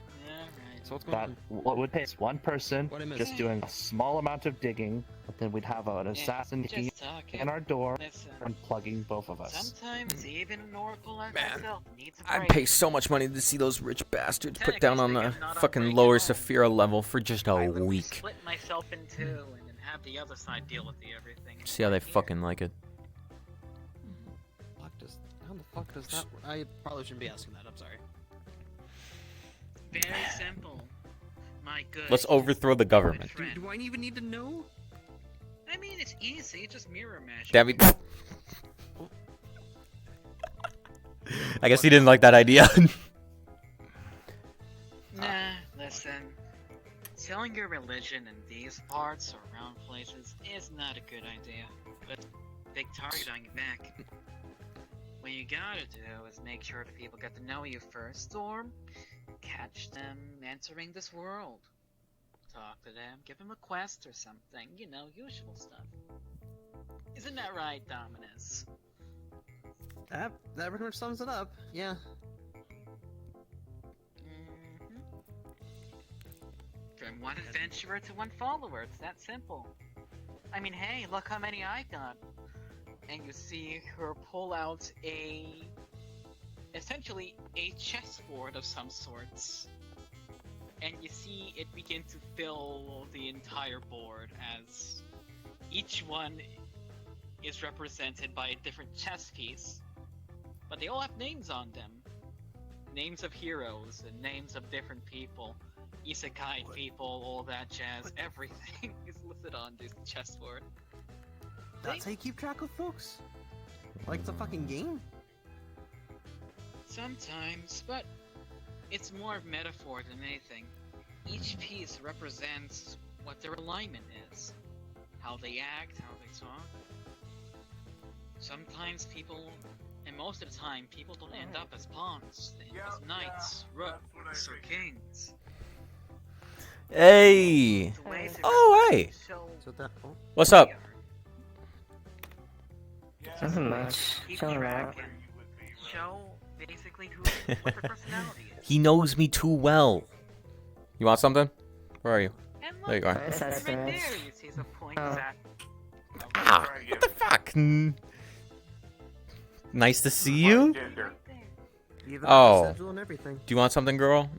So what's going that on? what would pay is one person What I missed? just doing a small amount of digging, but then we'd have an assassin key in our door and plugging both of us. Sometimes even an oracle like myself needs a I'd break. pay so much money to see those rich bastards put down on the fucking lower Saphira level for just a week. Split myself in 2 and then have the other side deal with everything. See how they fucking like it. How the fuck does that? I probably shouldn't be asking that. I'm sorry. Very simple. My good. Let's overthrow the government. Do I even need to know? I mean, it's easy. Just mirror match. Damn it. I guess he didn't like that idea. Nah, listen. Selling your religion in these parts or around places is not a good idea. But big target on your back. What you gotta do is make sure the people get to know you first, or catch them entering this world. Talk to them, give them a quest or something, you know, usual stuff. Isn't that right, Dominus? That pretty much sums it up. Yeah. From one adventurer to one follower, it's that simple. I mean, hey, look how many I got. And you see her pull out essentially a chessboard of some sorts. And you see it begin to fill the entire board as each one is represented by a different chess piece. But they all have names on them. Names of heroes and names of different people. Isekai people, all that jazz, everything is listed on this chessboard. That's how you keep track of folks? Like it's a fucking game? Sometimes, but it's more of metaphor than anything. Each piece represents what their alignment is. How they act, how they talk. Sometimes people, and most of the time, people don't end up as pawns. They end up as knights, rooks, or kings. Hey! Oh, hey! What's up? Nothing much. Chilling around. Show basically what their personality is. He knows me too well. You want something? Where are you? And There you go. look, right there, you see the points at. Ah, what the fuck? Nice to see you. Even Oh. schedule and everything. Do you want something, girl?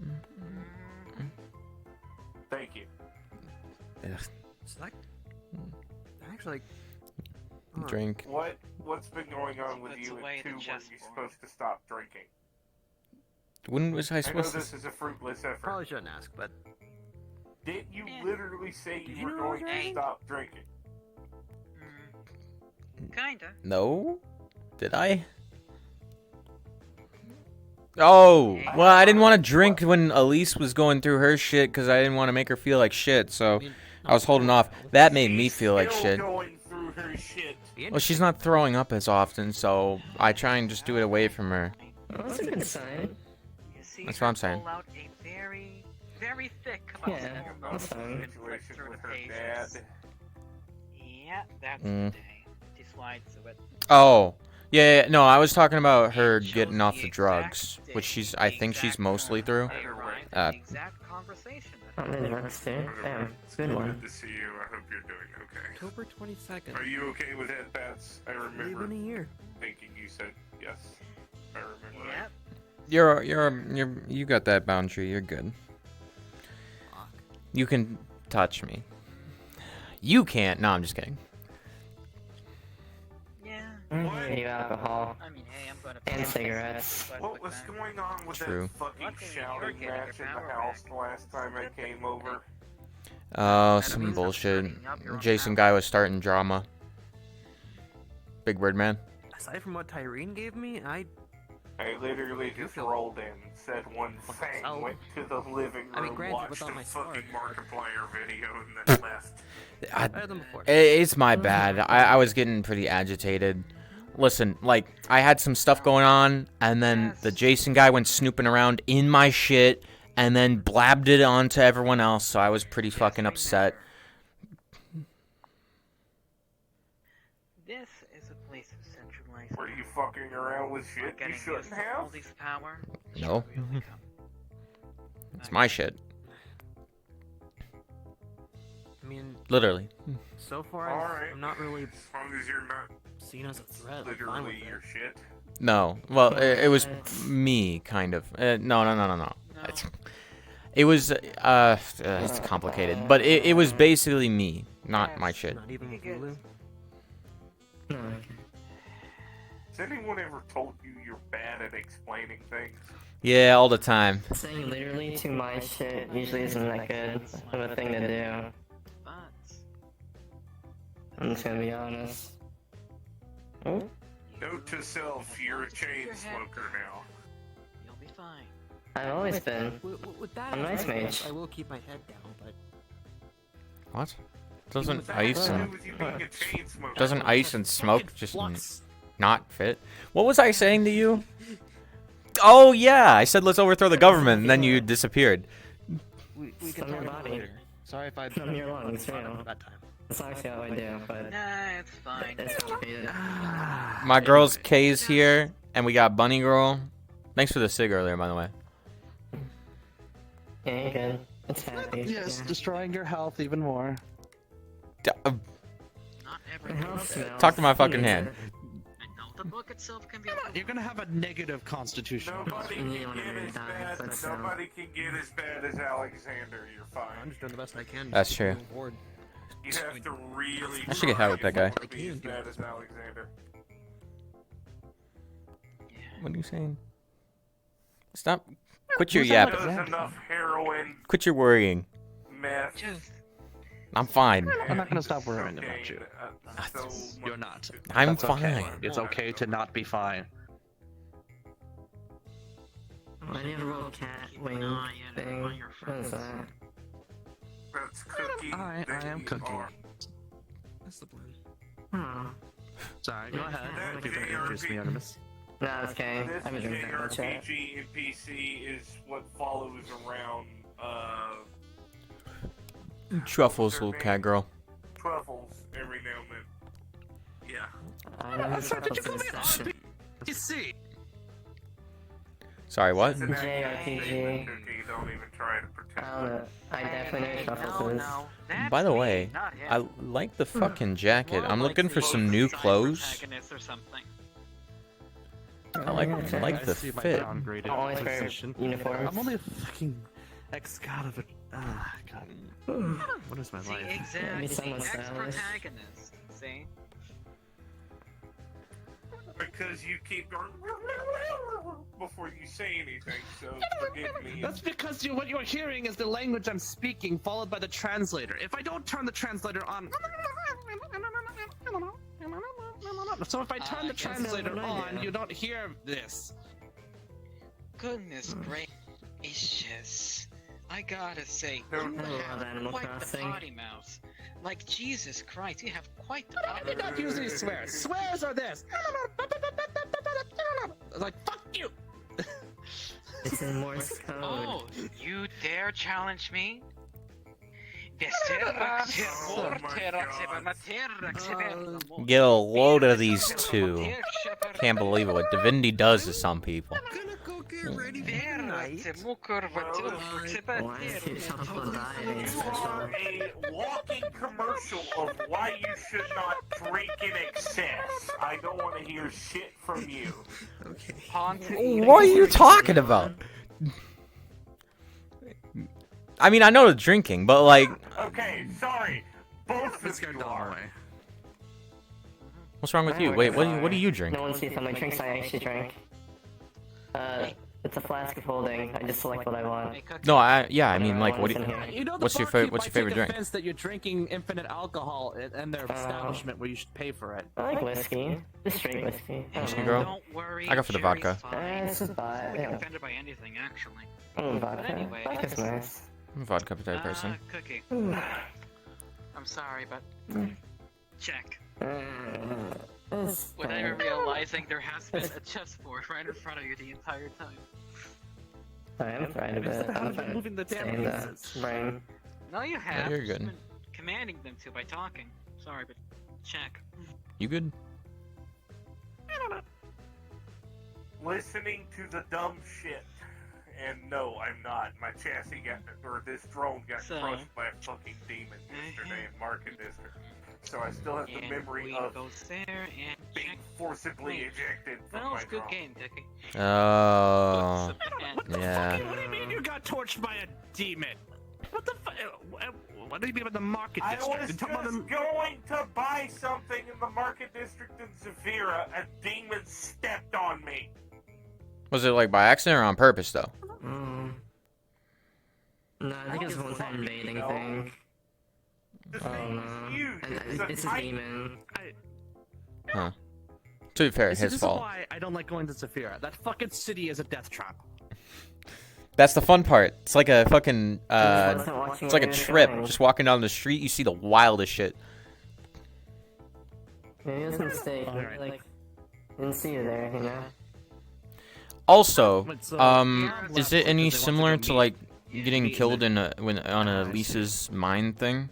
Thank you. Ugh. So that actually. Drink. What's been going on with you at 2 when you're supposed to stop drinking? When was I I know supposed this to? is a fruitless effort. Probably shouldn't ask, but. Didn't you literally say you were know going I was to stop drinking? Kinda. No. Did I? Oh, well, I didn't want to drink when Elise was going through her shit because I didn't want to make her feel like shit, so I was holding off. That made me feel like shit. Going through her shit. Well, she's not throwing up as often, so I try and just do it away from her. Well, that's a good sign. That's what I'm saying. Pull out a very, very thick Yeah, that's fine. Situation with her dad. Yeah, that's the day. She slides to it. Oh, yeah, no, I was talking about her getting off the drugs, which I think she's mostly through. Exact conversation. Oh, there's drugs too. Damn, it's a good one. Good to see you. I hope you're doing okay. October 22nd. Are you okay with head bats? I remember Even a year. thinking you said yes. I remember. Yep. You got that boundary. You're good. You can touch me. You can't. No, I'm just kidding. Yeah. You alcohol. I mean, hey, I'm gonna. And cigarettes. What was going on with True. that fucking shouting match in the house the last time I came over? Oh, some bullshit. Jason guy was starting drama. Big Bird Man. Aside from what Tyrene gave me, I literally just rolled in, said one thing, went to the living room, granted, watched without the my fucking spark. Markiplier video, and then left. better than before. It's my bad. I was getting pretty agitated. Listen, like, I had some stuff going on, and then the Jason guy went snooping around in my shit, and then blabbed it onto everyone else, so I was pretty fucking upset. This is a place of centralized. Were you fucking around with shit you shouldn't have? All these power. No. It's my shit. I mean, Literally. so far Alright. I'm not really As long as you're not seen as a threat. I'm fine with literally your shit. No. Well, it was me, kind of. No. It was, it's complicated. But it was basically me, not my shit. Not even with Lulu. Has anyone ever told you you're bad at explaining things? Yeah, all the time. Saying literally to my shit usually isn't that good of a thing to do. But I'm just gonna be honest. Oh? Note to self, you're a chain smoker now. you'll be fine. I've always been. With that, I'm nice, mate. I will keep my head down, but What? Doesn't ice What and with you being a chain smoker? doesn't ice and smoke just not fit? What was I saying to you? Oh yeah, I said let's overthrow the government, and then you disappeared. we can From talk your about it body. later. Sorry if I From your lungs, you know. that time. That's actually how I do, but Nah, it's fine. it's complicated. My girl's Kay's here, and we got Bunny Girl. Thanks for the cig earlier, by the way. Yeah, you're good. It's happy. Yes, Yeah. destroying your health even more. Not Your health everything. smells. Talk to my fucking hand. I know the book itself can be. You're gonna have a negative constitution. Nobody can You get don't wanna as die, bad. but still. Nobody can get as bad as Alexander. You're I'm fine. just doing the best I can. That's true. Moving forward. You have to really. I should get high with that guy. try to be as bad as Alexander. What are you saying? Stop. Quit your Does yapping. enough heroin, Quit your worrying. meth. Just I'm fine. I'm not gonna stop worrying about you. So You're not. I'm That's okay. fine. It's okay to not be fine. I need a little cat wing thing. What is that? That's cooking. I am cooking. That's the plan. Hmm. Sorry, go ahead. That If you can introduce me, Artemis. No, it's okay. This I've been drinking that much chat. JRPG in PC is what follows around Truffles, little cat girl. truffles every now and then. Yeah. I know who's supposed to discussion. You see? Sorry, what? It's an JRPG. cookie. Don't even try to pretend. I don't know. I definitely know Truffles is. No, that's By the me, way, not him. I like the fucking jacket. More I'm like looking for the some new side clothes. protagonist or something. I like I the see my fit. downgraded Always wear position. uniforms. I'm only a fucking ex-god of a. Ah, God. What is my See, life? exactly. someone stylish. Ex-protagonist. See? Because you keep going before you say anything, so forgive me. That's because what you're hearing is the language I'm speaking, followed by the translator. If I don't turn the translator on, so if I turn the translator on, you don't hear this. Goodness gracious. I gotta say, I you love have Animal quite Crossing. the potty mouth. Like, Jesus Christ, you have quite the I did not usually swear. Swears are this. Like, fuck you! It's in Morse code. Oh, you dare challenge me? Get a load of these two. Can't believe it. What Divinity does to some people. You are a walking commercial of why you should not drink in excess. I don't want to hear shit from you. What are you talking about? I mean, I know the drinking, but like, Okay, sorry. Both of you are. what's wrong with you? Wait, what do you drink? No one sees how many drinks I actually drank. It's a flask of holding. I just select what I want. No, I mean, like, what do You know, the what's your barkeep what's your might favorite take drink? offense that you're drinking infinite alcohol in their establishment where you should pay for it. I like whiskey. Just straight whiskey. Whiskey girl? Don't worry, I go for the Jerry's vodka. fine. It's just I yeah. get offended by anything, actually. Vodka. anyway, Vodka's nice. I'm a vodka type person. Cookie. I'm sorry, but check. Without even realizing there has been a chessboard right in front of you the entire time. I am trying to bit. I'm trying moving the damn stand pieces. brain. No, you have. you're Just good. been commanding them to by talking. Sorry, but check. You good? Listening to the dumb shit. And no, I'm not. My chassis got, or this drone got crushed by a fucking demon yesterday in Market District. So I still have the memory of being forcibly ejected from Well, my it's a good drone. game, Dickie. Oh, yeah. What do you mean you got torched by a demon? What the what do you mean about the market I district? was You're just talking about the- going to buy something in the Market District in Zafira. A demon stepped on me. Was it like by accident or on purpose though? No, I think it's a one-time baiting thing. The thing is huge. It's a demon. Huh. To be fair, See, his this fault. is why I don't like going to Zafira. That fucking city is a death trap. That's the fun part. It's like a fucking it's like a trip. Just walking down the street, you see the wildest shit. Maybe it was a mistake. Maybe, like, didn't see you there, you know? Also, is it any similar to like getting killed in on a Lisa's mind thing?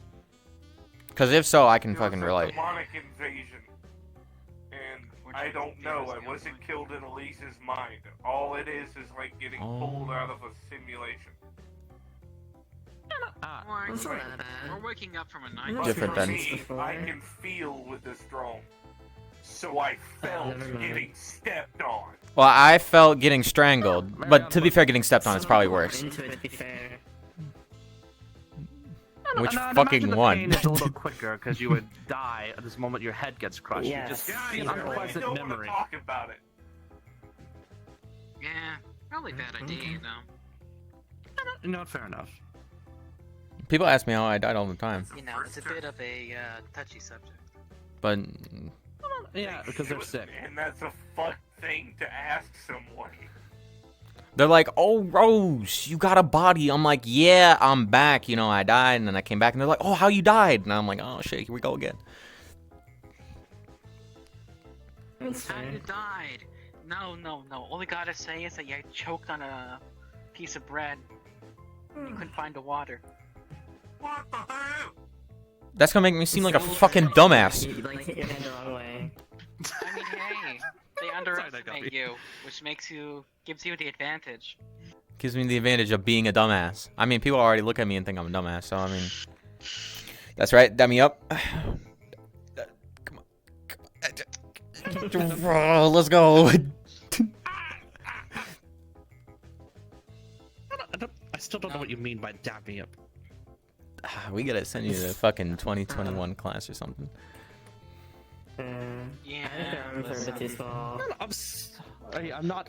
Because if so, I can fucking relate. Demonic invasion. And I don't know. I wasn't killed in Elise's mind. All it is like getting pulled out of a simulation. We're waking up from a night. Different For then. me, I can feel with this drone. So I felt getting stepped on. Well, I felt getting strangled, but to be fair, getting stepped on is probably worse. Into it, to be fair. Which And I'd fucking imagine the one? pain is a little quicker because you would die at this moment your head gets crushed. Yes. You just Yeah, see an I really unpleasant don't want to memory. talk about it. Yeah, probably bad idea, you know. No, fair enough. People ask me how I died all the time, You know, it's a bit of a touchy subject. but Yeah, because they're sick. And that's a fun thing to ask someone. they're like, "Oh, Rose, you got a body." I'm like, "Yeah, I'm back. You know, I died, and then I came back." And they're like, "Oh, how you died?" And I'm like, "Oh shit, here we go again." How you died? No. All I gotta say is that you choked on a piece of bread. You couldn't find the water. What the hell? That's gonna make me seem like a fucking dumbass. You like hit your head the wrong way. I mean, hey, they underestimate you, which gives you the advantage. Gives me the advantage of being a dumbass. I mean, people already look at me and think I'm a dumbass, so I mean... That's right, dab me up. Come on. Let's go. I still don't know what you mean by dab me up. We gotta send you to fucking 2021 class or something. Yeah. I'm not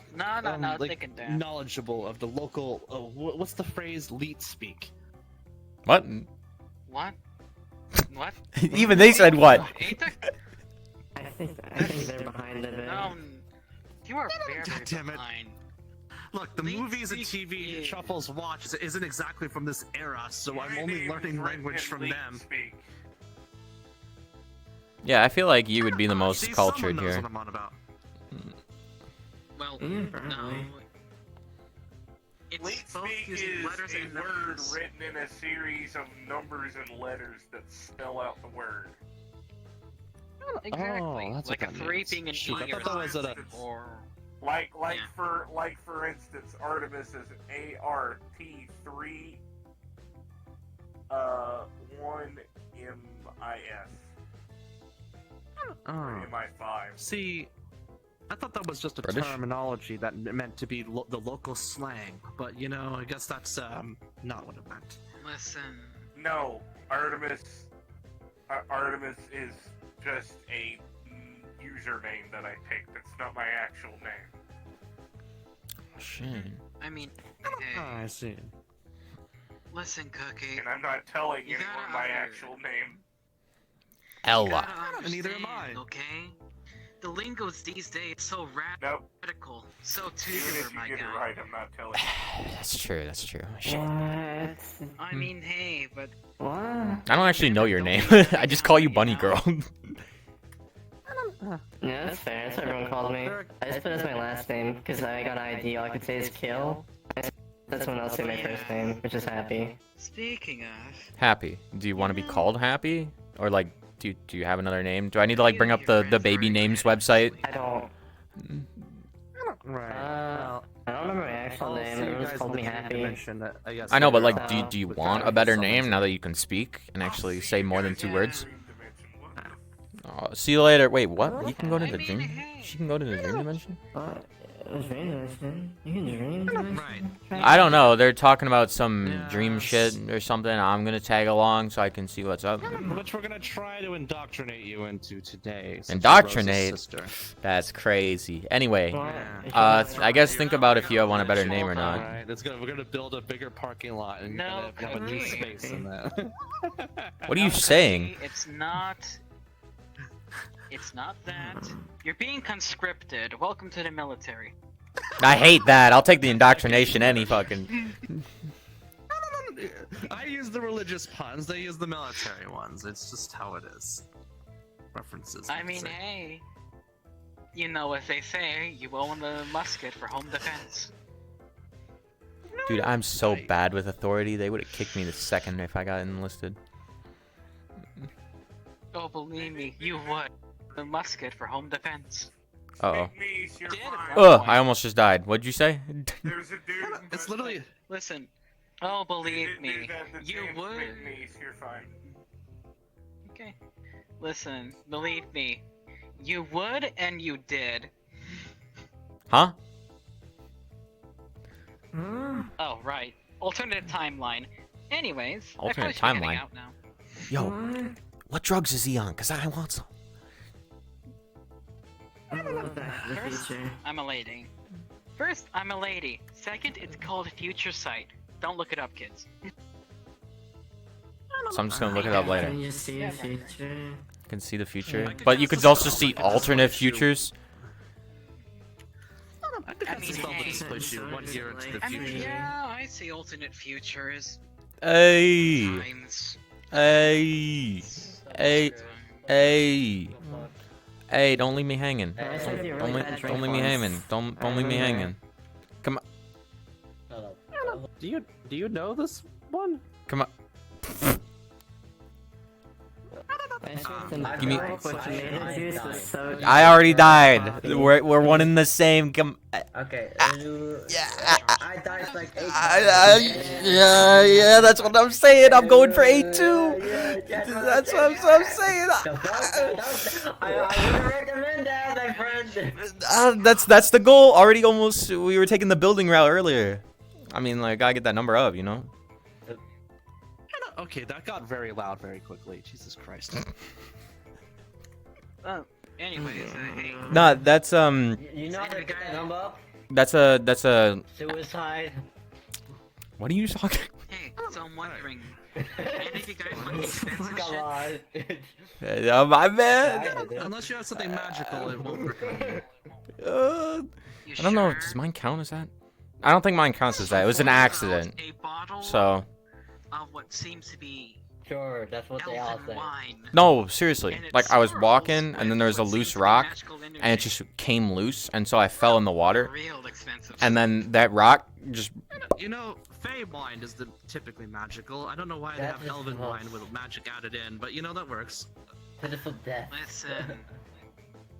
like, taking down. knowledgeable of the local. What's the phrase? Leet speak. What? What? What? Even they said what? I think they're behind a bit. You are very God damn it. behind. Look, the movies and TV Shuffles watch isn't exactly from this era, so I'm only learning language from them. Yeah, I feel like you would be the most See, cultured someone knows here. what I'm on about. Well, no. It's Leet both speak using is letters and a word numbers. written in a series of numbers and letters that spell out the word. Exactly. Oh, that's like what a that 3 means. being an Shoot, E I thought that was at a. or For instance, Artemis is ART3 1 MIS. Oh. MI5. See, I thought that was just a British? terminology that meant to be the local slang, but you know, I guess that's not what it meant. Listen. No, Artemis is just a username that I picked. It's not my actual name. Shit. I mean, Oh, I see. listen, Cookie. And I'm not telling You anyone gotta my either- actual name. Ella. Neither am I. Okay? The lingos these days so radical, so Even tubular, if you my get it guy. right, I'm not telling you. That's true, that's true. Shit. I mean, hey, but What? I don't actually know your name. I just call you Bunny Girl. Yeah, that's fair. That's what everyone calls me. I just put it as my last name because I got an ID. All I could say is Kill. That's someone else say my first name, which is Happy. speaking of, Happy. Do you want to be called Happy? Or like, do you have another name? Do I need to like bring up the baby names website? I don't. Right. I don't remember my actual name. Everyone just called me Happy. I know, but like, do you want a better name now that you can speak and actually say more than 2 words? See you later. Wait, what? You can go to the dream? She can go to the dream dimension? Dream dimension? You can dream dimension? Right. I don't know. They're talking about some dream shit or something. I'm gonna tag along so I can see what's up. Which we're gonna try to indoctrinate you into today. since Indoctrinate? Rose's sister. That's crazy. Anyway, I guess think about if you want a better name or not. Alright, we're gonna build a bigger parking lot and No, have a new space in that. What are you saying? it's not. It's not that. You're being conscripted. Welcome to the military. I hate that. I'll take the indoctrination any fucking. I use the religious puns. They use the military ones. It's just how it is. References. I mean, hey. You know what they say. You own a musket for home defense. Dude, I'm so bad with authority. They would have kicked me the second if I got enlisted. Oh, believe me, you would. A musket for home defense. Uh Niece, you're fine. oh. Ugh, I almost just died. What'd you say? There's a dude. It's literally. Listen. Oh, believe didn't me, do that to you James would. McNeese, you're fine. Okay. Listen, believe me, you would and you did. Huh? Oh, right. Alternative timeline. Anyways, Alternate I probably should be timeline? heading out now. Yo, what drugs is he on? Cause I want some. First, I'm a lady. First, I'm a lady. Second, it's called Future Sight. Don't look it up, kids. So I'm just gonna look it up later. Can you see the future? Can see the future, but you could also see alternate futures. I mean, hey. Push you 1 year into the I mean, future. yeah, I see alternate futures. Hey, Times. hey, hey, hey, hey! Don't leave me hanging. Don't leave me hanging. Don't leave me hanging. Come on, Do you know this one? come on. Give me. Tomato juice was so I already died. We're one in the same. Okay. I died like 8 Yeah, that's what I'm saying. I'm going for 8-2. That's what I'm saying. I wouldn't recommend that, my friend. That's the goal. Already almost. We were taking the building route earlier. I mean, like, gotta get that number up, you know? Okay, that got very loud very quickly. Jesus Christ. Anyways, hey. Nah, that's You know how to get that number up? That's a. Suicide. What are you talking? Hey, so I'm wondering, any of you guys want defensive shit? My bad. Unless you have something magical, it won't work. I don't know. Does mine count as that? I don't think mine counts as that. It was an accident. So. Of what seems to be Sure, that's what they all say. No, seriously. Like, I was walking, and then there was a loose rock, and it just came loose, and so I fell in the water. And then that rock just... You know, Fey wine is typically magical. I don't know why they have Elven wine with magic added in, but you know, that works. Pitiful death. Listen,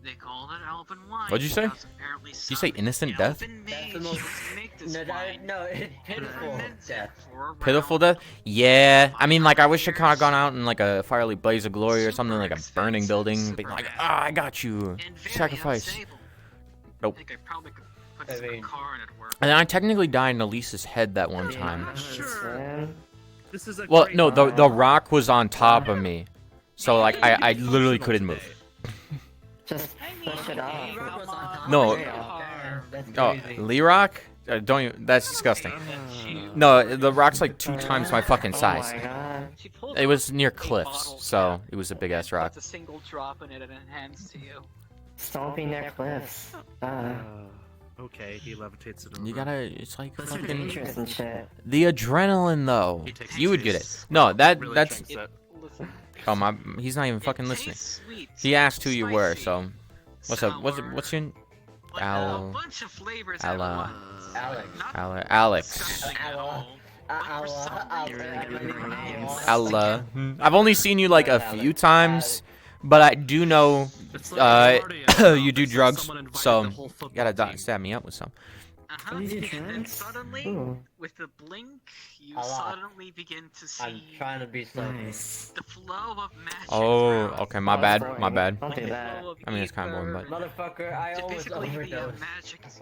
they call it Elven wine. What'd you say? because apparently Did you say innocent death? That's the most... No, it's pitiful death. Pitiful death? Yeah. I mean, like, I wish I could have gone out in, like, a fiery blaze of glory or something, like a burning building. Be like, ah, I got you. Sacrifice. Nope. And I technically died in Elise's head that one time. This is Well, no, the rock was on top of me. So, like, I literally couldn't move. Just push it off. No. Oh, Lee Rock? Don't even, that's disgusting. No, the rock's like 2 times my fucking size. It was near cliffs, so it was a big ass rock. A single drop in it and it hands to you. Stomping their cliffs. Okay, he levitates it over. You gotta, it's like Those are fucking... dangerous and shit. The adrenaline, though. You would get it. No, that's... Oh, my, he's not even fucking listening. He asked who you were, so... What's up? What's your... Alex. Ella. I've only seen you like a few times, but I do know you do drugs, so you gotta stab me up with some. And then suddenly, with the blink, you suddenly begin to see I'm trying to be so nice. the flow of magic. Oh, okay, my bad. Don't do that. I mean, it's kind of boring, but... Motherfucker, I almost overdosed.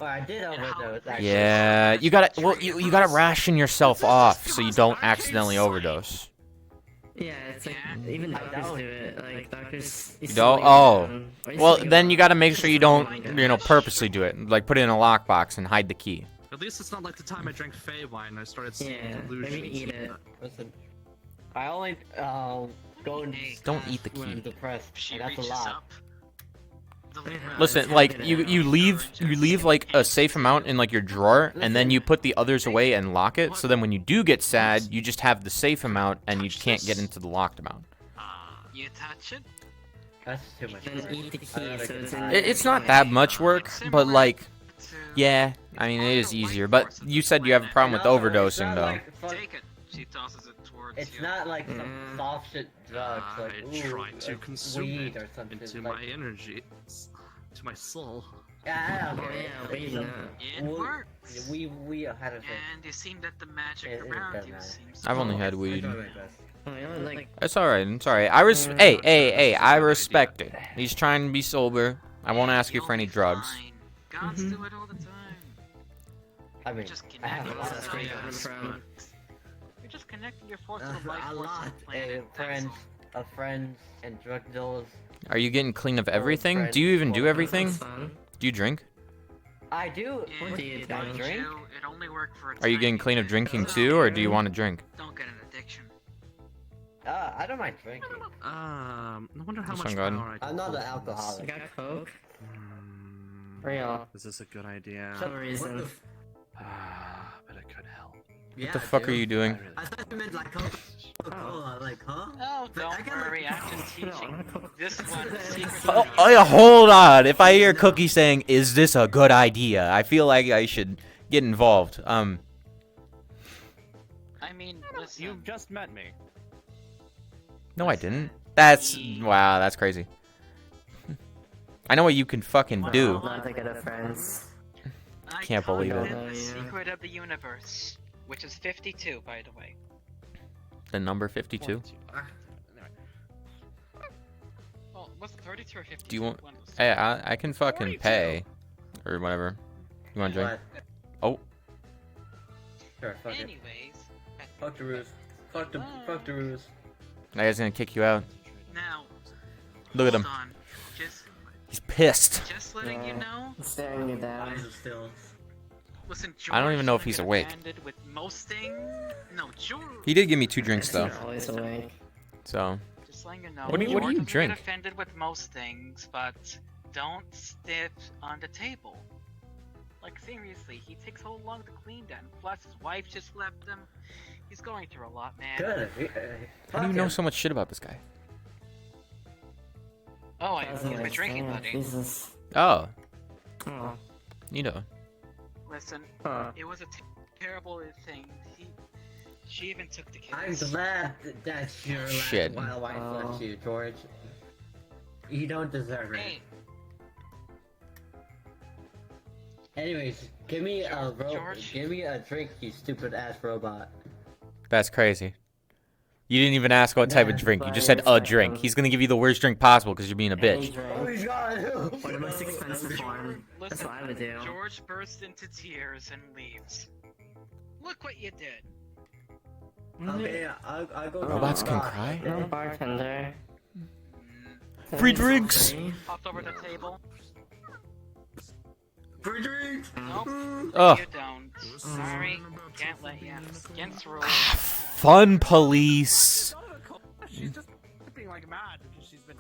Well, I did overdose, actually. Yeah, you gotta, well, you gotta ration yourself off so you don't accidentally overdose. Yeah, it's like, even doctors do it. Like, doctors... You don't? Oh. Well, then you gotta make sure you don't, you know, purposely do it. Like, put it in a lockbox and hide the key. At least it's not like the time I drank Fey wine and I started seeing illusions. Maybe eat it. Listen, I only, go and... Don't eat the when I'm key. depressed, and that's a lot. Listen, like, you leave like a safe amount in like your drawer, and then you put the others away and lock it, so then when you do get sad, you just have the safe amount and you can't get into the locked amount. You touch it? That's too much Then work. eat the key so it's in It's not that much work, but like, yeah, I mean, it is easier, but you said you have a problem with overdosing, though. Take it. She tosses it towards It's you. not like some soft shit drugs, like, I try to like consume weed it or something. into like, my energy, to my soul. Yeah, Oh okay. yeah, weed now. It works. We had a thing. And it seemed that the magic It around doesn't you matter. seems I've only to had weed. Oh, you know, like... It's alright, it's alright. Hey, I respect it. He's trying to be sober. I won't ask you for any drugs. Gods do it all the time. I mean, Just I have a connect lot That's where you got it from. You're just connecting your force to the life a force lot of the planet. of friends and drug dealers. Are you getting clean of everything? Do you even do everything? Do you drink? I do. Yeah, do you I do? drink. it only worked for a Are you getting tiny clean of bit. drinking too, or do you want to drink? Don't get an addiction. I don't mind drinking. I wonder how This much one, power I can I'm not hold an in this. I alcoholic. got coke. Hmm, Real. Is this a good idea? No reason. But it could help. What the fuck are you doing? I thought you meant like Coca-Cola, like, huh? Oh, don't worry, I'm just teaching this one secret. Oh, yeah, hold on. If I hear Cookie saying, "Is this a good idea?" I feel like I should get involved. I mean, listen. You've just met me. No, I didn't. Wow, that's crazy. I know what you can fucking do. Not the good of friends. Can't believe it. The secret of the universe, which is 52, by the way. The number 52. Well, was it 32 or 52? Do you want? Hey, I can fucking pay, or whatever. You want a drink? Oh. Sure, fuck it. Anyways. Fuck the ruse. Fuck the ruse. That guy's gonna kick you out. Now. Look at him. On. He's pissed. Just letting you know. Staring you down. Eyes are still. Listen, I don't even know if he's awake. With most things. No, George. He did give me 2 drinks though. Always awake. So. Just letting you know. What do you George drink? Get offended with most things, but don't sit on the table. Like seriously, he takes so long to clean them. Plus, his wife just left him. He's going through a lot, man. Good. How do you know so much shit about this guy? Oh, he's my drinking buddy. Jesus. Oh. Oh. You know. Listen, it was a terrible thing. She even took the I'm kids. glad that's your Shit. last while wife left you, George. You don't deserve it. Hey. Anyways, give me a drink, you stupid ass robot. That's crazy. You didn't even ask what type of drink. You just said a drink. He's gonna give you the worst drink possible because you're being a bitch. Oh my god! What the most expensive one? That's Listen, what I would do. George bursts into tears and leaves. Look what you did. Okay, I'll go. Robots can cry? No bartender. Free drinks! Hopped over the table. Free drinks! Nope. Ugh. You don't. Sorry. Can't let you. Against rules. Fun police. She's just being like mad because she's been.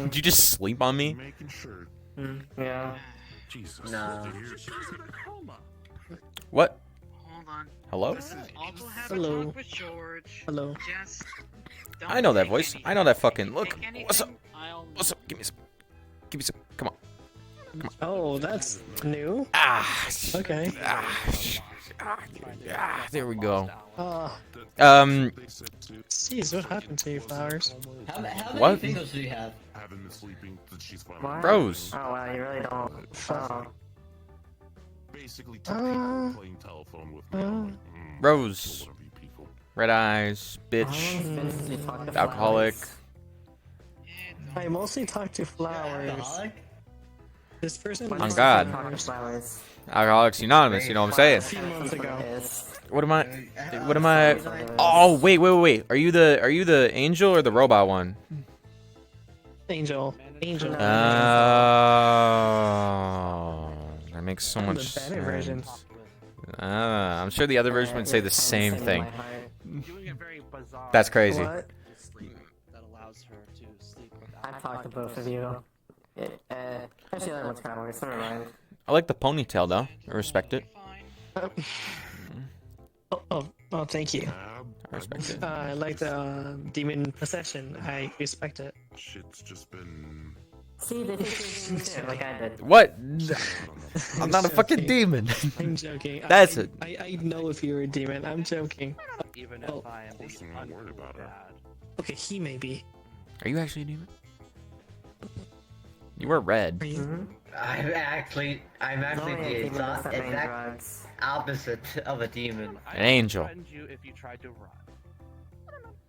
Did you just sleep on me? Making sure. Yeah. Jesus. No. What? Hold on. Hello? Also have Hello. a talk with George. Hello. Just don't I know that take voice. anything. I know that fucking If you look. take anything, What's up? I'll... What's up? Give me some. Give me some. Come on. Oh, that's new. Ah. Okay. There we go. Jeez, what happened to you, Flowers? How many What? fingers do you have? Haven't been sleeping since she's finally. What? Rose. Oh wow, you really don't. Oh. Basically, two people playing telephone with me. I'm like, Rose. one of you people. Red eyes. Bitch. Alcoholic. I mostly talk to Flowers. Alcoholic? This person. On God. Flowers. Alcoholics Anonymous. You know what I'm A saying? few months ago. What am I? What am I? Oh wait. Are you the angel or the robot one? Angel. Angel. Oh, that makes so I'm much the better version. sense. I'm sure the other version would say the same thing. Doing a very bizarre. That's crazy. What? Sleep that allows her to sleep without. I've talked to both of you. Actually, the other one's kind of weird, so never mind. I like the ponytail though. I respect it. Oh, thank you. I respect it. I like the demon possession. I respect it. Shit's just been. See, they think you too, like I did. What? I'm not a fucking demon. I'm joking. That's it. I know if you're a demon. I'm joking. Even if I am the I'm worried about her. Okay, he may be. Are you actually a demon? You were red. Are you? I'm actually the exact opposite of a demon. An angel. I'd you if you tried to run.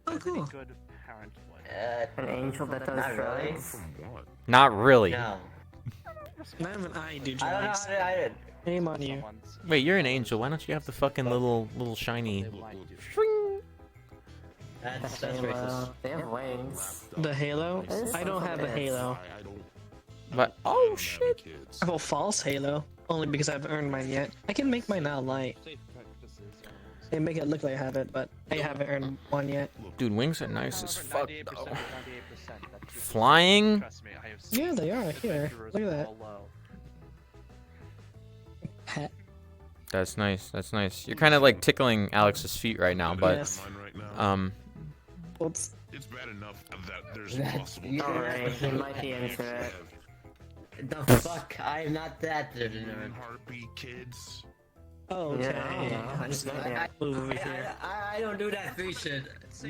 Oh, cool. Any good parent would. An angel that does Not really. drugs? Not really. No. Not even I do I don't know drugs. how to I did. Shame on you. Wait, you're an angel. Why don't you have the fucking little shiny? That's racist. They have wings. The halo? I don't have a halo. I don't. But oh shit! I have a false halo. Only because I haven't earned mine yet. I can make mine now light. And make it look like I have it, but I haven't earned one yet. Dude, wings are nice as fuck though. Flying? Yeah, they are. Here. Look at that. Pet. That's nice. That's nice. You're kind of like tickling Alex's feet right now, but Yes. Oops. It's bad enough that there's possible. Alright, he might be into it. The fuck? I'm not that degenerate. Heartbeat kids. Oh, okay. Yeah. I'm just gonna move over here. I don't do that free shit.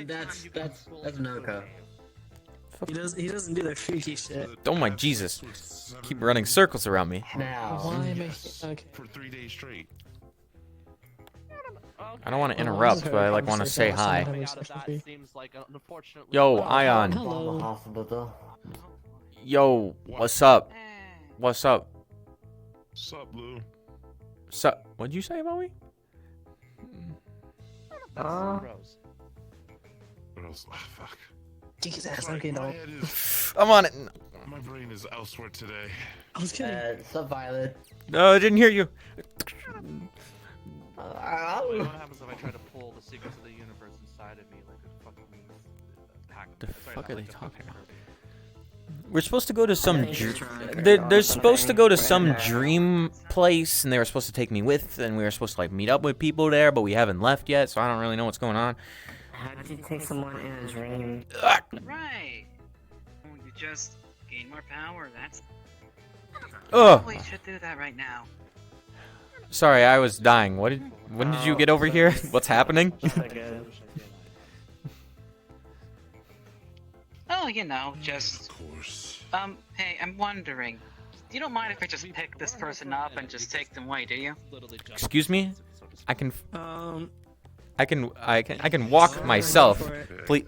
That's no go. He doesn't do that freaky shit. Oh my Jesus. Keep running circles around me. Now. Why am I okay? For 3 days straight. I don't want to interrupt, but I like want to say hi. Yo, Ion. Hello. Yo, what's up? What's up? Sup, Lou? Sup? What'd you say about me? What else? Oh, fuck. Kick his ass. Okay, no. I'm on it. My brain is elsewhere today. I was kidding. Sub Violet. No, I didn't hear you. What happens if I try to pull the secrets of the universe inside of me like a fucking pack? The fuck are they talking about? We're supposed to go to some. They're supposed to go to some dream place, and they were supposed to take me with, and we were supposed to like meet up with people there, but we haven't left yet, so I don't really know what's going on. How did you take someone in a dream? Right. You just gain more power. That's. Ugh. We should do that right now. Sorry, I was dying. When did you get over here? What's happening? Oh, you know, just. Hey, I'm wondering. You don't mind if I just pick this person up and just take them away, do you? Excuse me? I can walk myself. Please.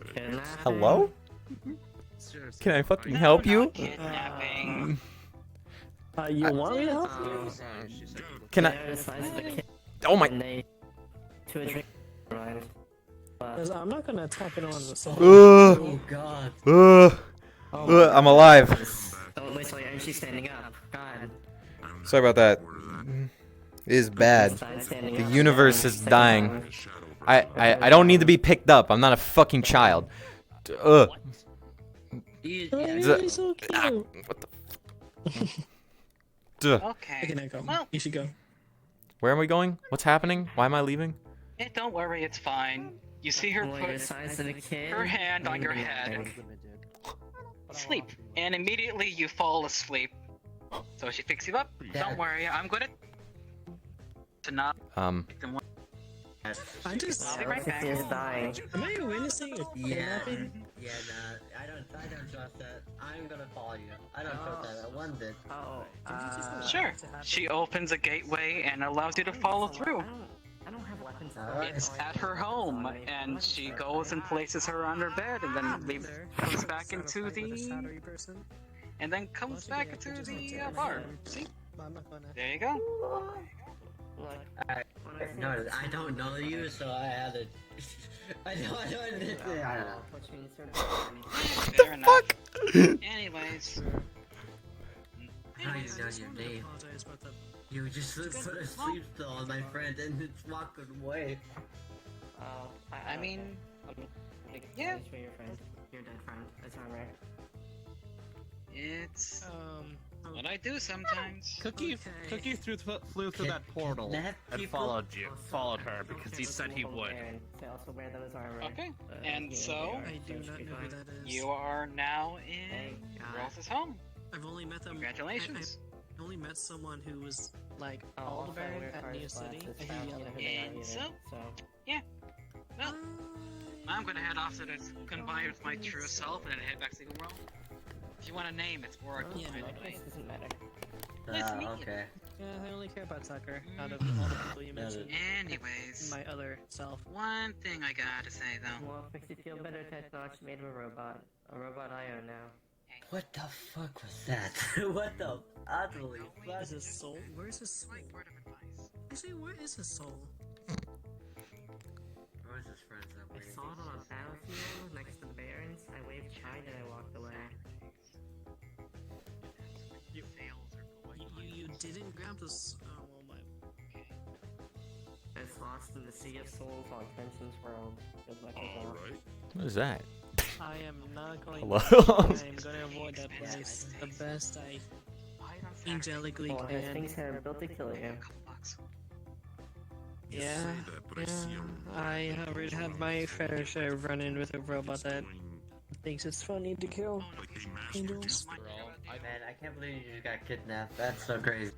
Hello? Can I fucking help you? Kidnapping. You want me to help you? Can I? Oh my. I'm not gonna attack anyone with soul. Oh god. I'm alive. Don't wait till you're actually standing up. God. Sorry about that. It is bad. The universe is dying. I don't need to be picked up. I'm not a fucking child. You're so cute. What the? Okay. Well, you should go. Where am we going? What's happening? Why am I leaving? Hey, don't worry, it's fine. You see her put her hand on your head. Sleep. And immediately you fall asleep. So she picks you up. Don't worry, I'm good at to not I just I'll be right back. Am I witnessing a kidnapping? Yeah, nah, I don't trust that. I'm gonna follow you. I don't trust that one bit. Sure. She opens a gateway and allows you to follow through. I don't have weapons. It's at her home, and she goes and places her on her bed, and then comes back into the bar. See? There you go. No, I don't know you, so I had to. I don't know. Fair enough. Anyways. How do you know your name? You just put a sleep spell on my friend and it's walking away. I mean, yeah. Your dead friend. That's not right. It's what I do sometimes. Cookie flew through that portal and followed her because he said he would. Okay, and so I do not know who that is. you are now in Ross's home. I've only met them. Congratulations. I only met someone who was like Aldebaran at New City. And so, yeah. Well, I'm gonna head off to combine with my true self and then head back to the world. If you want a name, it's Oracle. Yeah, it doesn't matter. Nice to meet you. Okay. Yeah, I only care about Tucker out of all the people you mentioned. Anyways, My other self. one thing I gotta say though. Well, makes you feel better to not made of a robot. A robot I own now. What the fuck was that? What the utterly fuck? Is his soul? Where's his soul? Actually, where is his soul? Where's his friends? I saw it on a battlefield next to the Barrens. I waved hi and I walked away. You didn't grab this. Oh, well, It's lost in the sea of souls on Fenton's world. Good luck with that. What is that? I am not going Hello? I'm gonna avoid that place the best I angelically Well, his can. things are built to kill you. Yeah, I already have my fair share of running with a robot that thinks it's funny to kill angels. Man, I can't believe you just got kidnapped. That's so crazy.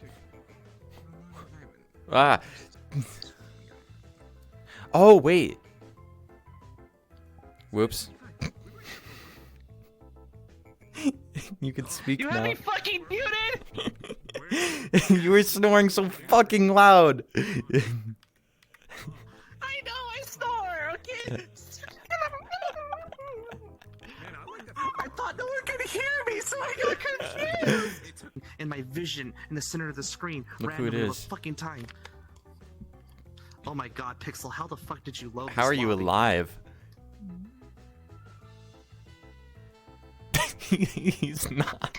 Oh, wait. Whoops. You can speak You now. have me fucking muted! You were snoring so fucking loud. I know I snore, okay? I thought no one could hear me, so I got confused. And my vision in the center of the screen Look who it randomly all the is. fucking time. Oh my god, Pixel, how the fuck did you load How this are you lobby? alive? He's not.